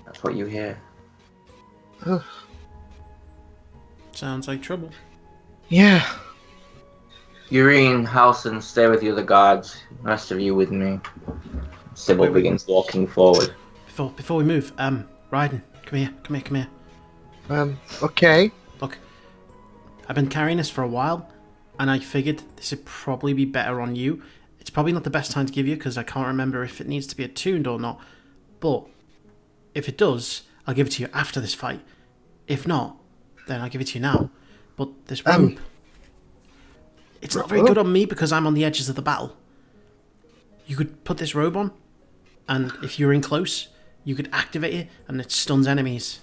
That's what you hear. Sounds like trouble. Yeah. Urine, Halson, stay with the other guards. The rest of you with me. Sybil begins walking forward. Before we move, Ryden, come here. Okay. Look, I've been carrying this for a while, and I figured this would probably be better on you. It's probably not the best time to give you, because I can't remember if it needs to be attuned or not. But if it does, I'll give it to you after this fight. If not, then I'll give it to you now. But this robe, it's not very good on me because I'm on the edges of the battle. You could put this robe on, and if you're in close, you could activate it, and it stuns enemies.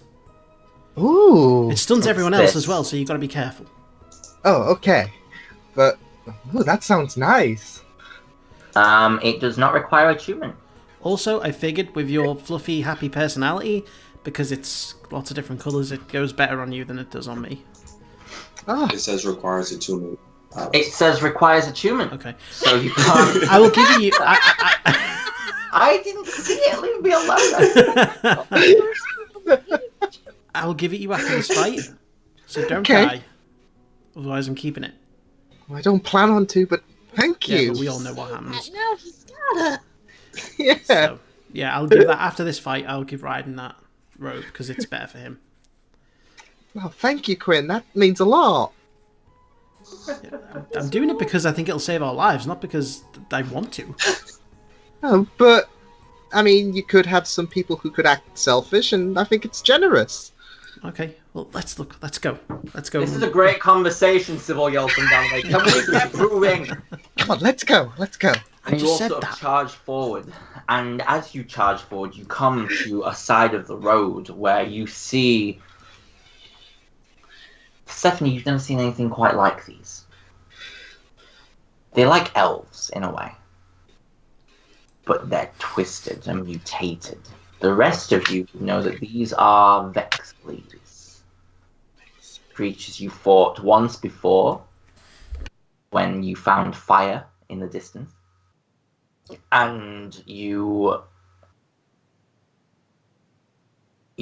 Ooh. It stuns everyone else as well, so you've got to be careful. Oh, okay. But, ooh, that sounds nice. It does not require attunement. Also, I figured with your fluffy, happy personality, because it's lots of different colours, it goes better on you than it does on me. Ah. It says requires attunement. It says requires attunement. Okay. So you can't. I will give you... I didn't see it. Leave me alone. I will give it you after this fight, so don't Okay. die. Otherwise, I'm keeping it. Well, I don't plan on to, but thank Yeah, you. but we all know what happens. No, he's gotta. Yeah. So, yeah, I'll give that after this fight. I'll give Ryden that robe because it's better for him. Well, thank you, Quinn. That means a lot. I'm doing it because I think it'll save our lives, not because I want to. Oh, but I mean, you could have some people who could act selfish, and I think it's generous. Okay, well, let's go. Let's go. This is a great conversation, Sybil yells from down the way. Can we get moving? Come on, let's go. And you just all said sort of that. charge forward. And as you charge forward, you come to a side of the road where you see... Stephanie, you've never seen anything quite like these. They're like elves, in a way. But they're twisted and mutated. The rest of you know that these are Vexleys. Creatures you fought once before when you found fire in the distance. And you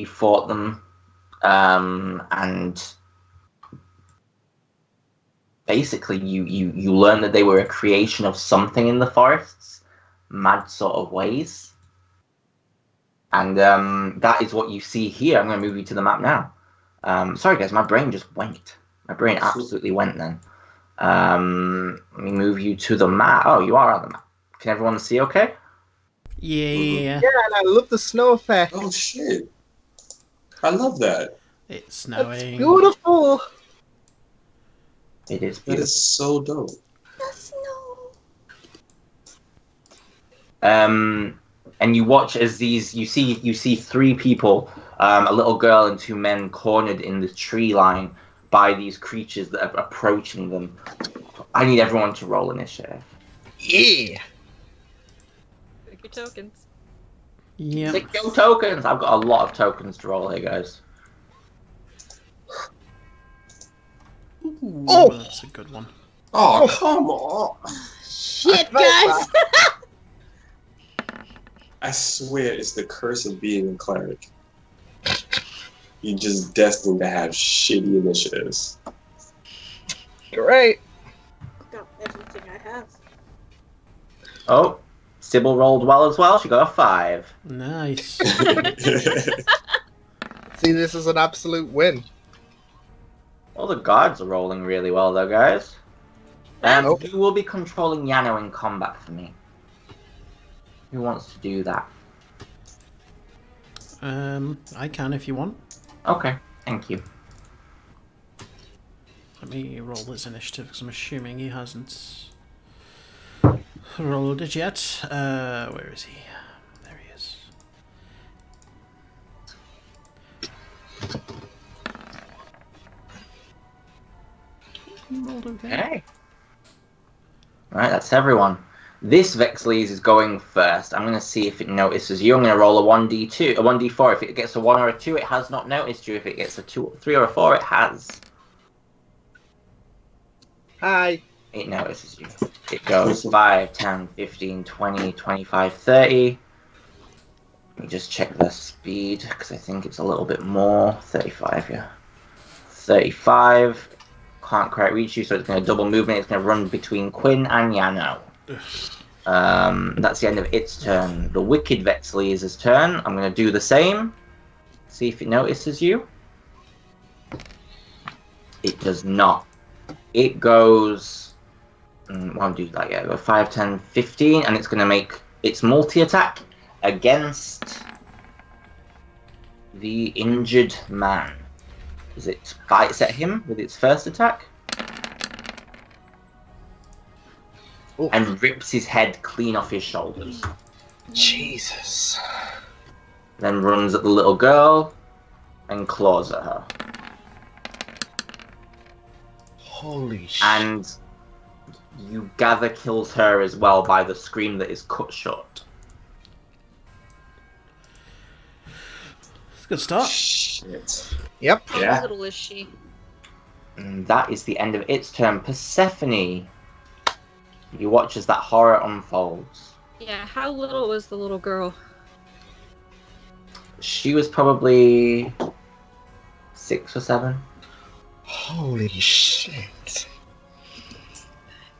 fought them, and basically you learned that they were a creation of something in the forests, mad sort of ways. And that is what you see here. I'm going to move you to the map now. Sorry guys, my brain just went. My brain absolutely went then. Let me move you to the map. Oh, you are on the map. Can everyone see okay? Yeah. Yeah, and I love the snow effect. Oh shit! I love that. It's It's snowing. beautiful. It is That beautiful. is so dope. The snow. And you watch as you see three people, a little girl and two men cornered in the tree line by these creatures that are approaching them. I need everyone to roll initiative. Yeah. Take your tokens. Yep. Take your tokens. I've got a lot of tokens to roll here, guys. Ooh, Oh! that's a good one. Oh, come on. Shit, I felt guys! I swear it's the curse of being a cleric. You're just destined to have shitty initiatives. You're right. Got everything I have. Oh, Sybil rolled well as well. She got a 5. Nice. See, this is an absolute win. All the guards are rolling really well, though, guys. Nope. Who will be controlling Yano in combat for me? Who wants to do that? I can if you want. Okay, thank you. Let me roll his initiative because I'm assuming he hasn't rolled it yet. Where is he? There he is. He rolled okay. Okay. Alright, that's everyone. This Vexlese is going first. I'm going to see if it notices you. I'm going to roll a 1d2, a 1d4. If it gets a 1 or a 2, it has not noticed you. If it gets a 2, 3 or a 4, it has. Hi. It notices you. It goes 5, 10, 15, 20, 25, 30. Let me just check the speed, because I think it's a little bit more. 35, yeah. 35. Can't quite reach you, so it's going to double movement. It's going to run between Quinn and Yano. That's the end of its turn. The Wicked Vexlese's turn. I'm going to do the same. See if it notices you. It does not. It goes... won't do that yet. Go 5, 10, 15, and it's going to make its multi-attack against the injured man. As it bites at him with its first attack. Oof. And rips his head clean off his shoulders. Jesus. Then runs at the little girl and claws at her. Holy shit. And you gather kills her as well by the scream that is cut short. It's a good start. Shit. Yep. How Yeah. little is she? And that is the end of its turn. Persephone. You watch as that horror unfolds. Yeah, how little was the little girl? She was probably 6 or 7. Holy shit.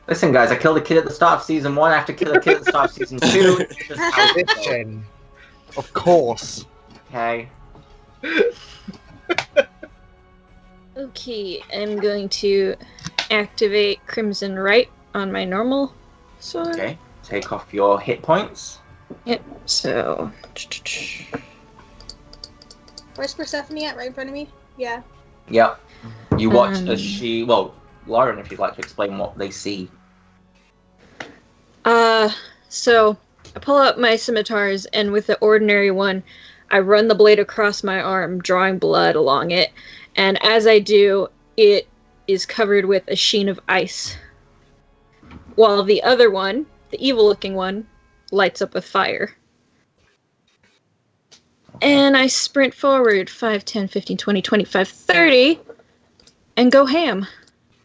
Listen, guys, I killed a kid at the start of season 1. I have to kill a kid at the start of season 2. It's just how it goes. Listen. Of course. Okay. Okay, I'm going to activate Crimson Right on my normal sword. Okay. Take off your hit points. Yep, so... Where's Persephone at? Right in front of me? Yeah. Yep. You watch as she... Well, Lauren, if you'd like to explain what they see. So I pull out my scimitars, and with the ordinary one, I run the blade across my arm, drawing blood along it. And as I do, it is covered with a sheen of ice. While the other one, the evil-looking one, lights up with fire. And I sprint forward 5, 10, 15, 20, 25, 30, and go ham.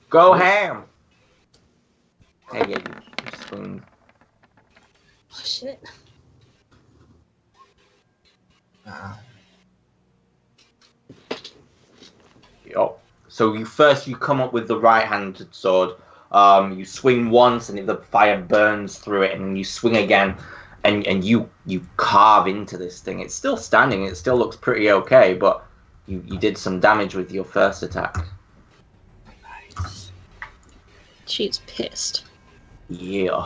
Go ham! Okay, yeah, you swing. Oh, shit. Yup. So you come up with the right-handed sword. You swing once, and the fire burns through it, and you swing again, and you carve into this thing. It's still standing. It still looks pretty okay, but you did some damage with your first attack. Nice. She's pissed. Yeah.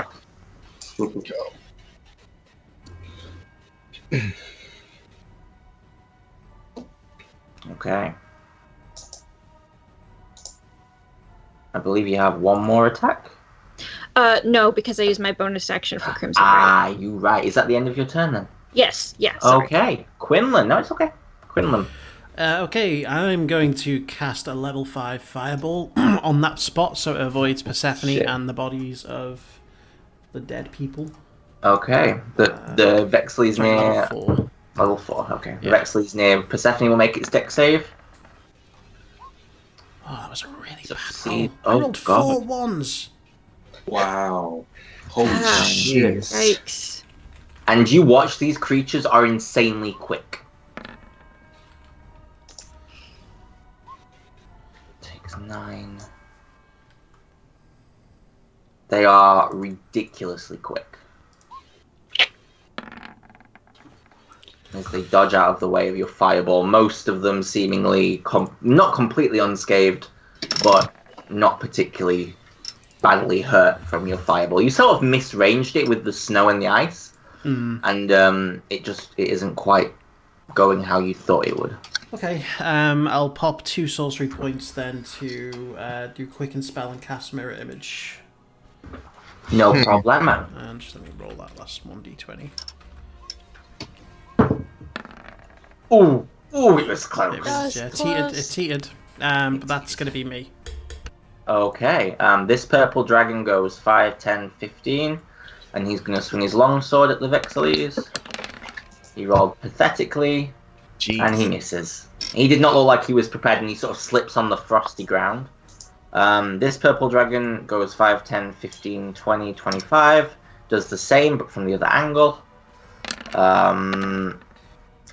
Okay. I believe you have one more attack. No, because I used my bonus action for Crimson Ray. Ah, you right. Is that the end of your turn then? Yes, yeah, sorry. Okay. Quinlan. No, it's okay. Quinlan. Okay, I'm going to cast a level 5 fireball on that spot so it avoids Persephone Shit. and the bodies of the dead people. Okay. The Vexley's Sorry, near... level 4. Level 4, okay. The Yeah. Vexley's near Persephone will make its dex save. Oh, that was a really bad Succeed. roll. I Oh, rolled God. 4 ones. Wow. Holy Ah, shit. Yikes. And you watch, these creatures are insanely quick. Takes 9. They are ridiculously quick. As they dodge out of the way of your fireball, most of them seemingly not completely unscathed, but not particularly badly hurt from your fireball. You sort of misranged it with the snow and the ice, and it isn't quite going how you thought it would. Okay, I'll pop 2 sorcery points then to do Quicken Spell and cast Mirror Image. No problemo. And just let me roll that last 1d20. Ooh, it was close. It was, That's teetered, close. it teetered. But that's going to be me. Okay, this purple dragon goes 5, 10, 15, and he's going to swing his longsword at the Vexilles. He rolled pathetically, Jeez. and he misses. He did not look like he was prepared, and he sort of slips on the frosty ground. This purple dragon goes 5, 10, 15, 20, 25, does the same, but from the other angle.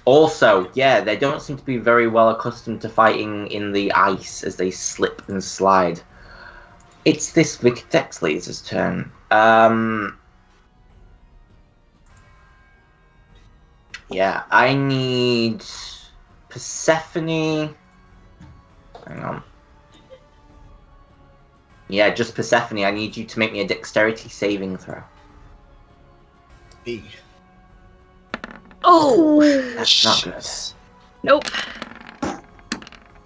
Also, yeah, they don't seem to be very well accustomed to fighting in the ice as they slip and slide. It's this Vexley's turn. Yeah, I need Persephone. Hang on. Yeah, just Persephone. I need you to make me a dexterity saving throw. B. Oh! That's not good. Nope.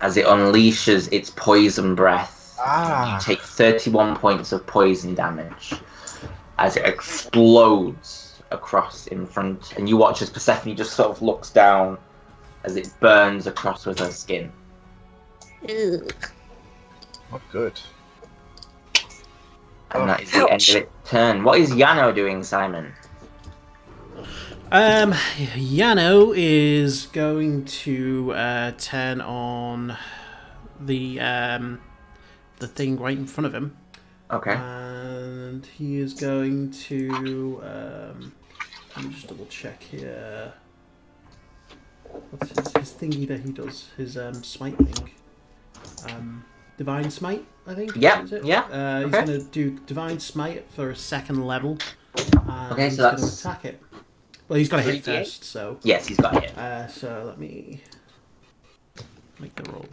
As it unleashes its poison breath, you Ah. take 31 points of poison damage as it explodes across in front, and you watch as Persephone just sort of looks down as it burns across with her skin. Ugh. Not good. And that is the end Ouch. of its turn. What is Yano doing, Simon? Yano is going to turn on the thing right in front of him. Okay. And he is going to let me just double check here. What's his thingy that he does? His smite thing. Divine Smite, I think. Yeah, is it? yeah, He's okay. going to do Divine Smite for a 2nd level. And Okay, he's so going to that's attack it. Well, he's got to hit 3d8? first, so. Yes, he's got it. So let me make the roll.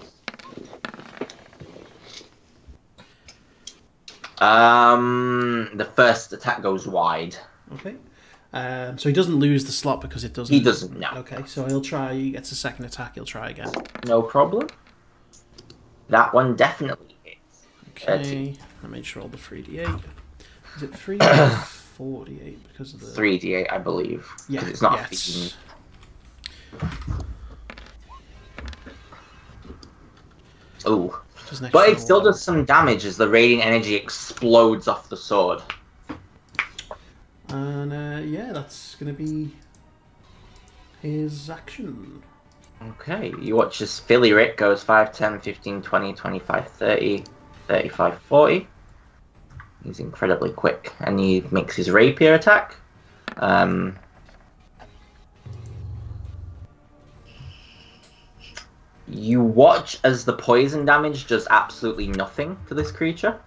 The first attack goes wide. Okay. So he doesn't lose the slot because it doesn't. He doesn't, no. Okay, so he'll try. He gets a 2nd attack. He'll try again. No problem. That one definitely hits. Okay. Let me just roll the 3d8. Is it 3 or 4d8 because of the 3d8, I believe. Yeah, Because it's not a yes. fiend. Ooh. Just an But extra it still one. does some damage as the radiant energy explodes off the sword. And yeah, that's gonna be his action. Okay, you watch as Philly Rick goes 5, 10, 15, 20, 25, 30, 35, 40. He's incredibly quick, and he makes his rapier attack. You watch as the poison damage does absolutely nothing to this creature.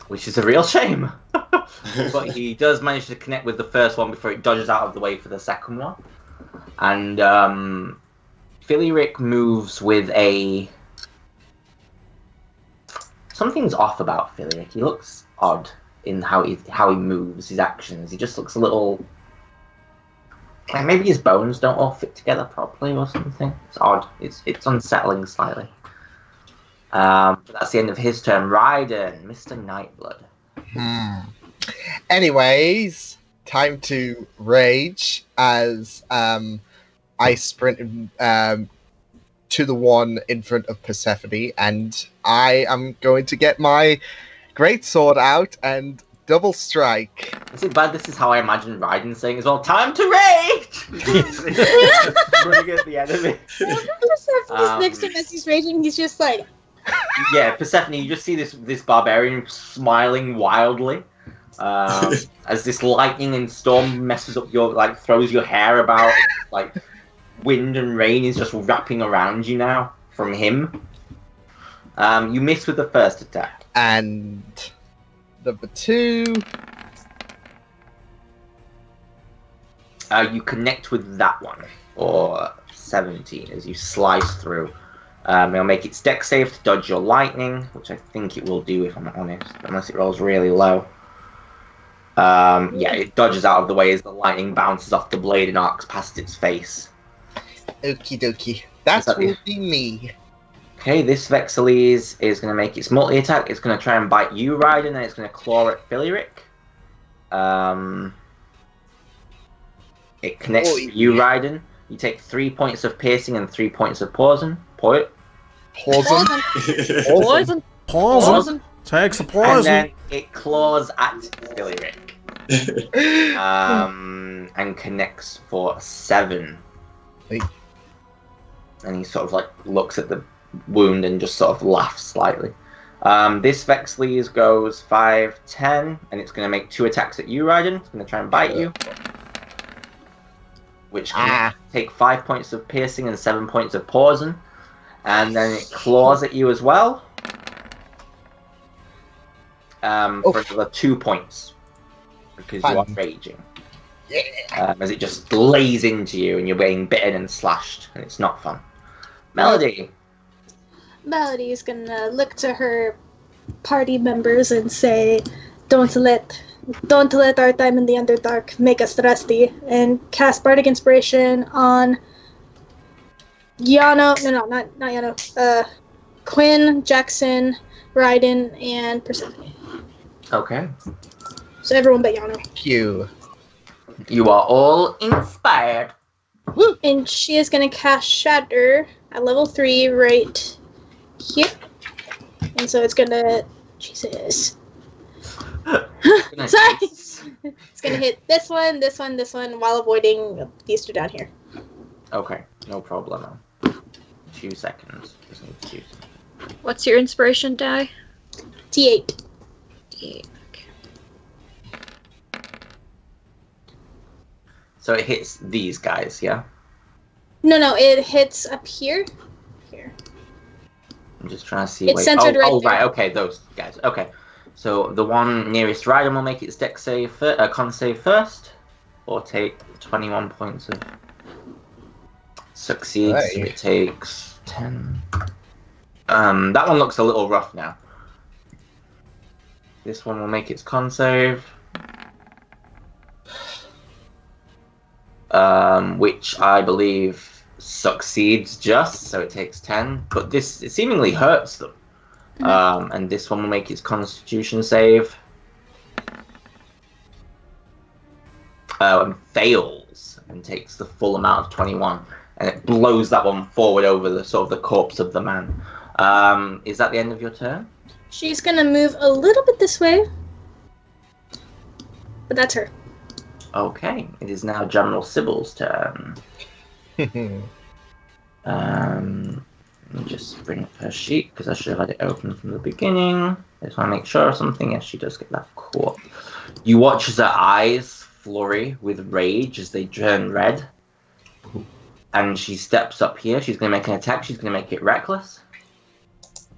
Which is a real shame. But he does manage to connect with the first one before it dodges out of the way for the second one. And Philly Rick moves with a... Something's off about Philly Rick. He looks odd in how he moves, his actions. He just looks a little... Like maybe his bones don't all fit together properly or something. It's odd. It's unsettling slightly. That's the end of his turn. Raiden, Mr. Nightblood. Anyways, time to rage as I sprint to the one in front of Persephone, and I am going to get my great sword out and double strike. Is it bad? This is how I imagine Raiden saying as well. Time to rage! Running at the enemy. Persephone's next to him as he's raging, he's just like, Yeah, Persephone, you just see this barbarian smiling wildly. As this lightning and storm messes up throws your hair about, like wind and rain is just wrapping around you now from him. You miss with the first attack. And number 2. You connect with that one, or 17, as you slice through. It'll make its dex save to dodge your lightning, which I think it will do if I'm honest, unless it rolls really low. Yeah, it dodges out of the way as the lightning bounces off the blade and arcs past its face. Okie dokie. That will be me. Okay, this Vexilles is going to make its multi-attack. It's going to try and bite you, Raiden, and it's going to claw at Philiric. It connects with you, Raiden. You take 3 points of piercing and 3 points of poison. Poison. Takes the And poison. then it claws at Philiric. And connects for 7. Hey. And he sort of like looks at the wound and just sort of laughs slightly. This Vexilles goes 5, 10, and it's going to make 2 attacks at you, Raiden. It's going to try and bite you. Which can take 5 points of piercing and 7 points of poison. And then it claws at you as well. For another 2 points. Because you are raging. As it just lays into you and you're being bitten and slashed. And it's not fun. Melody. Melody is gonna look to her party members and say, Don't let our time in the Underdark make us rusty," and cast Bardic Inspiration on Yano. No, not Yano. Quinn, Jackson, Raiden, and Persephone. Okay. So everyone but Yano. Pew. You are all inspired. And she is gonna cast Shatter at level 3 right here. And so it's gonna... Jesus. Sorry! It's gonna hit this one, while avoiding these 2 down here. Okay, no problem. 2 seconds. Just need to choose. What's your inspiration die? T8. D8. So it hits these guys, yeah? No, it hits up here. Here. I'm just trying to see. It's centered right there. Right, okay, those guys. Okay. So the one nearest Raiden will make its dex save, con save first, or take 21 points of succeeds. Right. So it takes 10. That one looks a little rough now. This one will make its con save. Which I believe succeeds just, so it takes 10. But this it seemingly hurts them. And this one will make its Constitution save. And fails and takes the full amount of 21, and it blows that one forward over the sort of the corpse of the man. Is that the end of your turn? She's gonna move a little bit this way. But that's her. Okay, it is now General Sybil's turn. Let me just bring up her sheet, because I should have had it open from the beginning. I just want to make sure of something. Yes, she does get that caught. You watch as her eyes flurry with rage as they turn red. And she steps up here. She's going to make an attack. She's going to make it reckless.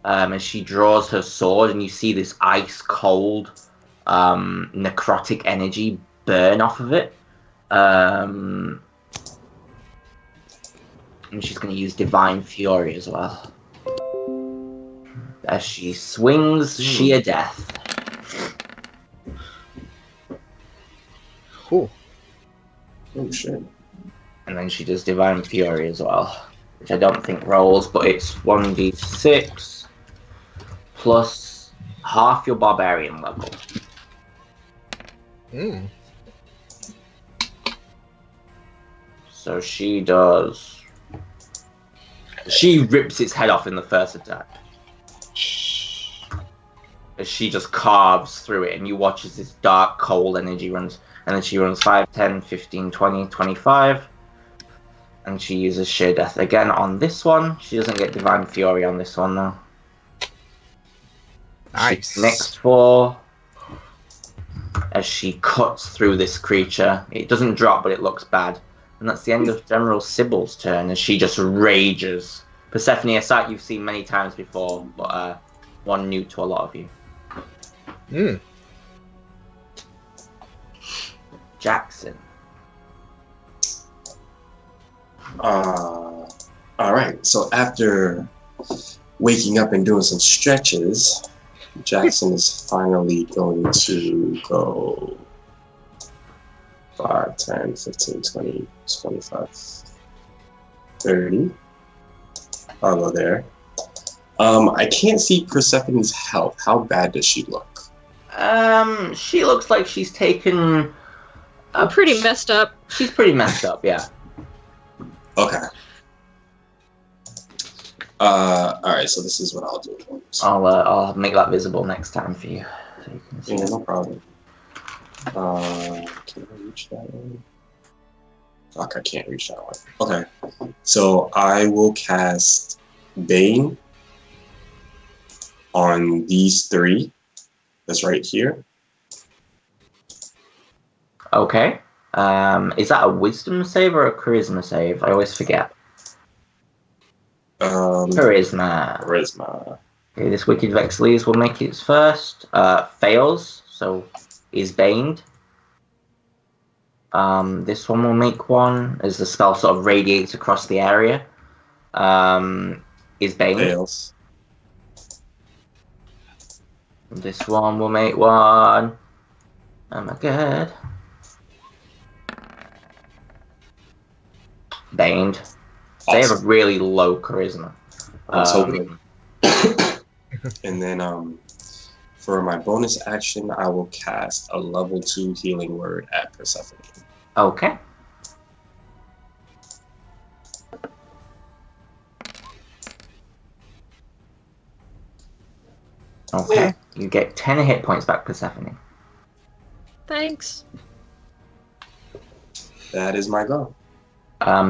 As she draws her sword, and you see this ice-cold necrotic energy burn off of it. And she's going to use Divine Fury as well. As she swings sheer death. Cool. Oh shit. And then she does Divine Fury as well. Which I don't think rolls, but it's 1d6. plus half your barbarian level. Hmm. So she rips its head off in the first attack. As she just carves through it, and you watch as this dark, cold energy runs. And then she runs 5, 10, 15, 20, 25. And she uses Sheer Death again on this one. She doesn't get Divine Fury on this one, though. Nice. Next 4. As she cuts through this creature. It doesn't drop, but it looks bad. And that's the end of General Sybil's turn, as she just rages. Persephone, a sight you've seen many times before, but one new to a lot of you. Hmm. Jackson. Alright, so after waking up and doing some stretches, Jackson is finally going to go 5, 10, 15, 20, 25, 30. I'll go there. I can't see Persephone's health. How bad does she look? She looks like she's taken... Pretty messed up. She's pretty messed up, yeah. Okay. Alright, so this is what I'll do. I'll make that visible next time for you. So you can see. Yeah, no problem. Can I reach that one? Fuck, I can't reach that one. Okay. So I will cast Bane on these 3. That's right here. Okay. Is that a wisdom save or a charisma save? I always forget. Charisma. Charisma. Okay, this Wicked Vexilles will make its first. Fails, so is baned. This one will make one, as the spell sort of radiates across the area. Is baned. Fails. This one will make one. Oh my god. Baned. They have a really low charisma. I was hoping. And then for my bonus action, I will cast a level 2 healing word at Persephone. Okay. Okay. You get 10 hit points back, Persephone. Thanks. That is my go.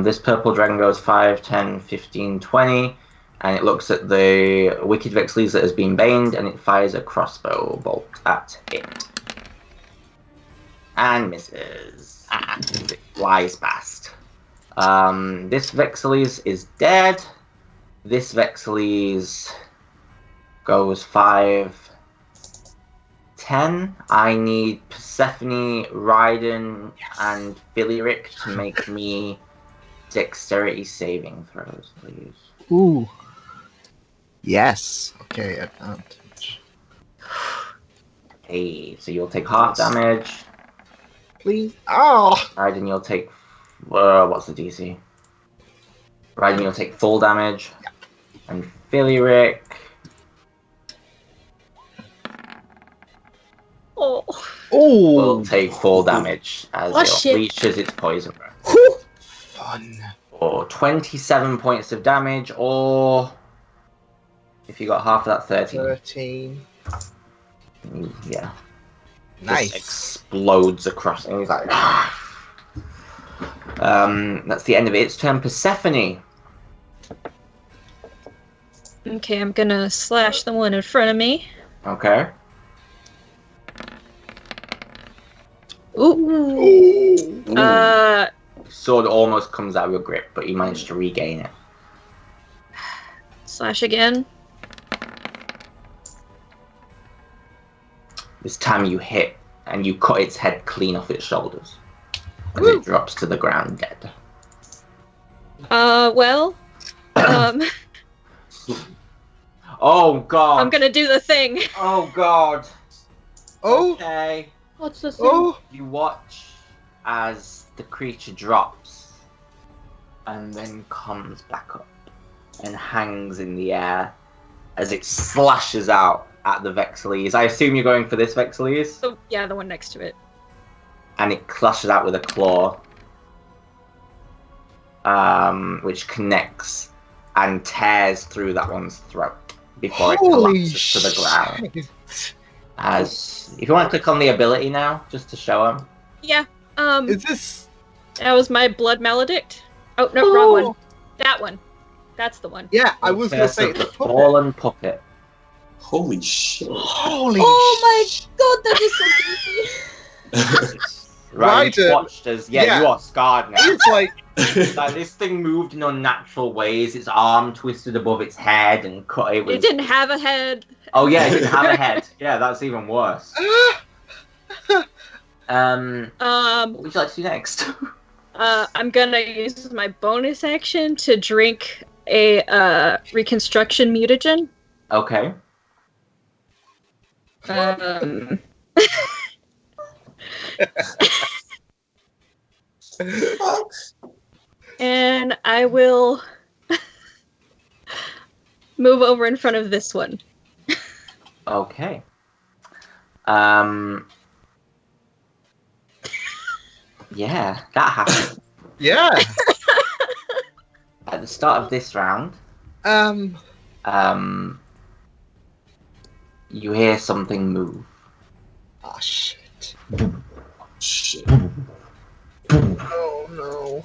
This purple dragon goes 5, 10, 15, 20, and it looks at the Wicked Vexilles that has been baned, and it fires a crossbow bolt at it. And misses. And it flies past. This Vexilles is dead. This Vexilles goes 5, 10. I need Persephone, Raiden, and Phillyrick to make me dexterity saving throws, please. Ooh. Yes. Okay, advantage. Hey, so you'll take half damage. Please. Oh! Raiden, you'll take... what's the DC? Raiden, you'll take full damage. And Phillyrick... Oh. will take full damage as it shit. unleashes its poison breath. Fun. Or 27 points of damage, or if you got half of that, 13. 13. Yeah. Nice. Just explodes across, and he's like, that's the end of it. It's turn. Persephone. Okay, I'm gonna slash the one in front of me. Okay. Ooh. Sword almost comes out of your grip, but you managed to regain it. Slash again. This time you hit, and you cut its head clean off its shoulders. And it drops to the ground dead. Well, Oh god! I'm gonna do the thing. Oh god! Oh! Okay. What's the thing? Oh! You watch as the creature drops and then comes back up and hangs in the air as it slashes out at the Vexillese. I assume you're going for this Vexillese? Oh, yeah, the one next to it. And it clashes out with a claw, which connects and tears through that one's throat before it collapses to the ground. As if you want to click on the ability now, just to show him. Yeah. Is this? That was my blood maledict. Oh no, wrong one. That one. That's the one. Yeah, I was gonna say the fallen puppet. Holy shit. Holy. Oh my god, that is so creepy. Right, you watched as you are scarred now. It's like this thing moved in unnatural ways. Its arm twisted above its head and cut it. It didn't have a head. Oh yeah, it didn't have a head. Yeah, that's even worse. What would you like to do next? I'm gonna use my bonus action to drink a reconstruction mutagen. Okay. And I will move over in front of this one. Okay. Yeah, that happened. yeah. At the start of this round, you hear something move. Oh shit. Shit. Oh no.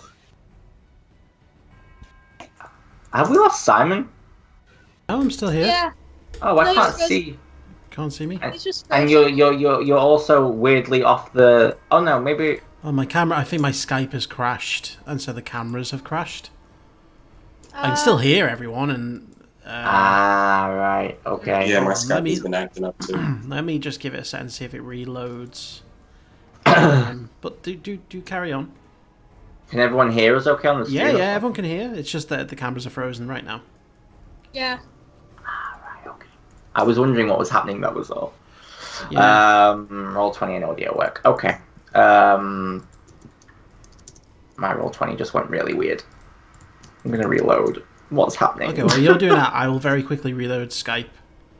Have we lost Simon? Oh, I'm still here. Yeah. Oh, I No, can't he's- see. Can't see me. It's just And you're also weirdly off the. Oh no, maybe. Oh, my camera. I think my Skype has crashed, and so the cameras have crashed. I can still hear everyone, and. Right. Okay. Yeah, my Let Skype me- has been acting up too. Let me just give it a second, see if it reloads. But do carry on. Can everyone hear us okay on the Yeah, stream? yeah, everyone can hear. It's just that the cameras are frozen right now. Yeah. Right, okay. I was wondering what was happening, that was all. Yeah. Roll 20 and audio work. Okay. My roll 20 just went really weird. I'm gonna reload. What's happening? Okay, while you're doing that, I will very quickly reload Skype.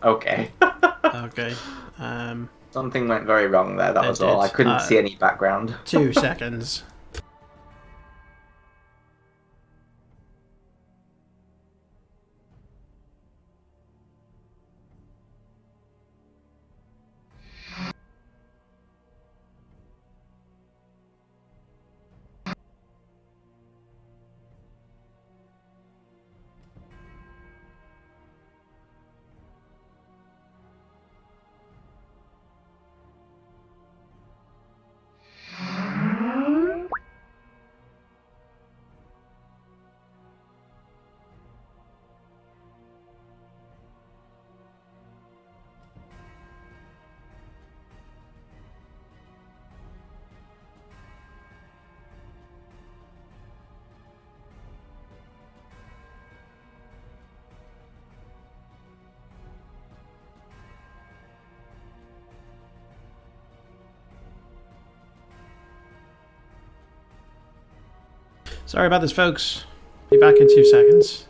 Okay. Okay. Something went very wrong there, that It was all. did. I couldn't see any background. 2 seconds. Sorry about this, folks. Be back in 2 seconds.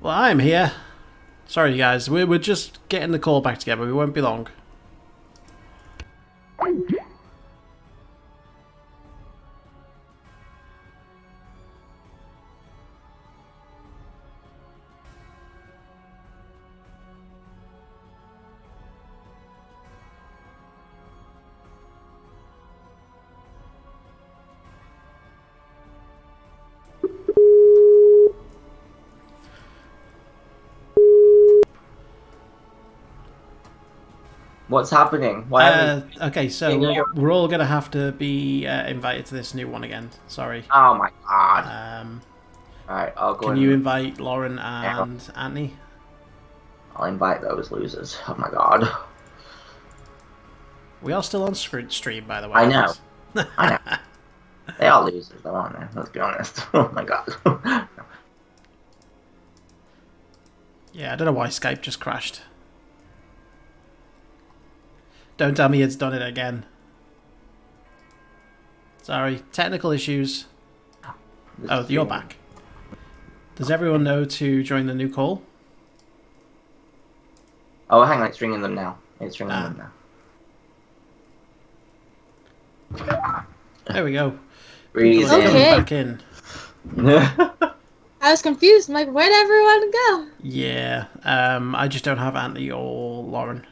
Well, I'm here. Sorry, guys. We're just getting the call back together. We won't be long. What's happening? Why haven't- Okay, so Can you- we're all gonna have to be invited to this new one again. Sorry. Oh my god. Alright, I'll go Can and you invite Lauren and Anthony? I'll invite those losers. Oh my god. We are still on stream, by the way. I know. I know. They are losers though, aren't they? Let's be honest. Oh my god. Yeah, I don't know why Skype just crashed. Don't tell me it's done it again. Sorry, technical issues. Oh, you're back. Does everyone know to join the new call? Oh, hang on, it's ringing them now. It's ringing them now. There we go. Breathe People are coming Okay. back in. I was confused. I'm like, where'd everyone go? Yeah, I just don't have Anthony or Lauren.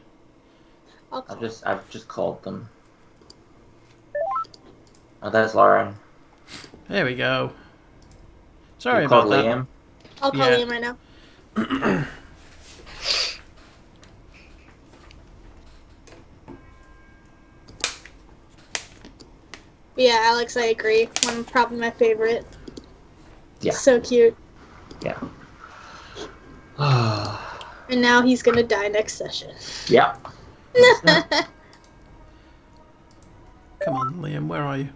I'll call. I've just called them. Oh, there's Lauren. There we go. Sorry You about called that. Liam. I'll call Yeah. Liam right now. But yeah, Alex, I agree. Probably my favorite. Yeah. So cute. Yeah. And now he's gonna die next session. Yep. Come on, Liam, where are you?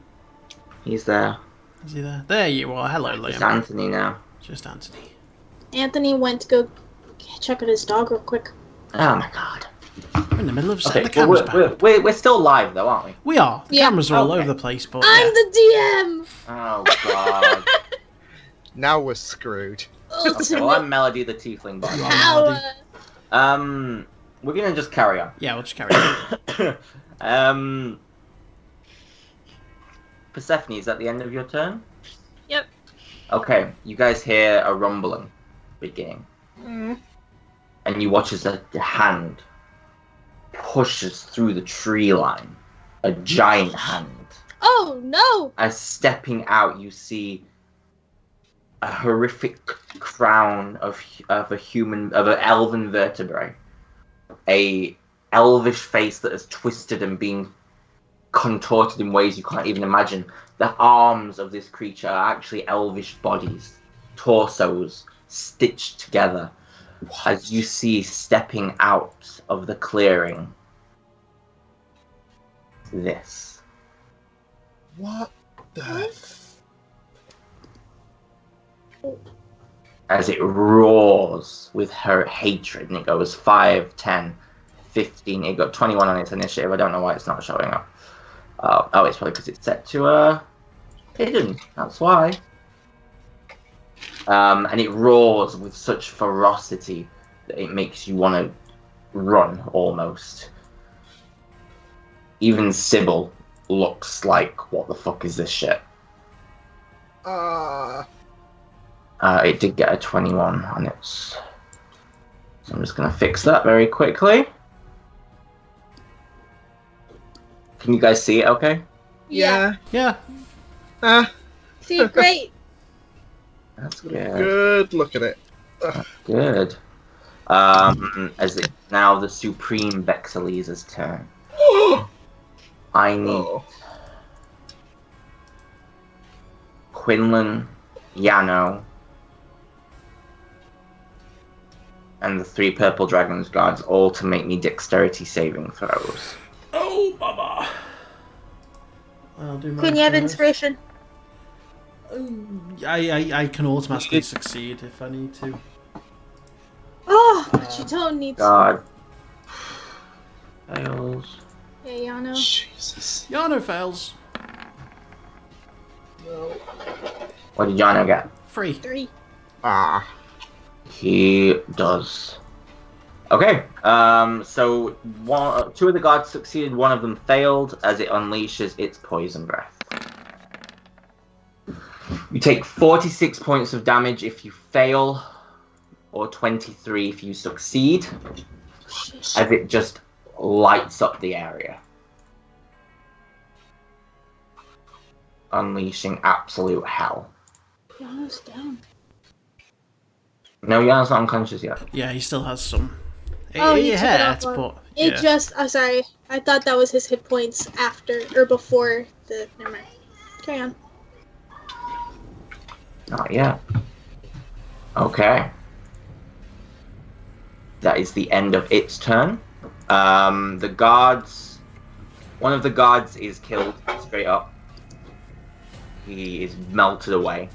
He's there. Is he there? There you are. Hello, It's Liam. Anthony now. Just Anthony. Anthony went to go check on his dog real quick. Oh my god. We're in the middle of setting Okay, the well, cameras back. we're still live though, aren't we? We are. The Yeah. cameras are all Okay. over the place, but I'm yeah. the DM! Oh god. Now we're screwed. Okay, well, I'm Melody the Tiefling bot. You are Power! Melody. We're gonna just carry on. Yeah, we'll just carry on. Persephone, is that the end of your turn? Yep. Okay, you guys hear a rumbling beginning, Mm. and you watch as a hand pushes through the tree line. A giant hand. Oh no! As stepping out, you see a horrific crown of an elven vertebrae, a elvish face that is twisted and being contorted in ways you can't even imagine. The arms of this creature are actually elvish bodies, torsos stitched together. As you see stepping out of the clearing, this. What the? As it roars with her hatred, and it goes 5, 10, 15. It got 21 on its initiative. I don't know why it's not showing up. Oh, it's probably because it's set to hidden. That's why. And it roars with such ferocity that it makes you want to run almost. Even Sybil looks like, what the fuck is this shit? It did get a 21 on its. So I'm just going to fix that very quickly. Can you guys see it okay? Yeah. Yeah. See it great. That's good. Good. Look at it. Good. As it now the Supreme Vexaliza's turn. I need Oh. Quinlan, Yano, and the 3 purple dragons guards all to make me dexterity saving throws. Oh, Baba. I'll do my Quinn, you have first. inspiration. I can automatically succeed if I need to. Oh, but you don't need to. God. Fails. Hey, Yano. Jesus. Yano fails. No. What did Yano get? 3. 3. He does. Okay, so 2 of the guards succeeded, 1 of them failed as it unleashes its poison breath. You take 46 points of damage if you fail, or 23 if you succeed, as it just lights up the area. Unleashing absolute hell. Yano's down. No, Yano's not unconscious yet. Yeah, he still has some. Oh, he It took it hurts, off but It yeah. just. I'm sorry. I thought that was his hit points after or before the. Never mind. Carry on. Not yet. Okay. That is the end of its turn. The guards... One of the guards is killed straight up. He is melted away.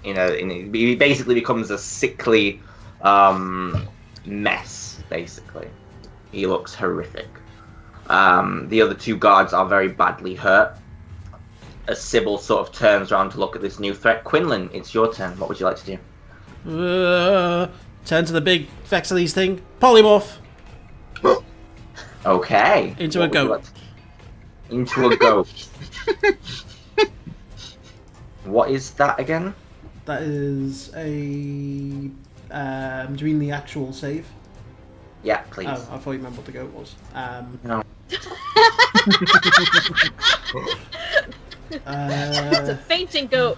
He basically becomes a sickly, mess, basically. He looks horrific. The other two guards are very badly hurt. As Sybil sort of turns around to look at this new threat. Quinlan, it's your turn. What would you like to do? Turn to the big Vexilles thing. Polymorph! Okay. Into a goat. Into a goat. What is that again? That is a... doing the actual save. Yeah, please. Oh, I thought you meant what the goat was. No. It's a fainting goat.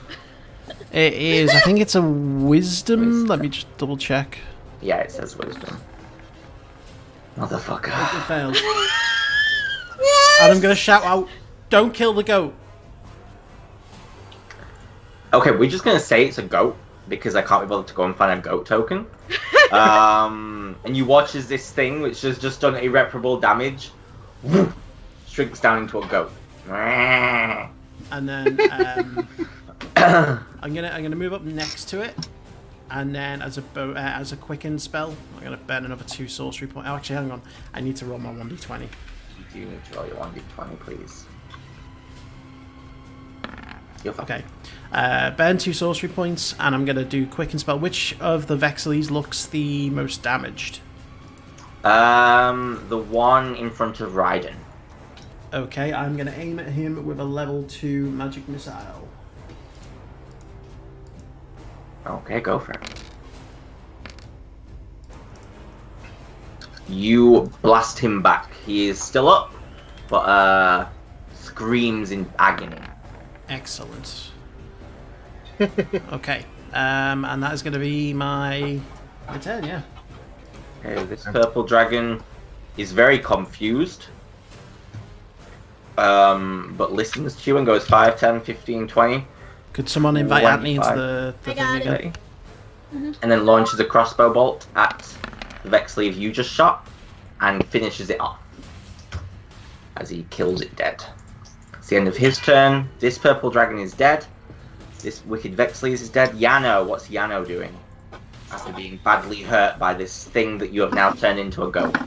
It is. I think it's a wisdom. Let me just double check. Yeah, it says wisdom. Motherfucker. It fails. And I'm going to shout out, don't kill the goat. Okay, we're just going to say it's a goat, because I can't be bothered to go and find a goat token. And you watch as this thing, which has just done irreparable damage, shrinks down into a goat. And then I'm gonna move up next to it, and then as a quicken spell, I'm gonna burn another 2 sorcery points. Oh, actually, hang on, I need to roll my 1d20. You do need to roll your 1d20, please. You're fine. Okay, burn 2 sorcery points, and I'm gonna do quicken spell. Which of the Vexilles looks the most damaged? The one in front of Raiden. Okay, I'm gonna aim at him with a level 2 magic missile. Okay, go for it. You blast him back. He is still up, but screams in agony. Excellent. Okay, and that is going to be my turn, yeah. Okay, this purple dragon is very confused, but listens to you and goes 5, 10, 15, 20. Could someone invite Anthony into the I thing got it. again? And then launches a crossbow bolt at the Vexleaf you just shot and finishes it off as he kills it dead. It's the end of his turn. This purple dragon is dead. This wicked Vexleaf is dead. Yano, what's Yano doing? After being badly hurt by this thing that you have now turned into a goat.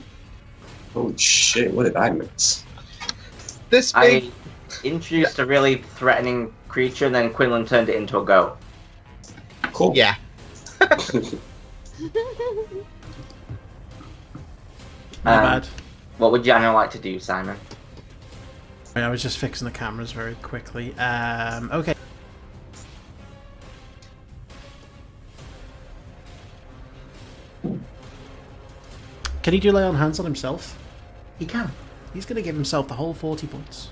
Holy shit, what did I miss? This big... I introduced a really threatening creature and then Quinlan turned it into a goat. Cool. Yeah. My bad. What would Yano like to do, Simon? I was just fixing the cameras very quickly. Okay. Can he do lay on hands on himself? He can. He's going to give himself the whole 40 points.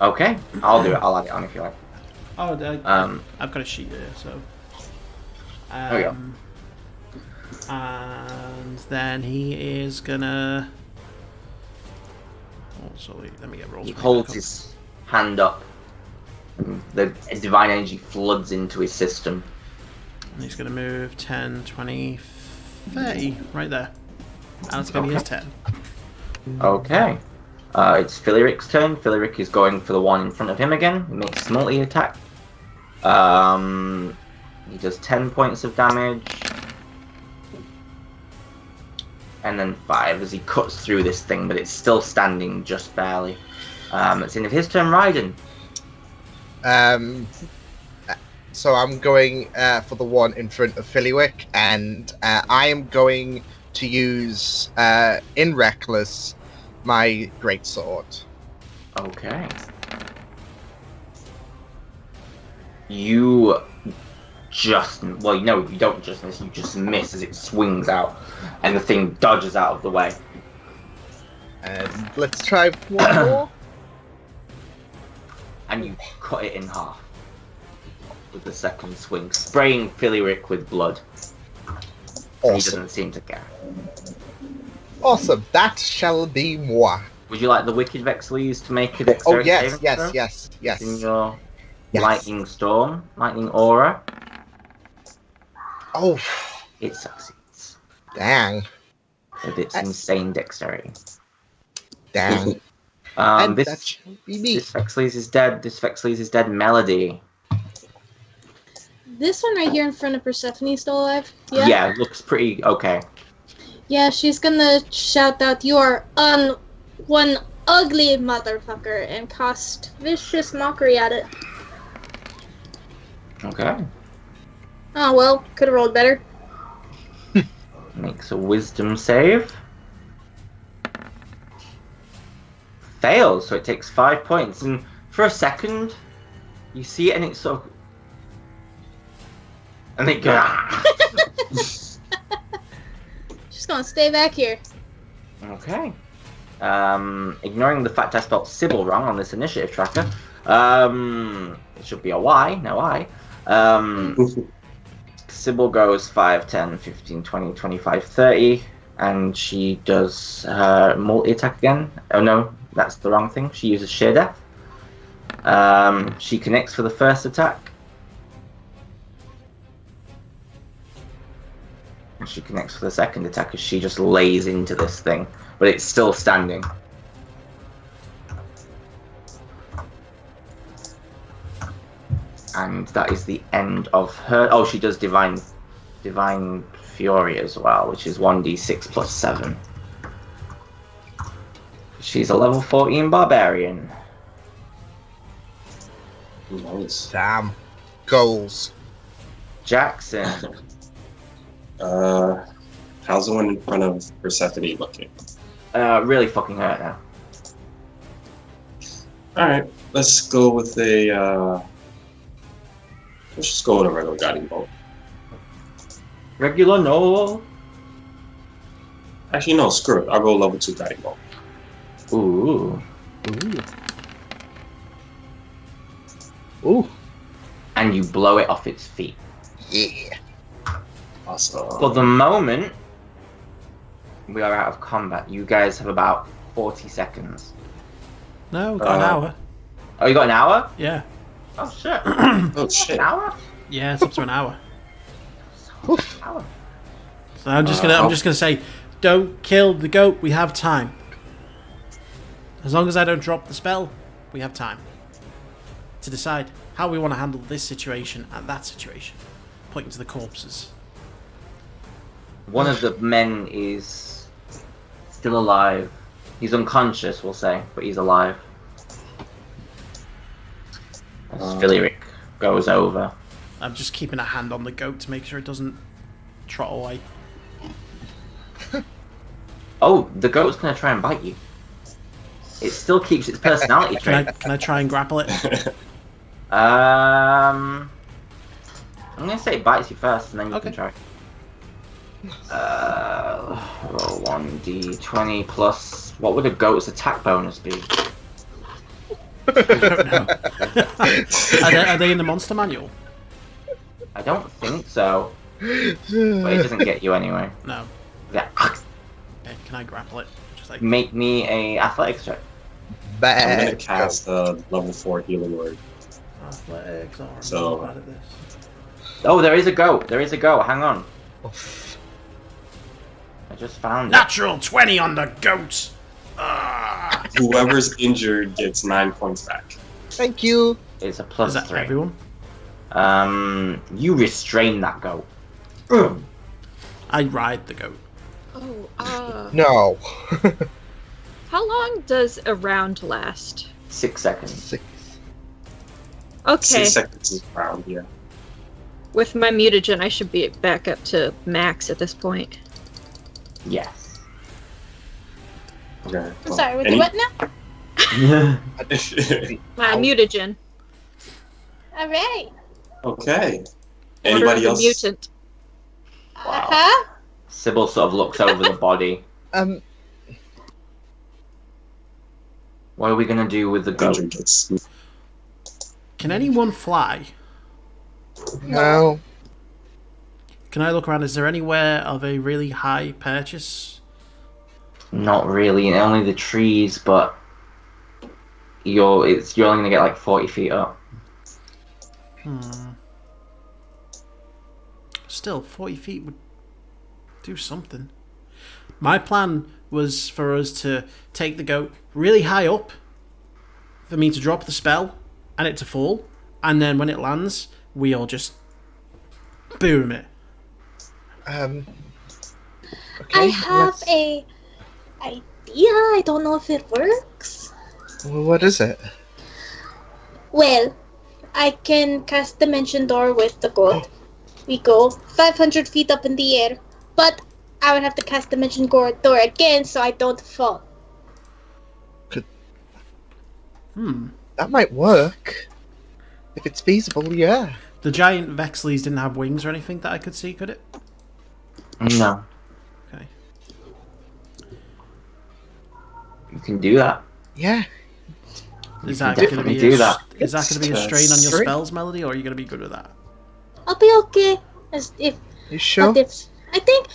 Okay, I'll do it. I'll add it on if you like. Oh, I've got a sheet here, so. There we go. And then he is gonna. Oh, sorry, let me get rolls. He holds his hand up. And the divine energy floods into his system. And he's gonna move 10, 20, 30, right there. And it's gonna be his turn. Okay. It's Philiric's turn. Philiric is going for the one in front of him again. He makes a multi-attack. He does 10 points of damage. And then 5 as he cuts through this thing, but it's still standing just barely. It's the end of his turn. Raiden. So I'm going for the one in front of Phillywick, and I am going to use in Reckless my greatsword. Okay. You just... Well, no, you don't just miss. You just miss as it swings out. And the thing dodges out of the way. And let's try one more. And you cut it in half. With the second swing. Spraying Philiric with blood. And he Awesome. doesn't seem to care. Awesome. That shall be moi. Would you like the Wicked Vexleys to make a Oh, dexterity yes, saving yes, throw? yes, yes. In your Yes. lightning storm, lightning aura, Oh, it succeeds. dang. With its That's- insane dexterity. Dang. And that This shall be me. Vexleys is dead. This Vexleys is dead. Melody. this one right here in front of Persephone still alive? Yeah, it looks pretty okay. Yeah, she's gonna shout out, "You are one ugly motherfucker," and cast vicious mockery at it. Okay. Oh well, could have rolled better. Makes a wisdom save. Fails, so it takes 5 points. And for a second, you see it and it's sort of... And it goes... She's gonna stay back here. Okay. Ignoring the fact I spelled Sybil wrong on this initiative tracker. It should be a Y, no I. Sybil goes 5, 10, 15, 20, 25, 30. And she does her multi-attack again. Oh no, that's the wrong thing. She uses Sheer Death. She connects for the first attack. And she connects for the second attack as she just lays into this thing. But it's still standing. And that is the end of her... Oh, she does Divine Fury as well, which is 1d6 plus 7. She's a level 14 barbarian. Nice. Damn. Goals. Jackson. How's the one in front of Persephone looking? Really fucking hurt now. Alright, let's go with a, let's just go with a regular guiding bolt. Regular no. Actually, no, screw it. I'll go level 2 guiding bolt. Ooh. Ooh. And you blow it off its feet. Yeah. Awesome. For the moment, we are out of combat. You guys have about 40 seconds. No, we've got an hour. Oh, you got an hour? Yeah. Oh, shit. Oh, shit. An hour? Yeah, it's up to an hour. Hour. So I'm just gonna say, don't kill the goat. We have time. As long as I don't drop the spell, we have time to decide how we want to handle this situation and that situation. Pointing to the corpses. One of the men is still alive. He's unconscious, we'll say, but he's alive. As Philiric goes over. I'm just keeping a hand on the goat to make sure it doesn't trot away. Oh, the goat's gonna try and bite you. It still keeps its personality trait. Can I try and grapple it? I'm gonna say it bites you first, and then you Okay. can try. Roll 1d20 plus... What would a goat's attack bonus be? I don't know. Are they in the monster manual? I don't think so. But it doesn't get you anyway. No. Yeah. Okay, can I grapple it? Just like Make me a athletics check. I'm Bad. gonna cast a level 4 healing word. athletics. Oh, I'm So- bad at this. Oh, there is a goat. There is a goat. Hang on. Oof. I just found it. Natural 20 on the goat. Ah! Whoever's injured gets 9 points back. Thank you. It's a plus Is that 3. everyone? You restrain that goat. I ride the goat. Oh, No. how long does a round last? 6 seconds. 6. Okay, 6 seconds is round, yeah. with my mutagen, I should be back up to max at this point. Yes. Okay. I'm sorry, with the what now? My mutagen. Alright. Okay. Order Anybody of the else? Mutant. Wow. Uh-huh. Sybil sort of looks over the body. What are we gonna do with the goat? Injured gets... Can anyone fly? No. Can I look around? Is there anywhere of a really high purchase? Not really. Only the trees, but you're only gonna get like 40 feet up. Still, 40 feet would do something. My plan was for us to take the goat really high up, for me to drop the spell and it to fall, and then when it lands, we all just boom it. Okay, I have let's- a idea. I don't know if it works. What is it? Well, I can cast Dimension Door with the goat. We go 500 feet up in the air, but I would have to cast Dimension Door again so I don't fall. That might work. If it's feasible, yeah. The giant Vexleys didn't have wings or anything that I could see, could it? No. Okay. You can do that. Yeah. Is can that going to definitely be do a, that. is that going to be a strain on your spells, Melody, or are you going to be good with that? I'll be okay. You sure? But if I think,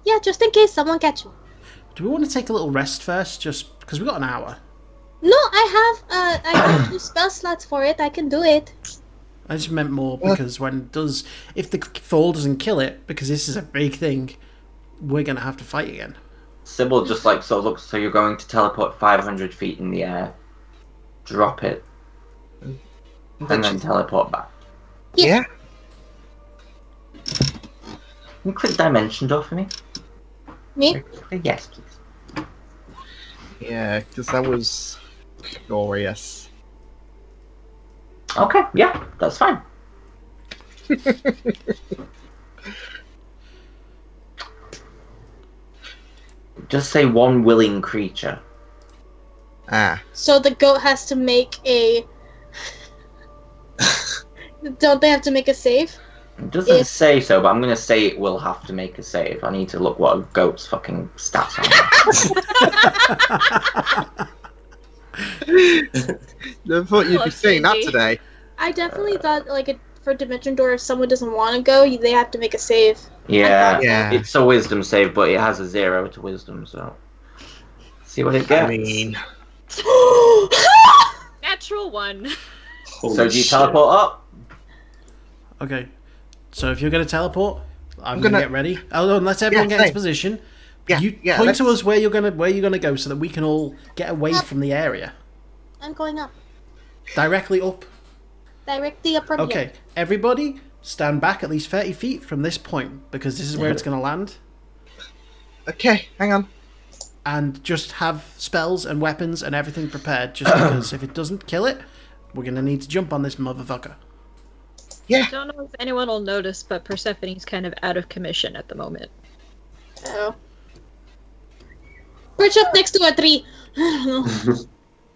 yeah, just in case someone catch me. Do we want to take a little rest first, just because we've got an hour? No, I have 2 spell slots for it. I can do it. I just meant more because if the fall doesn't kill it, because this is a big thing, we're going to have to fight again. Sybil just like sort of looks, so you're going to teleport 500 feet in the air, drop it, and then teleport back. Yeah. Can you click Dimension Door for me? Me? Yes, please. Yeah, because that was glorious. Okay, yeah, that's fine. Just say one willing creature. Ah. So the goat has to make a. Don't they have to make a save? It doesn't say so, but I'm going to say it will have to make a save. I need to look what a goat's fucking stats are. I thought you'd be Love saying that Cindy. today. I definitely thought for Dimension Door, if someone doesn't want to go, they have to make a save. Yeah, Yeah. it's a wisdom save, but it has a 0 to wisdom, so see what it gets. I mean, Natural 1. Holy So do you shit. teleport up? Okay. So if you're going to teleport, I'm gonna- going to get ready. Oh, no, let's everyone Yeah, get into same. position. Yeah, You yeah, point let's- to us where you're gonna go, so that we can all get away from the area. I'm going up. Directly up. Directly up from here. Okay. Everybody, stand back at least 30 feet from this point, because this is where it's going to land. okay, hang on. And just have spells and weapons and everything prepared, just because if it doesn't kill it, we're going to need to jump on this motherfucker. Yeah. I don't know if anyone will notice, but Persephone's kind of out of commission at the moment. Oh. Perch up next to a tree. I don't know.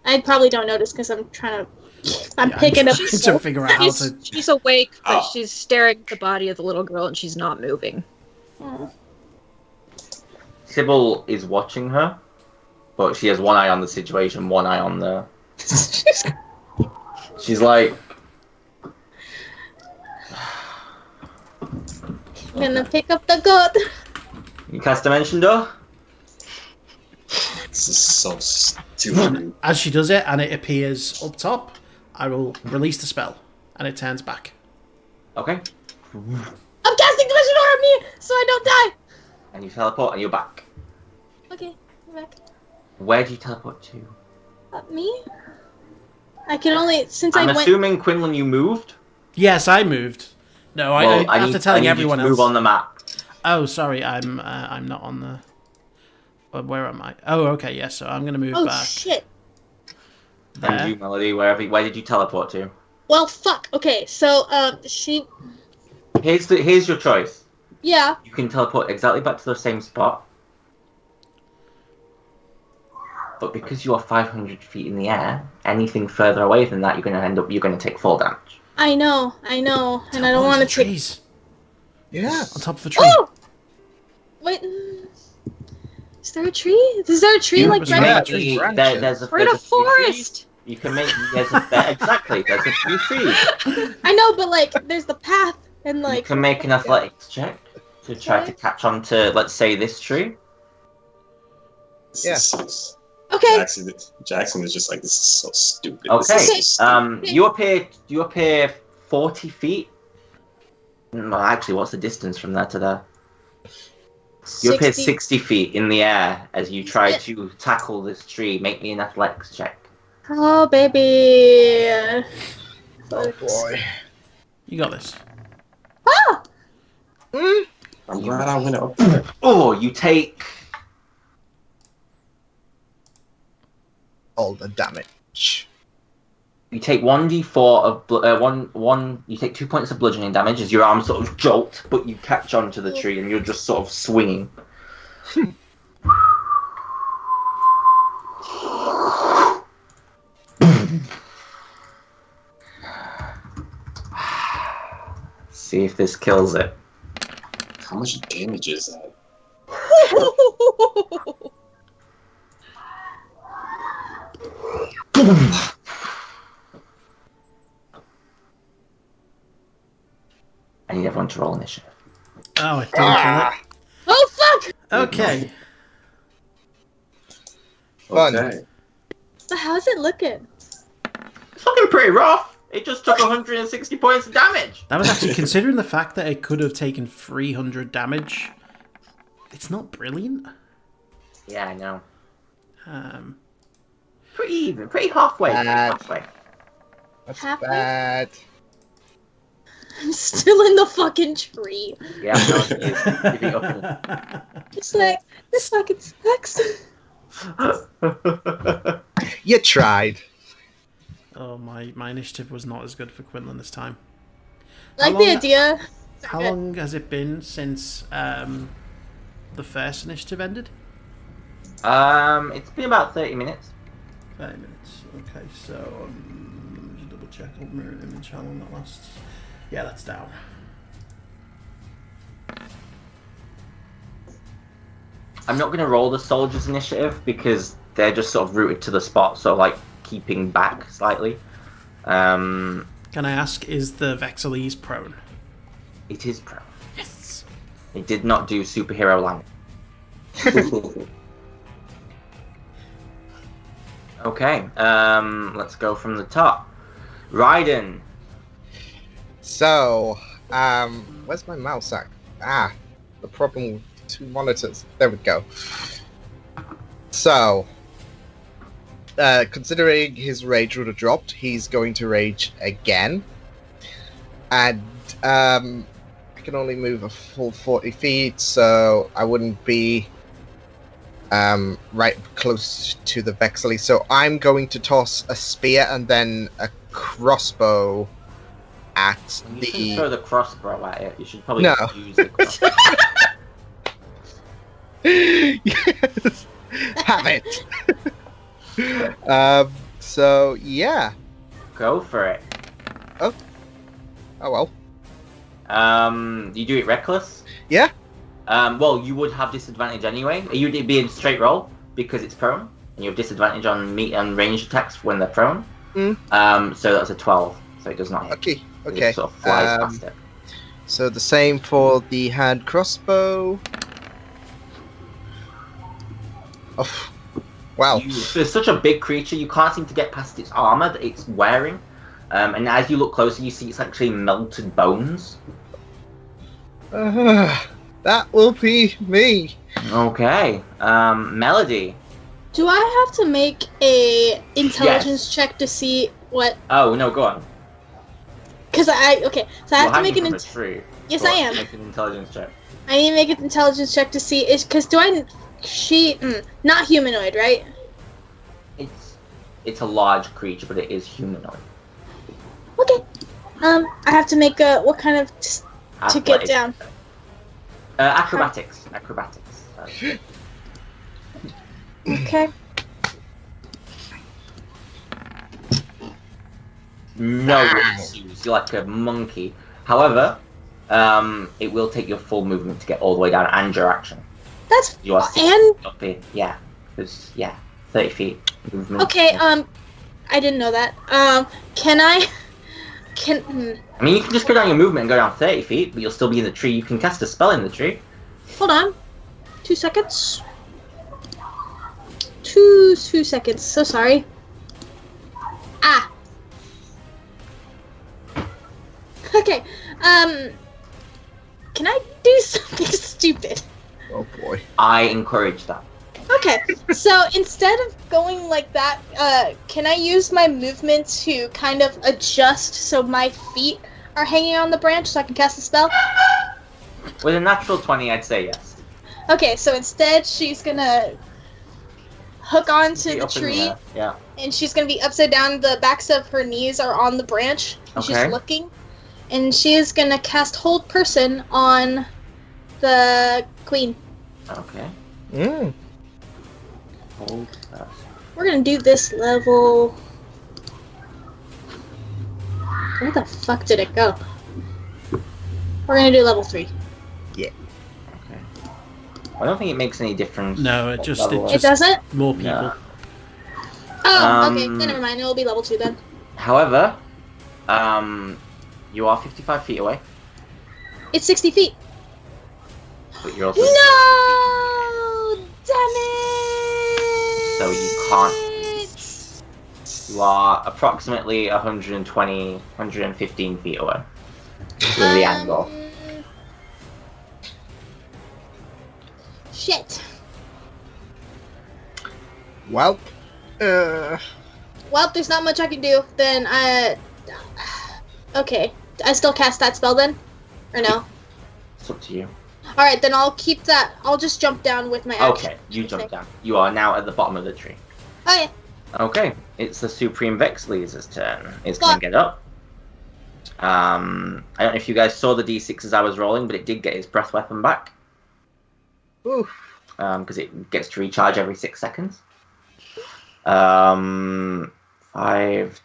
I probably don't notice because I'm trying to. I'm picking up. trying to figure out how to. She's awake, but Oh. she's staring at the body of the little girl and she's not moving. Oh. Sybil is watching her, but she has one eye on the situation, one eye on the... She's like... I'm gonna pick up the goat. You cast Dimension Door? This is so stupid. As she does it and it appears up top, I will release the spell and it turns back. Okay. I'm casting Dimension Door on me so I don't die. And you teleport and you're back. Okay, I'm back. Where do you teleport to? Me? I can only since I'm I went. assuming, Quinlan, you moved? Yes, I moved. No, Well, I after telling I need everyone you to else. move on the map. Oh, sorry, I'm not on the. Where am I? Oh, okay, yes. So I'm gonna move Oh back shit. And there. you, Melody, where did you teleport to? Well, fuck. Okay, so she. Here's your choice. Yeah. You can teleport exactly back to the same spot. But because you are 500 feet in the air, anything further away than that, you're going to take fall damage. I know, and I don't Teleport want to to the take. trees Yeah. on top of a tree. Oh! Wait. Is there a tree? Is there a tree Yeah, like but right? yeah. now? trees. There's a We're in a few trees. forest! You can make exactly. There's a few trees. I know, but like, there's the path and You like. can make an athletics check to try to catch on to, let's say, this tree. Yeah. Okay. Jackson is just like, this is so stupid. Okay. This is so stupid. You appear 40 feet. Well, actually, what's the distance from there to there? You appear 60 feet in the air as you try to tackle this tree. Make me an athletics check. Oh baby. Oh boy. You got this. Ah! I'm glad I went up there. Oh, you take... All the damage. You take 1d4 of you take 2 points of bludgeoning damage as your arm sort of jolt, but you catch onto the tree and you're just sort of swinging. See if this kills it. How much damage is that? I need everyone to roll initiative. Oh, it didn't kill it. Oh fuck! Okay. Fun. Okay. So how's it looking? It's looking pretty rough. It just took 160 points of damage. That was actually, considering the fact that it could have taken 300 damage, it's not brilliant. Yeah, I know. Pretty even. Pretty halfway. Halfway. That's Halfway? bad. I'm still in the fucking tree. Yeah, no, it's giving up. It's like, this fucking sucks. You tried. Oh, my initiative was not as good for Quinlan this time. Like How the long- idea. How long has it been since the first initiative ended? It's been about 30 minutes. 30 minutes. Okay, so just double check on mirror image how long that lasts. Yeah, that's down. I'm not going to roll the soldiers' initiative because they're just sort of rooted to the spot, so like keeping back slightly. Can I ask, is the Vexilese prone? It is prone. Yes. It did not do superhero landing. Okay, let's go from the top. Raiden. So, where's my mouse at? Ah, the problem with 2 monitors. There we go. So, considering his rage would have dropped, he's going to rage again. And, I can only move a full 40 feet, so I wouldn't be, right close to the Vexley. So I'm going to toss a spear and then a crossbow at You the... shouldn't throw the crossbow at it. You should probably No. use the crossbow. Yes, have it. So yeah. Go for it. Oh well. You do it reckless? Yeah. Well, you would have disadvantage anyway. You'd be in straight roll because it's prone, and you have disadvantage on meat and ranged attacks when they're prone. So that's a 12, so it does not hit. Okay. It Okay. sort of flies past it. So the same for the hand crossbow. Oh, wow. It's such a big creature, you can't seem to get past its armor that it's wearing. And as you look closer, you see it's actually melted bones. That will be me. Okay. Melody. Do I have to make a intelligence check to see what? Oh, no, go on. Because okay, so I have to make an an. tree. Yes, Go I on, am. Make an intelligence check. I need to make an intelligence check to see because not humanoid, right? It's a large creature, but it is humanoid. Okay. I have to make a what kind of to get Athletics. down. Acrobatics. Acrobatics. Okay. No issues. You're like a monkey. However, it will take your full movement to get all the way down and your action. That's You are and up here. Yeah. Because, 30 feet movement. okay. I didn't know that. Can I? I mean, you can just go down your movement and go down 30 feet, but you'll still be in the tree. You can cast a spell in the tree. Hold on. 2 seconds. 2 seconds. So sorry. Ah. Okay. Can I do something stupid? Oh boy. I encourage that. Okay, so instead of going like that, can I use my movement to kind of adjust so my feet are hanging on the branch so I can cast a spell? With a natural 20, I'd say yes. Okay, so instead she's gonna hook onto Be the up in tree, air, yeah. and she's gonna be upside down. The backs of her knees are on the branch, and she's Okay. looking. And she is gonna cast Hold Person on the queen. Okay. Mm. Hold that. We're gonna do this level. Where the fuck did it go? We're gonna do level 3. Okay. I don't think it makes any difference. No, it what just- level it It just- doesn't? More people. No. Oh, okay. Then never mind. It'll be level 2 then. However, you are 55 feet away, It's 60 feet. but you're also No! Damn it! So you can't. You are approximately 120, 115 feet away with the angle. Shit. Well, Well, there's not much I can do. Then okay. I still cast that spell then? Or no? It's up to you. Alright, then I'll keep that. I'll just jump down with my action. Okay, you jump down. You are now at the bottom of the tree. Oh, yeah. Okay, it's the Supreme Vex Laser's turn. It's going to get up. I don't know if you guys saw the d6 as I was rolling, but it did get his breath weapon back. oof. Because it gets to recharge every 6 seconds. 5,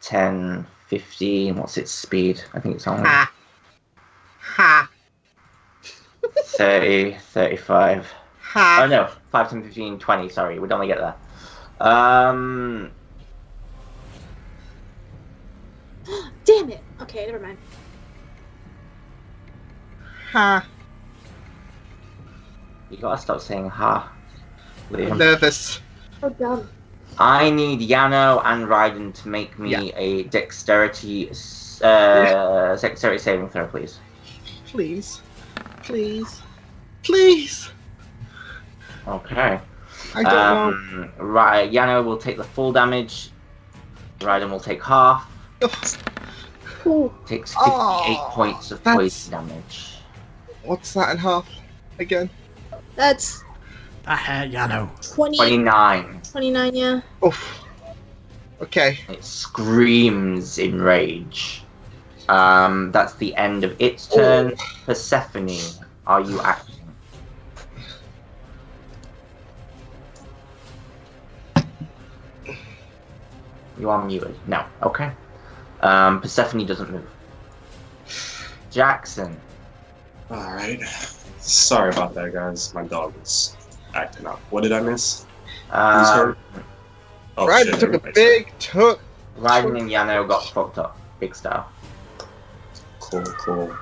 10, 15. What's its speed? I think it's on Ha. Ha. 30, 35. Ha. Oh no, 5, 10, 15, 20. Sorry, we'd only get there. Damn it. Okay, never mind. Ha. You gotta stop saying ha. I'm Liam. nervous. Oh, dumb. I need Yano and Raiden to make me Yeah. a dexterity saving throw, please. Please. Please. Please. Okay. I don't know. Right, Yano will take the full damage. Raiden will take half. Ooh. Takes 58 Oh, points of that's- poison damage. What's that in half? Again? That's Yano. 29. 29, yeah. Oof. Okay. It screams in rage. That's the end of its turn. Persephone, are you acting? You are muted. No. Okay. Persephone doesn't move. Jackson. Alright. Sorry about that, guys. My dog is acting up. What did I miss? Who's hurt? Oh, Right, shit, took a everybody's big took. Raiden and Yano got fucked up. Big style. hurt. Cool.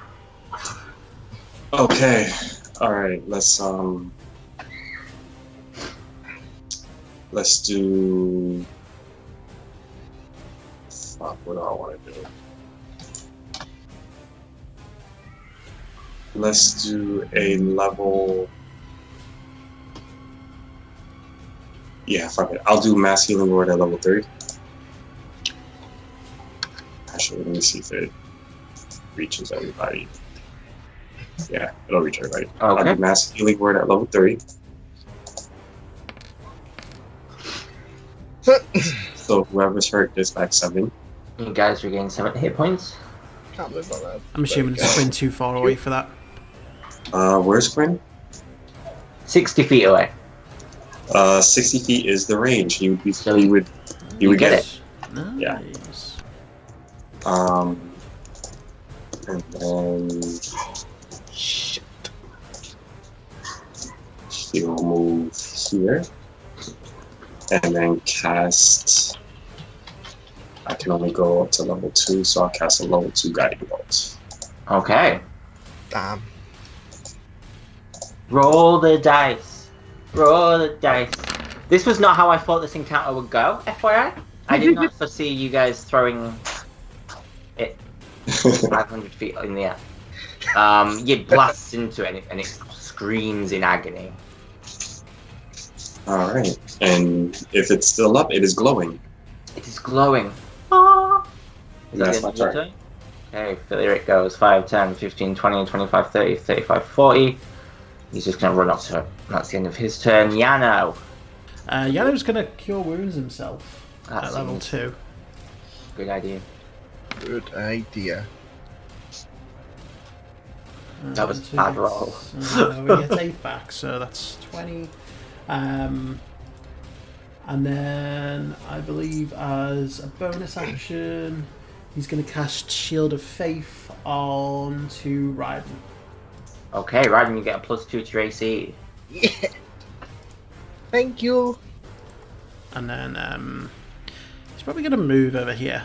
Okay. Alright, let's do... Fuck, what do I want to do? Let's do a level... Yeah, fuck it. I'll do Mass Healing Word at level 3. Actually, let me see if it reaches everybody. Yeah, it'll reach everybody. I'll Okay. do Mass Healing Word at level 3. So whoever's hurt gets back 7. You guys regain 7 hit points. Can't live on that. I'm assuming it's been too far away for that. Where's Quinn? 60 feet away. 60 feet is the range. He would be. So He would get it. Nice. And then Shit. he'll move here, and then cast. I can only go up to level 2, so I'll cast a level 2 guiding bolt. Okay. Damn. Roll the dice. Roll the dice. This was not how I thought this encounter would go, FYI. I did not foresee you guys throwing it 500 feet in the air. You blast into it and it screams in agony. All right, and if it's still up, it is glowing. It is glowing. Ah. Is that That's the my end of your turn. Okay, Phillyrick goes 5, 10, 15, 20, 25, 30, 35, 40. He's just going to run up to it. That's the end of his turn. Yano. Yano's going to cure wounds himself That at level seems 2. Good idea. Good idea. That was a bad roll. We get 8 back, so that's 20. And then I believe as a bonus action, he's going to cast Shield of Faith onto Raiden. Okay, Raiden, you get a +2 to your AC. Yeah. Thank you. And then he's probably going to move over here.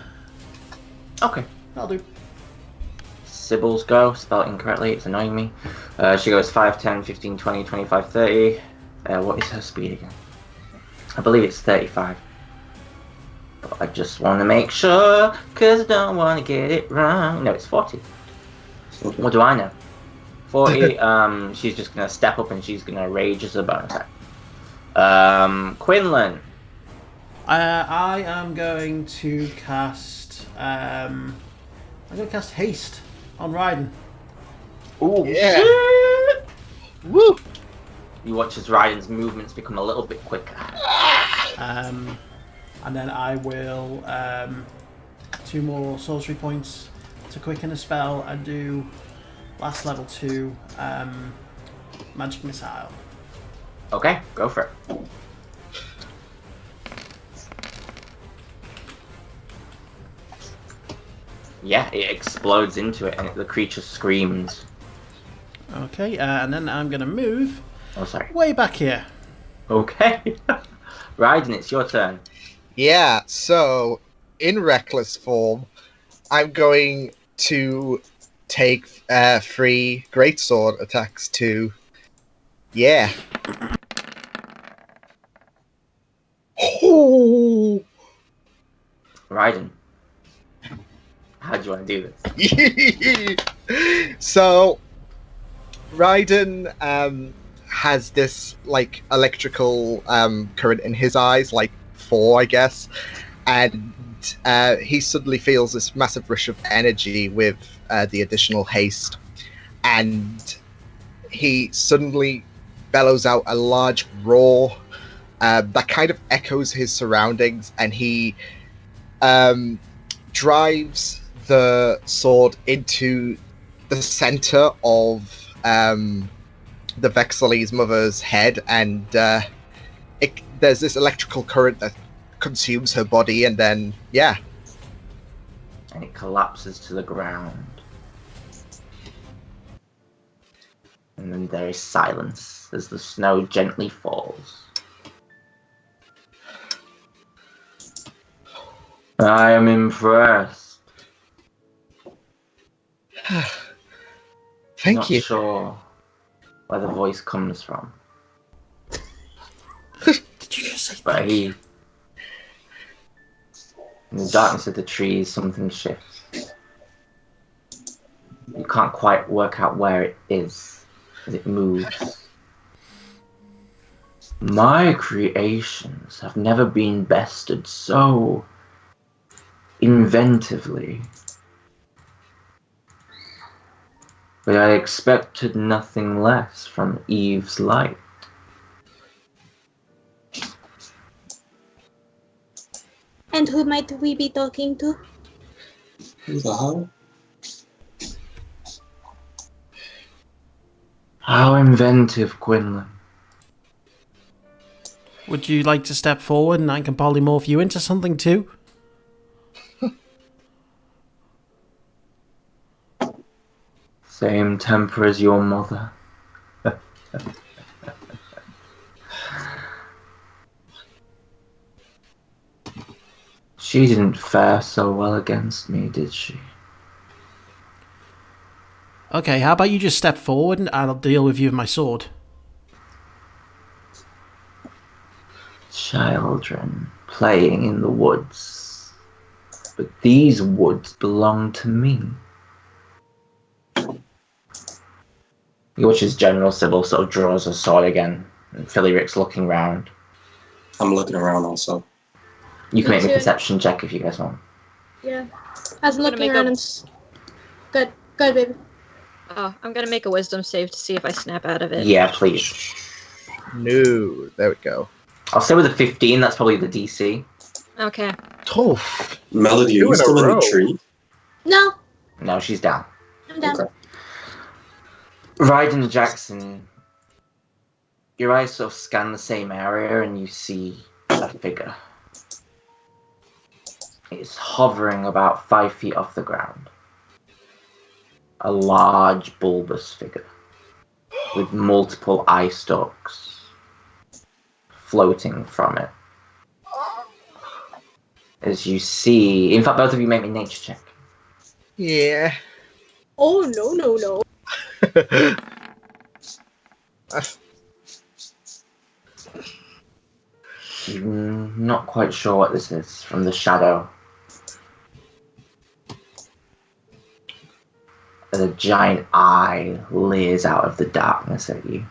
Okay. That'll do. Sybil's go, spelled incorrectly, it's annoying me. She goes 5, 10, 15, 20, 25, 30. What is her speed again? I believe it's 35. But I just want to make sure, because I don't want to get it wrong. No, it's 40. What do I know? 40, she's just going to step up and she's going to rage as a bonus attack. Quinlan. I am going to cast... I'm going to cast Haste on Raiden. Ooh, Yeah. shit. Woo! You watch as Raiden's movements become a little bit quicker. And then I will 2 more sorcery points to quicken a spell and do last level 2 magic missile. Okay, go for it. Yeah, it explodes into it and the creature screams. Okay, and then I'm going to move Oh, sorry. way back here. Okay. Raiden, it's your turn. Yeah, so in reckless form, I'm going to take 3 greatsword attacks to. Yeah. Oh! Raiden, how do you want to do this? So, Raiden has this like electrical current in his eyes, like 4, I guess, and he suddenly feels this massive rush of energy with the additional haste, and he suddenly bellows out a large roar that kind of echoes his surroundings, and he drives the sword into the center of the Vexili's mother's head, and there's this electrical current that consumes her body, and then And it collapses to the ground. And then there is silence as the snow gently falls. I am impressed. Thank Not you. sure where the voice comes from, Did you just say but thank he, you? in the darkness of the trees, something shifts. You can't quite work out where it is as it moves. My creations have never been bested so inventively. But I expected nothing less from Eve's light. And who might we be talking to? Who the hell? How inventive, Quinlan. Would you like to step forward and I can polymorph you into something too? Same temper as your mother. She didn't fare so well against me, did she? Okay, how about you just step forward and I'll deal with you with my sword? Children playing in the woods. But these woods belong to me. You watch as General Sybil sort of draws her sword again, and Phillyrick's looking round. I'm looking around also. You can Me make me a too. perception check if you guys want. Yeah. As I'm Gonna looking make around a- and Good, baby. Oh, I'm gonna make a wisdom save to see if I snap out of it. Yeah, please. No, there we go. I'll say with a 15, that's probably the DC. Okay. Tough. Melody, are Two you in a still in row. the tree? No, No, she's down. I'm down. Okay. Ryden Jackson, your eyes sort of scan the same area and you see a figure. It's hovering about 5 feet off the ground. A large, bulbous figure with multiple eye stalks floating from it. As you see, in fact, both of you make me nature check. Yeah. Oh, no. You're not quite sure what this is from the shadow. As a giant eye leers out of the darkness at you.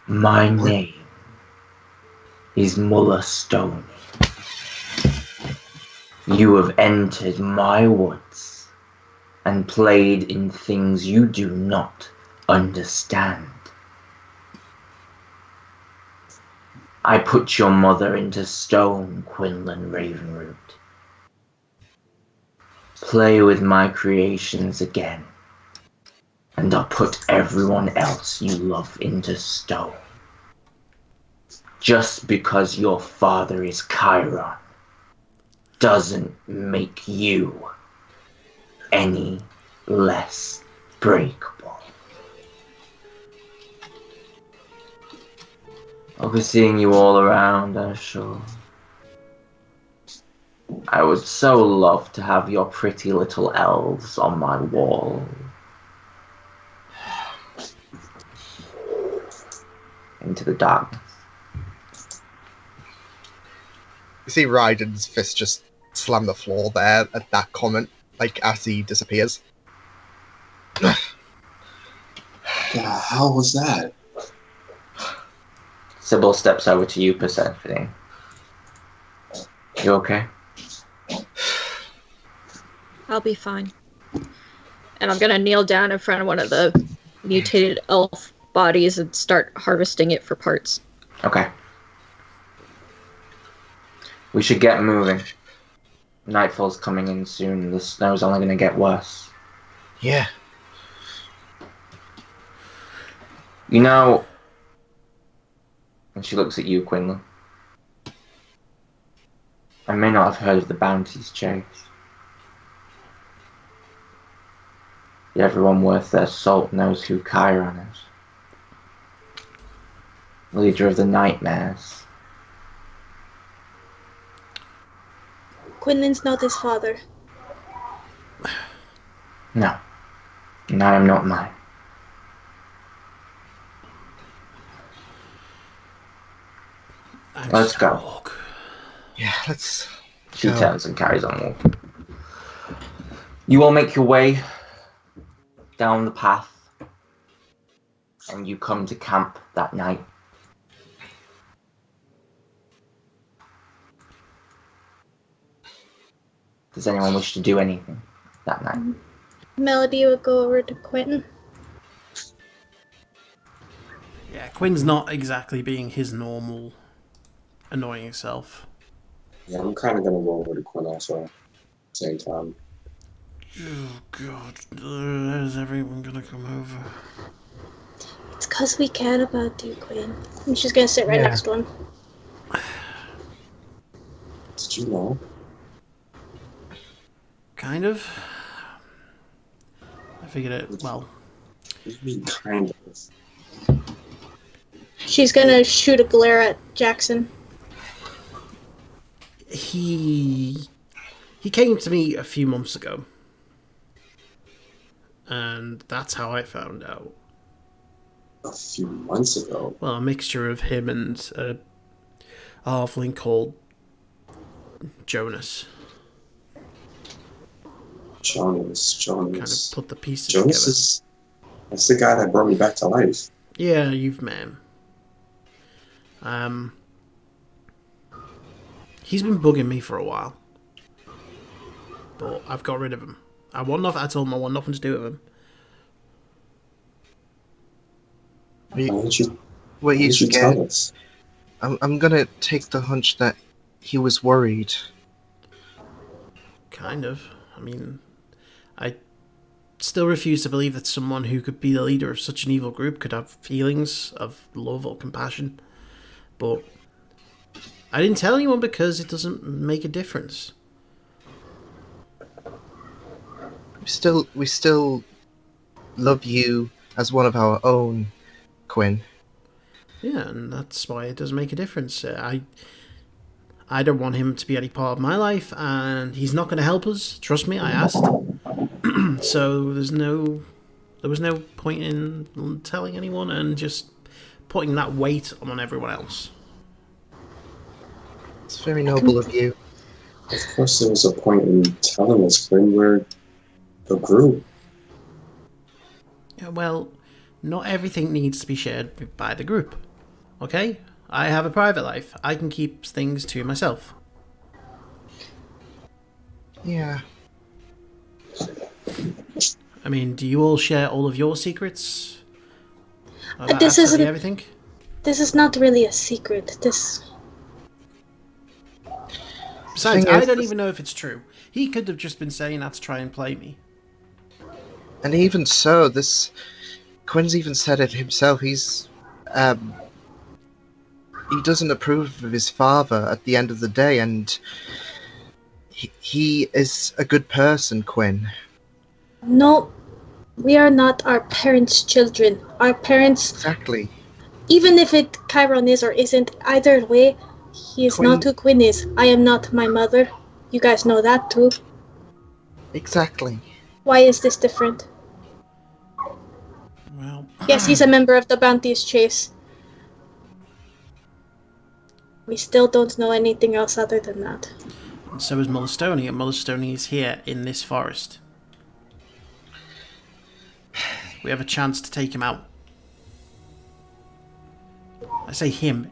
My name is Muller Stone. You have entered my woods and played in things you do not understand. I put your mother into stone, Quinlan Ravenroot. Play with my creations again, and I'll put everyone else you love into stone. Just because your father is Chiron doesn't make you any less breakable. I'll be seeing you all around, I'm sure. I would so love to have your pretty little elves on my wall. Into the darkness. You see Ryden's fist just slam the floor there at that comment, like as he disappears. The hell was that? Sybil steps over to you, Persephone. You okay? I'll be fine. And I'm gonna kneel down in front of one of the mutated elf bodies and start harvesting it for parts. Okay. We should get moving. Nightfall's coming in soon. The snow's only going to get worse. Yeah. You know... And she looks at you, Quinlan. I may not have heard of the Bounties chase. Yet everyone worth their salt knows who Chiron is. Leader of the Nightmares. Quinlan's not his father. No. And I am not mine. Let's go. Walk. Yeah, let's She go. turns and carries on walking. You all make your way down the path, and you come to camp that night. Does anyone wish to do anything that night? Melody would go over to Quentin. Yeah, Quinn's not exactly being his normal annoying self. Yeah, I'm kind of gonna go over to Quinn also. Same time. Oh god, is everyone gonna come over? It's cause we care about you, Quinn. And she's gonna sit right Yeah. next to him. Did you know? Kind of. I figured it, well, What do you mean, kind of? She's gonna shoot a glare at Jackson. he came to me a few months ago. And that's how I found out. A few months ago. Well, a mixture of him and a halfling called Jonas. Jonas. Kind of put the pieces Jonas together. is... That's the guy that brought me back to life. Yeah, you've met him. He's been bugging me for a while. but I've got rid of him. I told him I want nothing to do with him. Why don't you, Were why you don't you scared? tell us? I'm gonna take the hunch that he was worried. Kind of. I mean, I still refuse to believe that someone who could be the leader of such an evil group could have feelings of love or compassion. But I didn't tell anyone because it doesn't make a difference. We still love you as one of our own, Quinn. Yeah, and that's why it doesn't make a difference. I don't want him to be any part of my life, and he's not going to help us. Trust me, I asked. So there was no point in telling anyone and just putting that weight on everyone else. It's very noble of you. Of course, there was a point in telling us, Quinn. We're a group. Yeah, well, not everything needs to be shared by the group. Okay? I have a private life. I can keep things to myself. Yeah. I mean, do you all share all of your secrets? About This absolutely isn't- everything? This is not really a secret. Besides, thing I is- don't even know if it's true. He could have just been saying that to try and play me. And even so, Quinn's even said it himself. He doesn't approve of his father at the end of the day, and he is a good person, Quinn. No, we are not our parents' children. Our parents, Exactly. even if Chiron is or isn't, either way, he is Quinn- not who Quinn is. I am not my mother. You guys know that too. Exactly. Why is this different? Well, Yes, he's a member of the Bounties chase. We still don't know anything else other than that. and so is Molistoni, and Molistoni is here in this forest. We have a chance to take him out. I say him.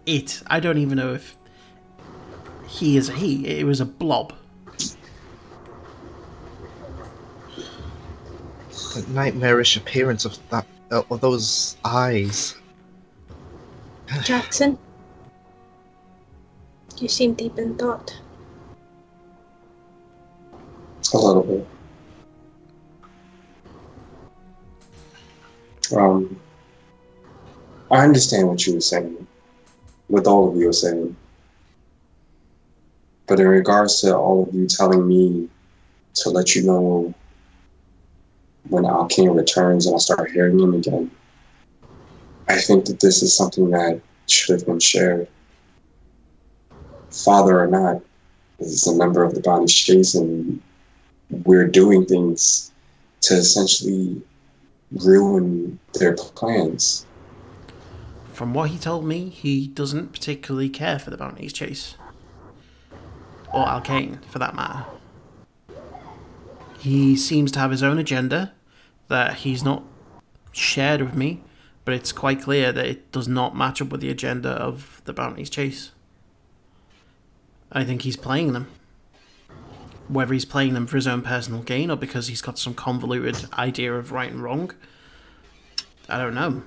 It. I don't even know if he is a he. It was a blob. The nightmarish appearance of those eyes. Jackson, you seem deep in thought. A little bit. I understand what you were saying, what all of you are saying. But in regards to all of you telling me to let you know when Alkane returns and I'll start hearing him again, I think that this is something that should have been shared. Father or not, is a member of the Bounties chase, and we're doing things to essentially ruin their plans. From what he told me, he doesn't particularly care for the Bounties chase. Or Alkane, for that matter. He seems to have his own agenda that he's not shared with me, but it's quite clear that it does not match up with the agenda of the Bounties chase. I think he's playing them. Whether he's playing them for his own personal gain or because he's got some convoluted idea of right and wrong, I don't know.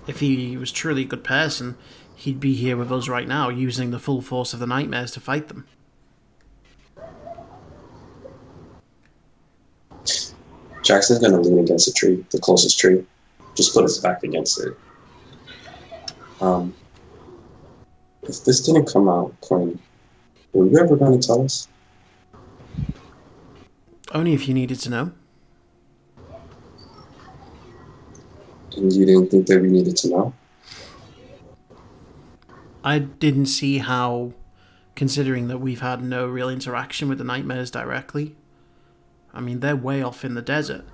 If he was truly a good person, he'd be here with us right now, using the full force of the nightmares to fight them. Jackson's gonna lean against a tree, the closest tree. Just put his back against it. If this didn't come out, Quinn, were you ever gonna tell us? Only if you needed to know. And you didn't think that we needed to know? I didn't see how, considering that we've had no real interaction with the nightmares directly. I mean, they're way off in the desert.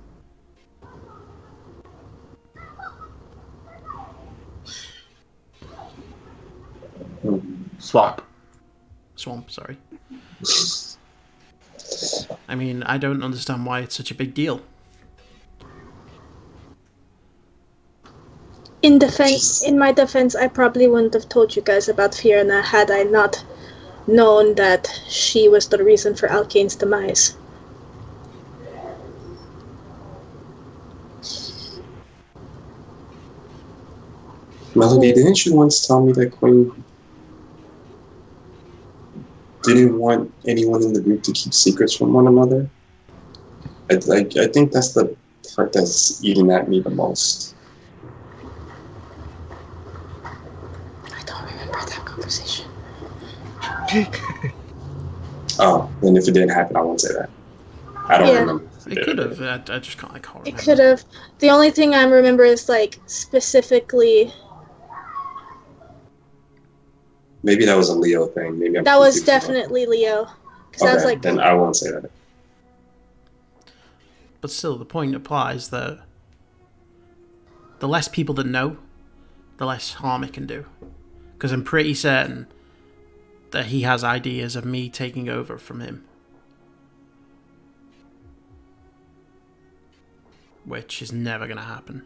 Swamp. Swamp, sorry. I mean, I don't understand why it's such a big deal. In my defense, I probably wouldn't have told you guys about Fiona had I not known that she was the reason for Alkane's demise. Melody, didn't you once tell me that Quinn didn't want anyone in the group to keep secrets from one another? I think that's the part that's eating at me the most. I don't remember that conversation. Oh, then if it didn't happen, I won't say that. I don't remember. It could have. I just can't. I can't remember. It could have. The only thing I remember is like specifically. Maybe that was a Leo thing. Maybe that was definitely Leo. Okay, I was like, then I won't say that. But still, the point applies that the less people that know, the less harm it can do. Because I'm pretty certain that he has ideas of me taking over from him. Which is never going to happen.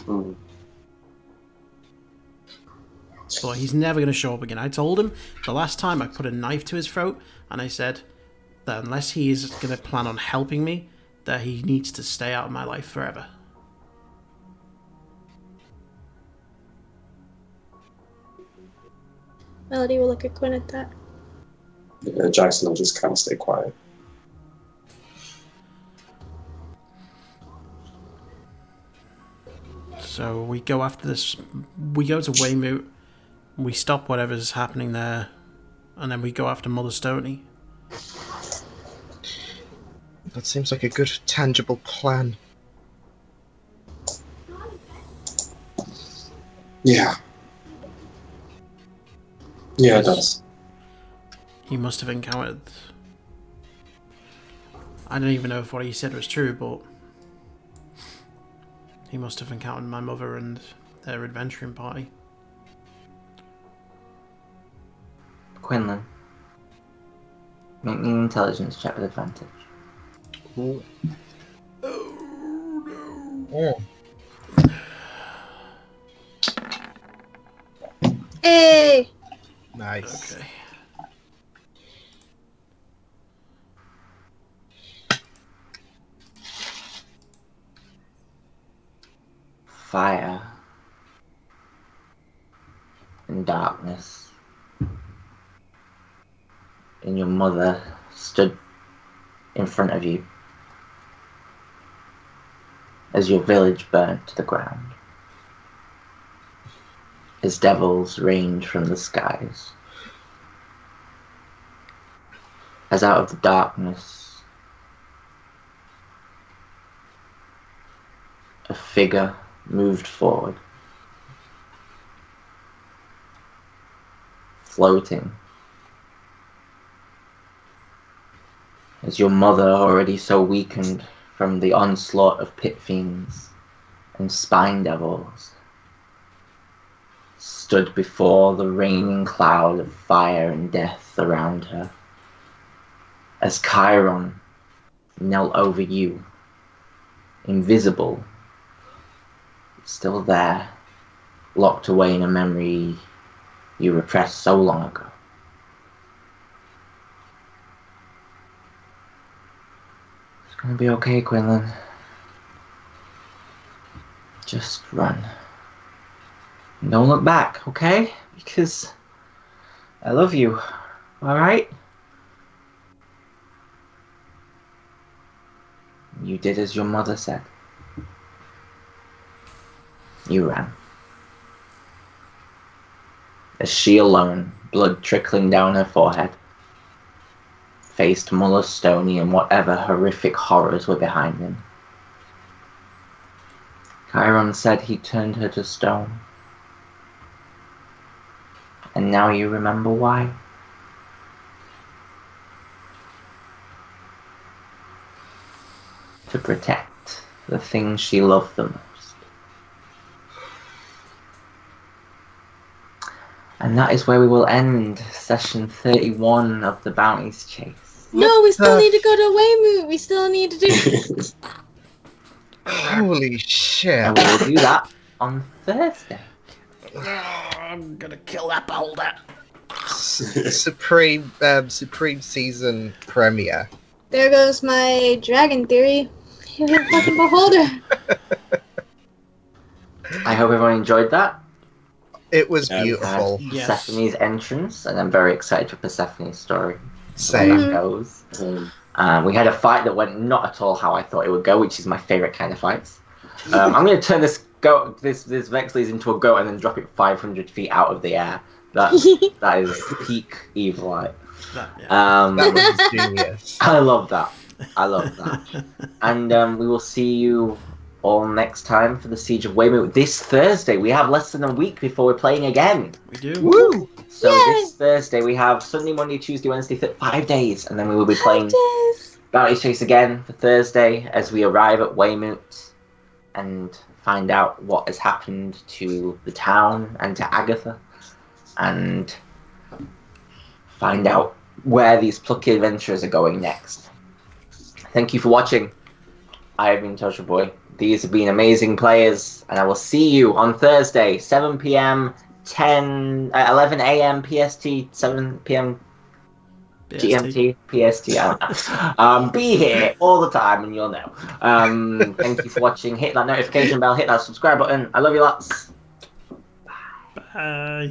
Mm. But he's never going to show up again. I told him the last time I put a knife to his throat, and I said that unless he is going to plan on helping me, that he needs to stay out of my life forever. Melody will look at Quinn at that. Yeah, Jackson will just kind of stay quiet. So we go after this. We go to Weymouth. We stop whatever's happening there, and then we go after Mother Stoney. That seems like a good, tangible plan. Yeah. Yeah, it does. He must have encountered... I don't even know if what he said was true, but... he must have encountered my mother and their adventuring party. Quinlan, make me an intelligence check with advantage. Cool. Oh, Hey! Nice. okay. Fire and darkness, and your mother stood in front of you as your village burnt to the ground, as devils rained from the skies, as out of the darkness a figure moved forward, floating, as your mother, already so weakened from the onslaught of pit fiends and spine devils, stood before the raining cloud of fire and death around her, as Chiron knelt over you, invisible, still there, locked away in a memory you repressed so long ago. It's gonna be okay, Quinlan. Just run. And don't look back, okay? Because I love you, alright? You did as your mother said. You ran. As she alone, blood trickling down her forehead, faced Muller Stoney and whatever horrific horrors were behind him. Chiron said he turned her to stone. And now you remember why. To protect the things she loved the most. And that is where we will end session 31 of the Bounties Chase. No, we still need to go to Weymouth. We still need to do... Holy shit. And we will do that on Thursday. I'm gonna kill that beholder. Supreme season premiere. There goes my dragon theory. You're a fucking beholder. I hope everyone enjoyed that. It was Yeah. beautiful. Yes. Persephone's entrance, and I'm very excited for Persephone's story. How Same. that goes. We had a fight that went not at all how I thought it would go, which is my favorite kind of fights. I'm going to turn this Vexley's into a goat and then drop it 500 feet out of the air. That is peak Evilite. That That was genius. I love that. And we will see you all next time for the Siege of Weymouth this Thursday. We have less than a week before we're playing again. We do. Woo! So Yay! this Thursday we have Sunday, Monday, Tuesday, Wednesday, 5 days, and then we will be playing Bounties Chase again for Thursday as we arrive at Weymouth and find out what has happened to the town and to Agatha, and find out where these plucky adventurers are going next. Thank you for watching. I have been Tosha Boy. These have been amazing players, and I will see you on Thursday, 7 p.m., 11 a.m. PST, 7 p.m. GMT, PST. I don't know. Be here all the time, and you'll know. Thank you for watching. Hit that notification bell, hit that subscribe button. I love you lots. Bye.